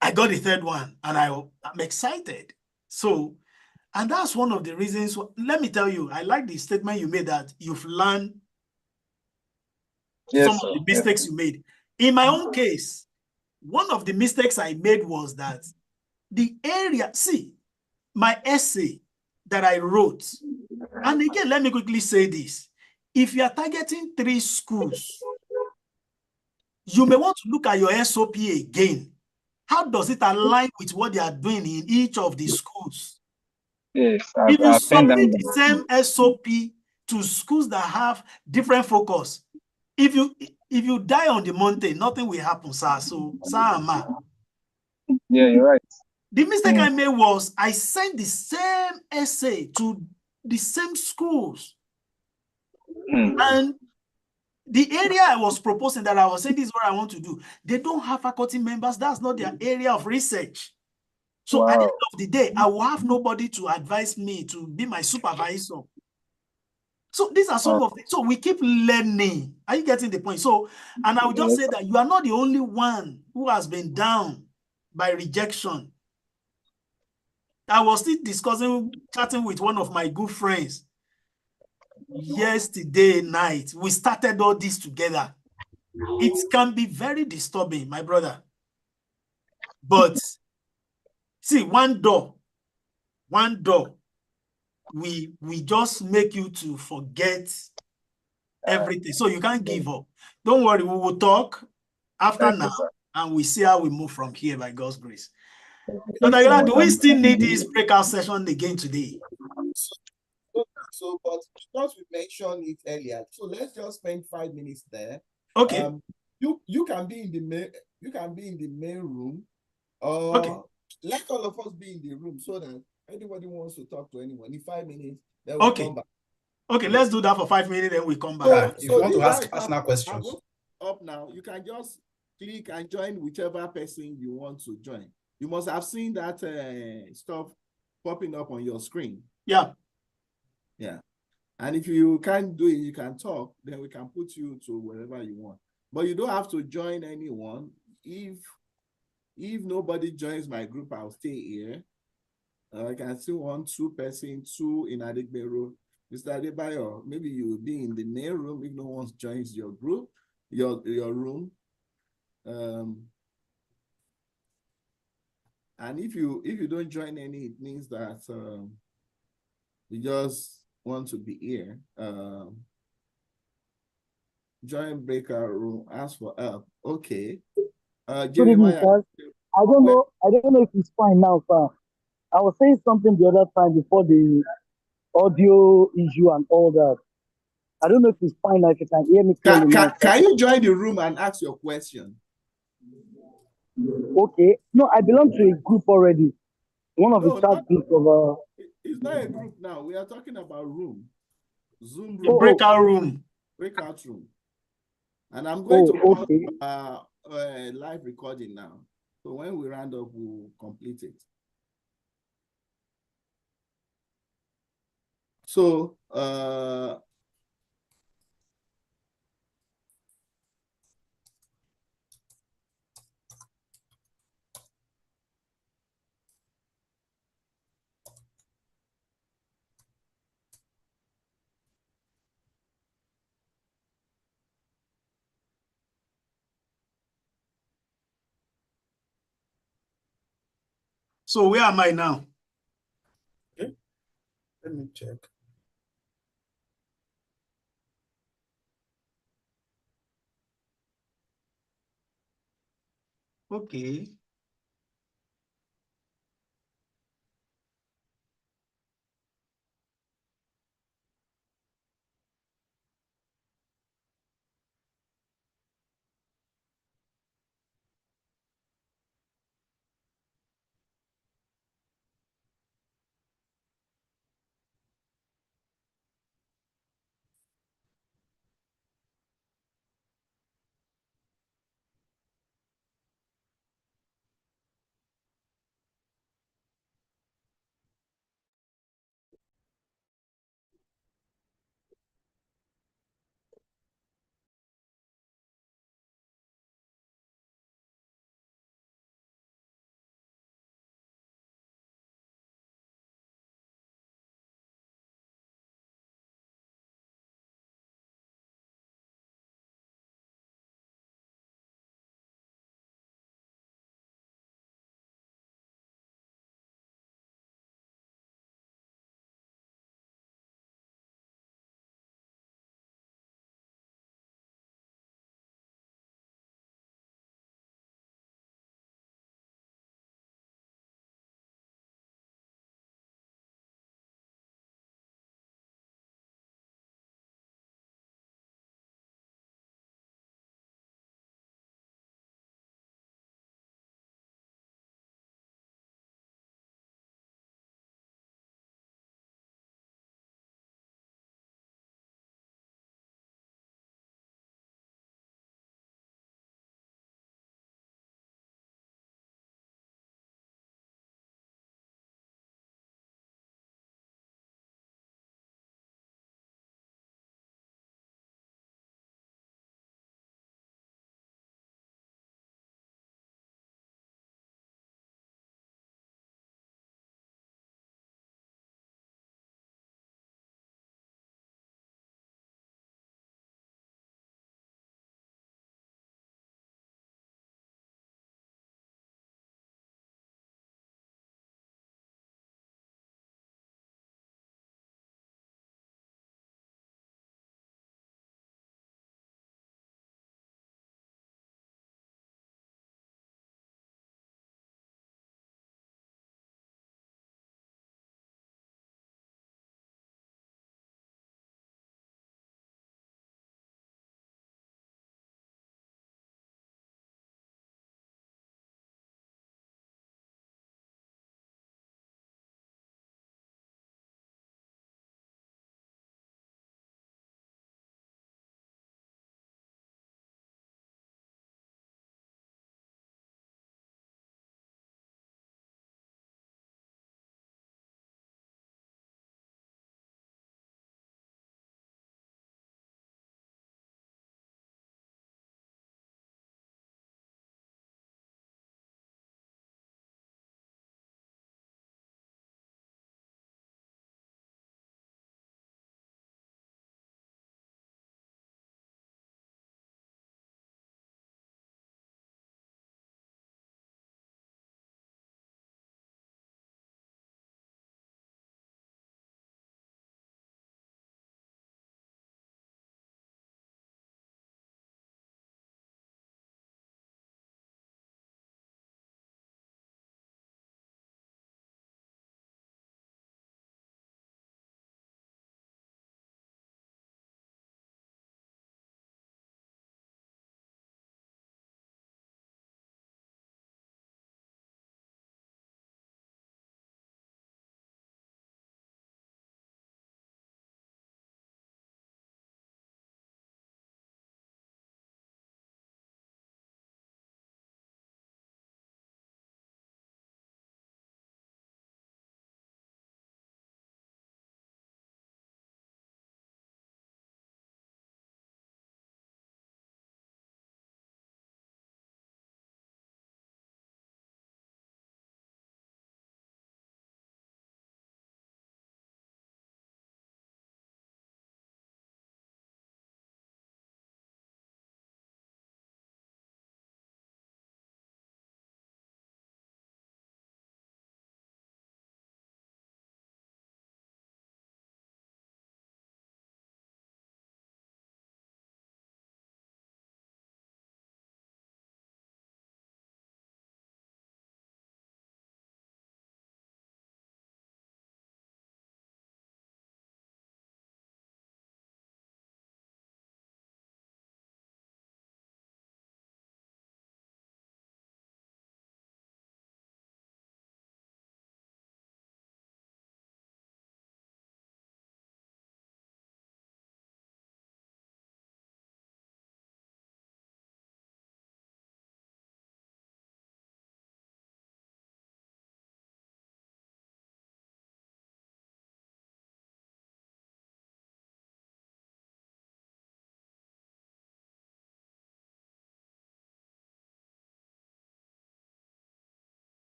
I got the 3rd one, and I'm excited. So, and that's one of the reasons. Let me tell you, I like the statement you made that you've learned some of the mistakes you made. In my own case, one of the mistakes I made was that the area, see, my essay that I wrote, and again, let me quickly say this. If you are targeting 3 schools, you may want to look at your SOP again. How does it align with what they are doing in each of the schools? Yes, If you I've sent submit them. the same SOP to schools that have different focus, if you die on the mountain, nothing will happen, sir. So, sir, ma. Yeah, you're right. The mistake I made was I sent the same essay to the same schools. And the area I was proposing that I was saying this is what I want to do, they don't have faculty members. That's not their area of research. So at the end of the day, I will have nobody to advise me, to be my supervisor. So these are some of the, so we keep learning. Are you getting the point? So, and I will just say that you are not the only one who has been down by rejection. I was still chatting with one of my good friends yesterday night. We started all this together. It can be very disturbing, my brother. But see, one door, we just make you to forget everything. So you can't give up. Don't worry, we will talk after now, and we see how we move from here by God's grace. Dr. do we still need this breakout session again today? So, but because we mentioned it earlier, so let's just spend 5 minutes there. Okay. You can be in the main room, or okay. Let all of us be in the room so that anybody wants to talk to anyone in 5 minutes, then we'll come back. Okay, let's do that for 5 minutes, then we come back. If you want to ask personal questions. Up now, you can just click and join whichever person you want to join. You must have seen that stuff popping up on your screen. Yeah. Yeah. And if you can't do it, you can talk, then we can put you to wherever you want. But you don't have to join anyone. If nobody joins my group, I'll stay here. I can still want 2 persons, 2 in Adigbero. Mr. Adebayo, maybe you will be in the main room if no one joins your group, your room. And if you don't join any, it means that you just want to be here. Join breakout room, ask for help. Okay. Good evening, sir. I don't know if it's fine now, sir. I was saying something the other time before the audio issue and all that. I don't know if it's fine, if you can hear me clearly now. Can you join the room and ask your question? Okay. No, I belong to a group already. One of the chat groups of It's not a group now. We are talking about room. Zoom room. The breakout room. Breakout room. And I'm going to okay. Live recording now. So when we round up, we'll complete it. So So where am I now? Okay. Let me check. Okay.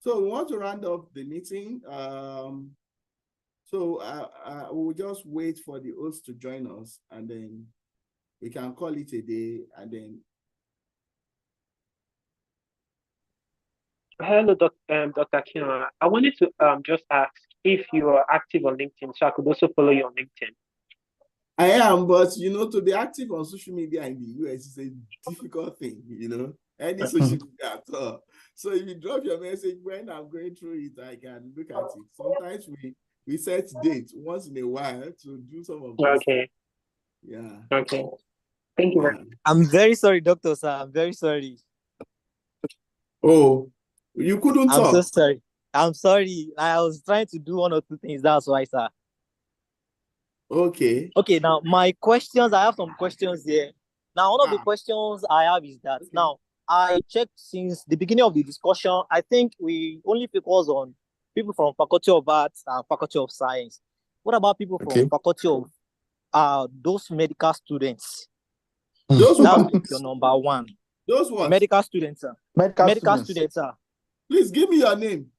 So we want to round up the meeting. So we'll just wait for the host to join us, and then we can call it a day, and then. Hello, Dr. Kinwa. I wanted to just ask if you are active on LinkedIn, so I could also follow you on LinkedIn. I am, but you know, to be active on social media in the US is a difficult thing, you know, any social media at all. So if you drop your message when I'm going through it, I can look at it. Sometimes we set dates once in a while to do some of this. Okay. Yeah. Okay. Thank you very much. I'm very sorry, Doctor, sir. I'm very sorry. Oh, you couldn't talk. I'm so sorry. I'm sorry. I was trying to do one or two things. That's why, sir. Okay. Okay, now my questions, I have some questions here. Now, one of the questions I have is that now I checked since the beginning of the discussion, I think we only focus on people from Faculty of Arts and Faculty of Science. What about people from Faculty of those medical students? Those That's question number one. Those what? Medical students, sir. Medical students, sir. Please give me your name.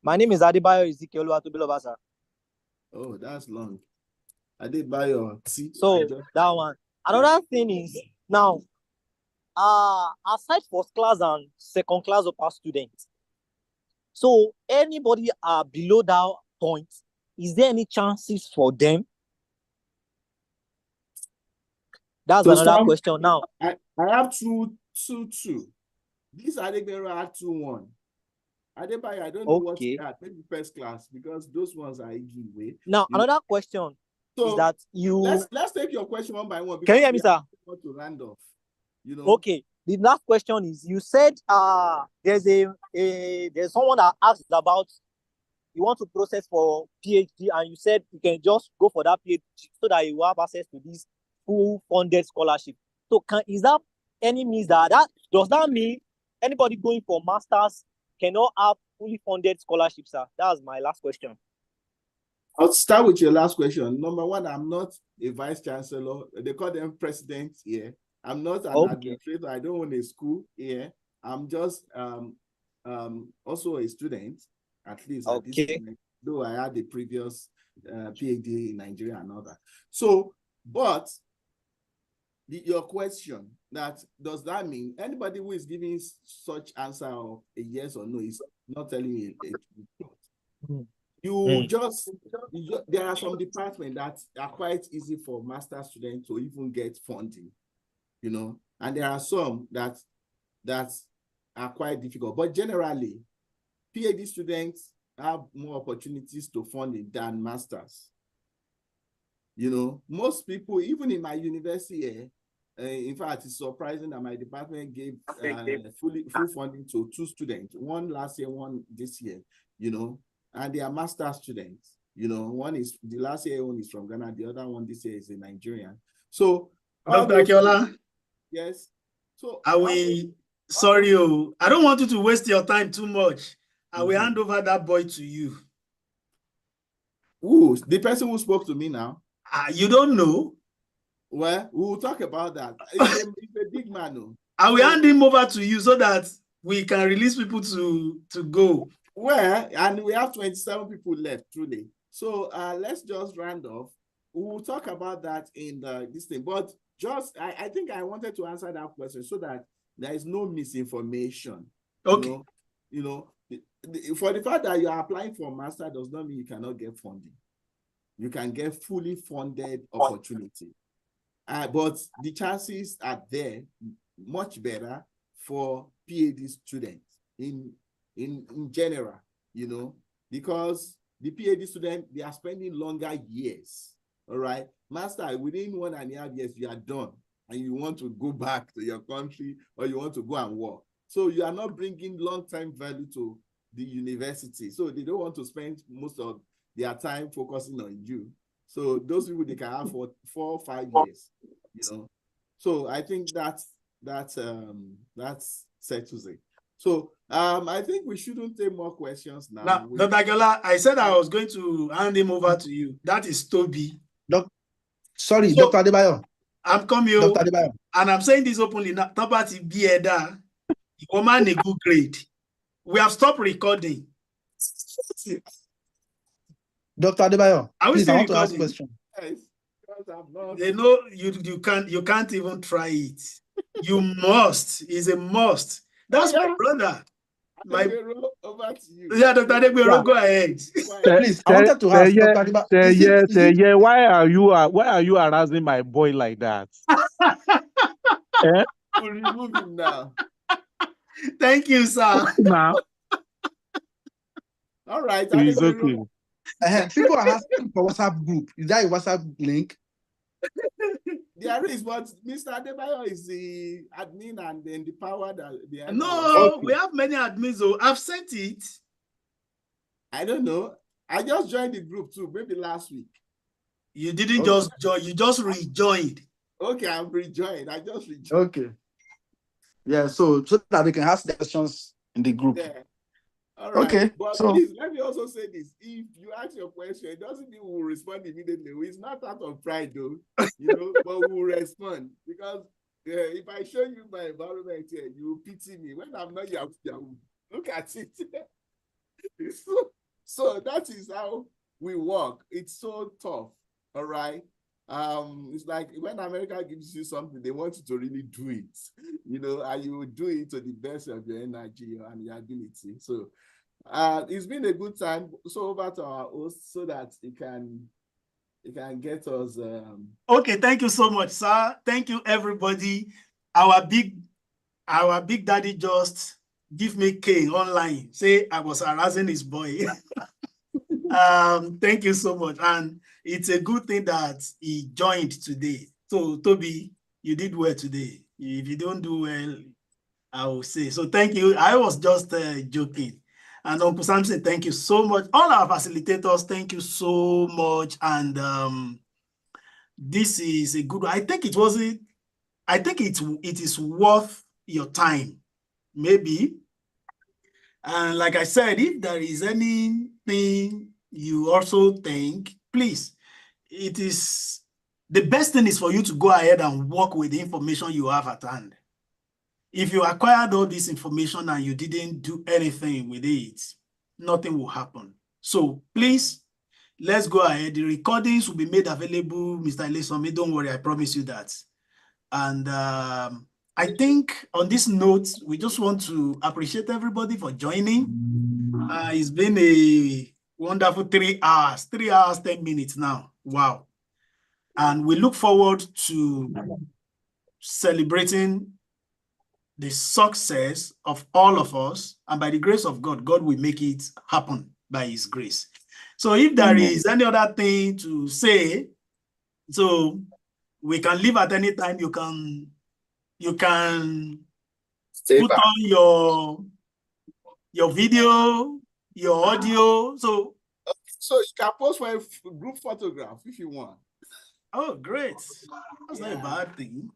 My name is Adebayo Ezekiel Oluwatobiloba, sir. Oh, that's long. Adebayo. So that one. Another thing is now, aside first class and second class upper students, so anybody below that point, is there any chances for them? That's another question. Now, I have two. This Adebayo had 2-1. Adebayo, I don't know what he had. Maybe first class, because those ones are a giveaway. Now, another question is that you. Let's take your question one by one. Can you hear me, sir? Want to round off, you know. Okay. The last question is: you said there's someone that asked about you want to process for PhD, and you said you can just go for that PhD so that you have access to this full funded scholarship. So, is that any means that does that mean anybody going for masters cannot have fully funded scholarships, sir? That's my last question. I'll start with your last question. Number one, I'm not a vice chancellor. They call them presidents here. I'm not an administrator. I don't own a school here. I'm just also a student, at least at this moment, though I had the previous PhD in Nigeria and all that. So, but your question, that does that mean anybody who is giving such answer of a yes or no is not telling you there are some departments that are quite easy for master students to even get funding, you know, and there are some that are quite difficult. But generally, PhD students have more opportunities to funding than masters. You know, most people, even in my university, in fact, it's surprising that my department gave full funding to 2 students, one last year, one this year, you know, and they are master students. You know, one is the last year one is from Ghana, the other one this year is a Nigerian. So, Dr. Akiola, yes. So I don't want you to waste your time too much. I will hand over that boy to you. Who? The person who spoke to me now? You don't know? Well, we will talk about that. He's a big man. No? I will hand him over to you so that we can release people to go. Well, and we have 27 people left, truly. So let's just round off. We will talk about that in this thing. But just, I think I wanted to answer that question so that there is no misinformation. Okay. You know, for the fact that you are applying for a master does not mean you cannot get funding. You can get fully funded opportunity. But the chances are there much better for PhD students in general, you know, because the PhD student, they are spending longer years, all right? Master, within 1.5 years, you are done and you want to go back to your country or you want to go and work. So you are not bringing long-term value to the university. So they don't want to spend most of their time focusing on you. So those people, they can have for 4 or 5 years, you know. So I think that's settles it. So I think we shouldn't take more questions now. Dr. Akiola, I said I was going to hand him over to you. That is Toby. Sorry, so, Dr. Adebayo. I'm coming, Dr. Adebayo. And I'm saying this openly. Nobody be a woman a good grade. We have stopped recording. Dr. Adebayo, Are we please, I still want to ask a recording? question. Yes, because I'm not. They know you can't even try it. You must. It's a must. That's my brother. Over to you. Yeah, Dr. Adegbero, go ahead. Please, I wanted to ask Dr. Adebayo. Why are you harassing my boy like that? Eh? We'll remove him now. Thank you, sir. Now. All right. It's okay. People are asking for WhatsApp group. Is that a WhatsApp link? There is, but Mr. Adebayo is the admin and then the power that the No, we have many admins. So I've sent it. I don't know. I just joined the group too, maybe last week. You didn't just join, you just rejoined. Okay, I'm rejoined. I just rejoined. Okay. Yeah, so that they can ask the questions in the group. Yeah. All right. Okay. But so please, let me also say this. If you ask your question, it doesn't mean we'll respond immediately. It's not out of pride though, but we'll respond. Because if I show you my environment here, you will pity me. When I'm not Yahoo, look at it. So that is how we work. It's so tough. All right. It's like when America gives you something, they want you to really do it, and you will do it to the best of your energy and your ability. So it's been a good time. So over to our host so that it can get us. Okay, thank you so much, sir. Thank you, everybody. Our big daddy just give me K online. Say I was harassing his boy. Thank you so much. And it's a good thing that he joined today. So Toby, you did well today. If you don't do well, I will say. So thank you. I was just joking. And Uncle Samson, thank you so much. All our facilitators, thank you so much. And this is a good one. I think it is worth your time. Maybe. And like I said, if there is anything you also think, please, it is the best thing is for you to go ahead and work with the information you have at hand. If you acquired all this information and you didn't do anything with it, nothing will happen. So please, let's go ahead. The recordings will be made available, Mr. Ilesome. Don't worry, I promise you that. And I think on this note, we just want to appreciate everybody for joining. It's been a wonderful 3 hours, 3 hours, 10 minutes now. Wow. And we look forward to celebrating the success of all of us. And by the grace of God, God will make it happen by his grace. So if there is any other thing to say, so we can leave at any time. You can put on your video, your audio. So you can post for a group photograph if you want. Oh, great. That's not a bad thing.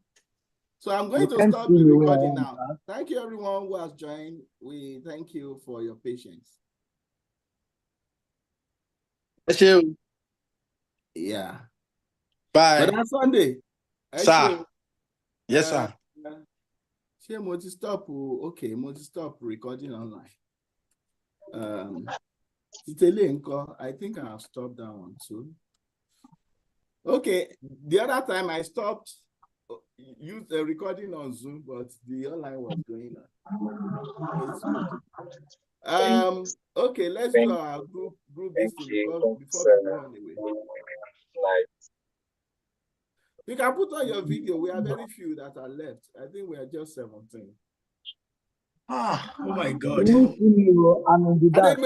So I'm going to stop the recording now. Thank you, everyone who has joined. We thank you for your patience. Thank you. Yeah. Bye. But on Sunday. Sir. Yes, sir. Okay, stop recording online. I think I have stopped that one too. Okay, the other time I stopped used the recording on Zoom, but the online was going on. Okay, let's do our group this before we go on away. You can put on your video. We have very few that are left. I think we are just 17. Oh my God. I'm in the dark.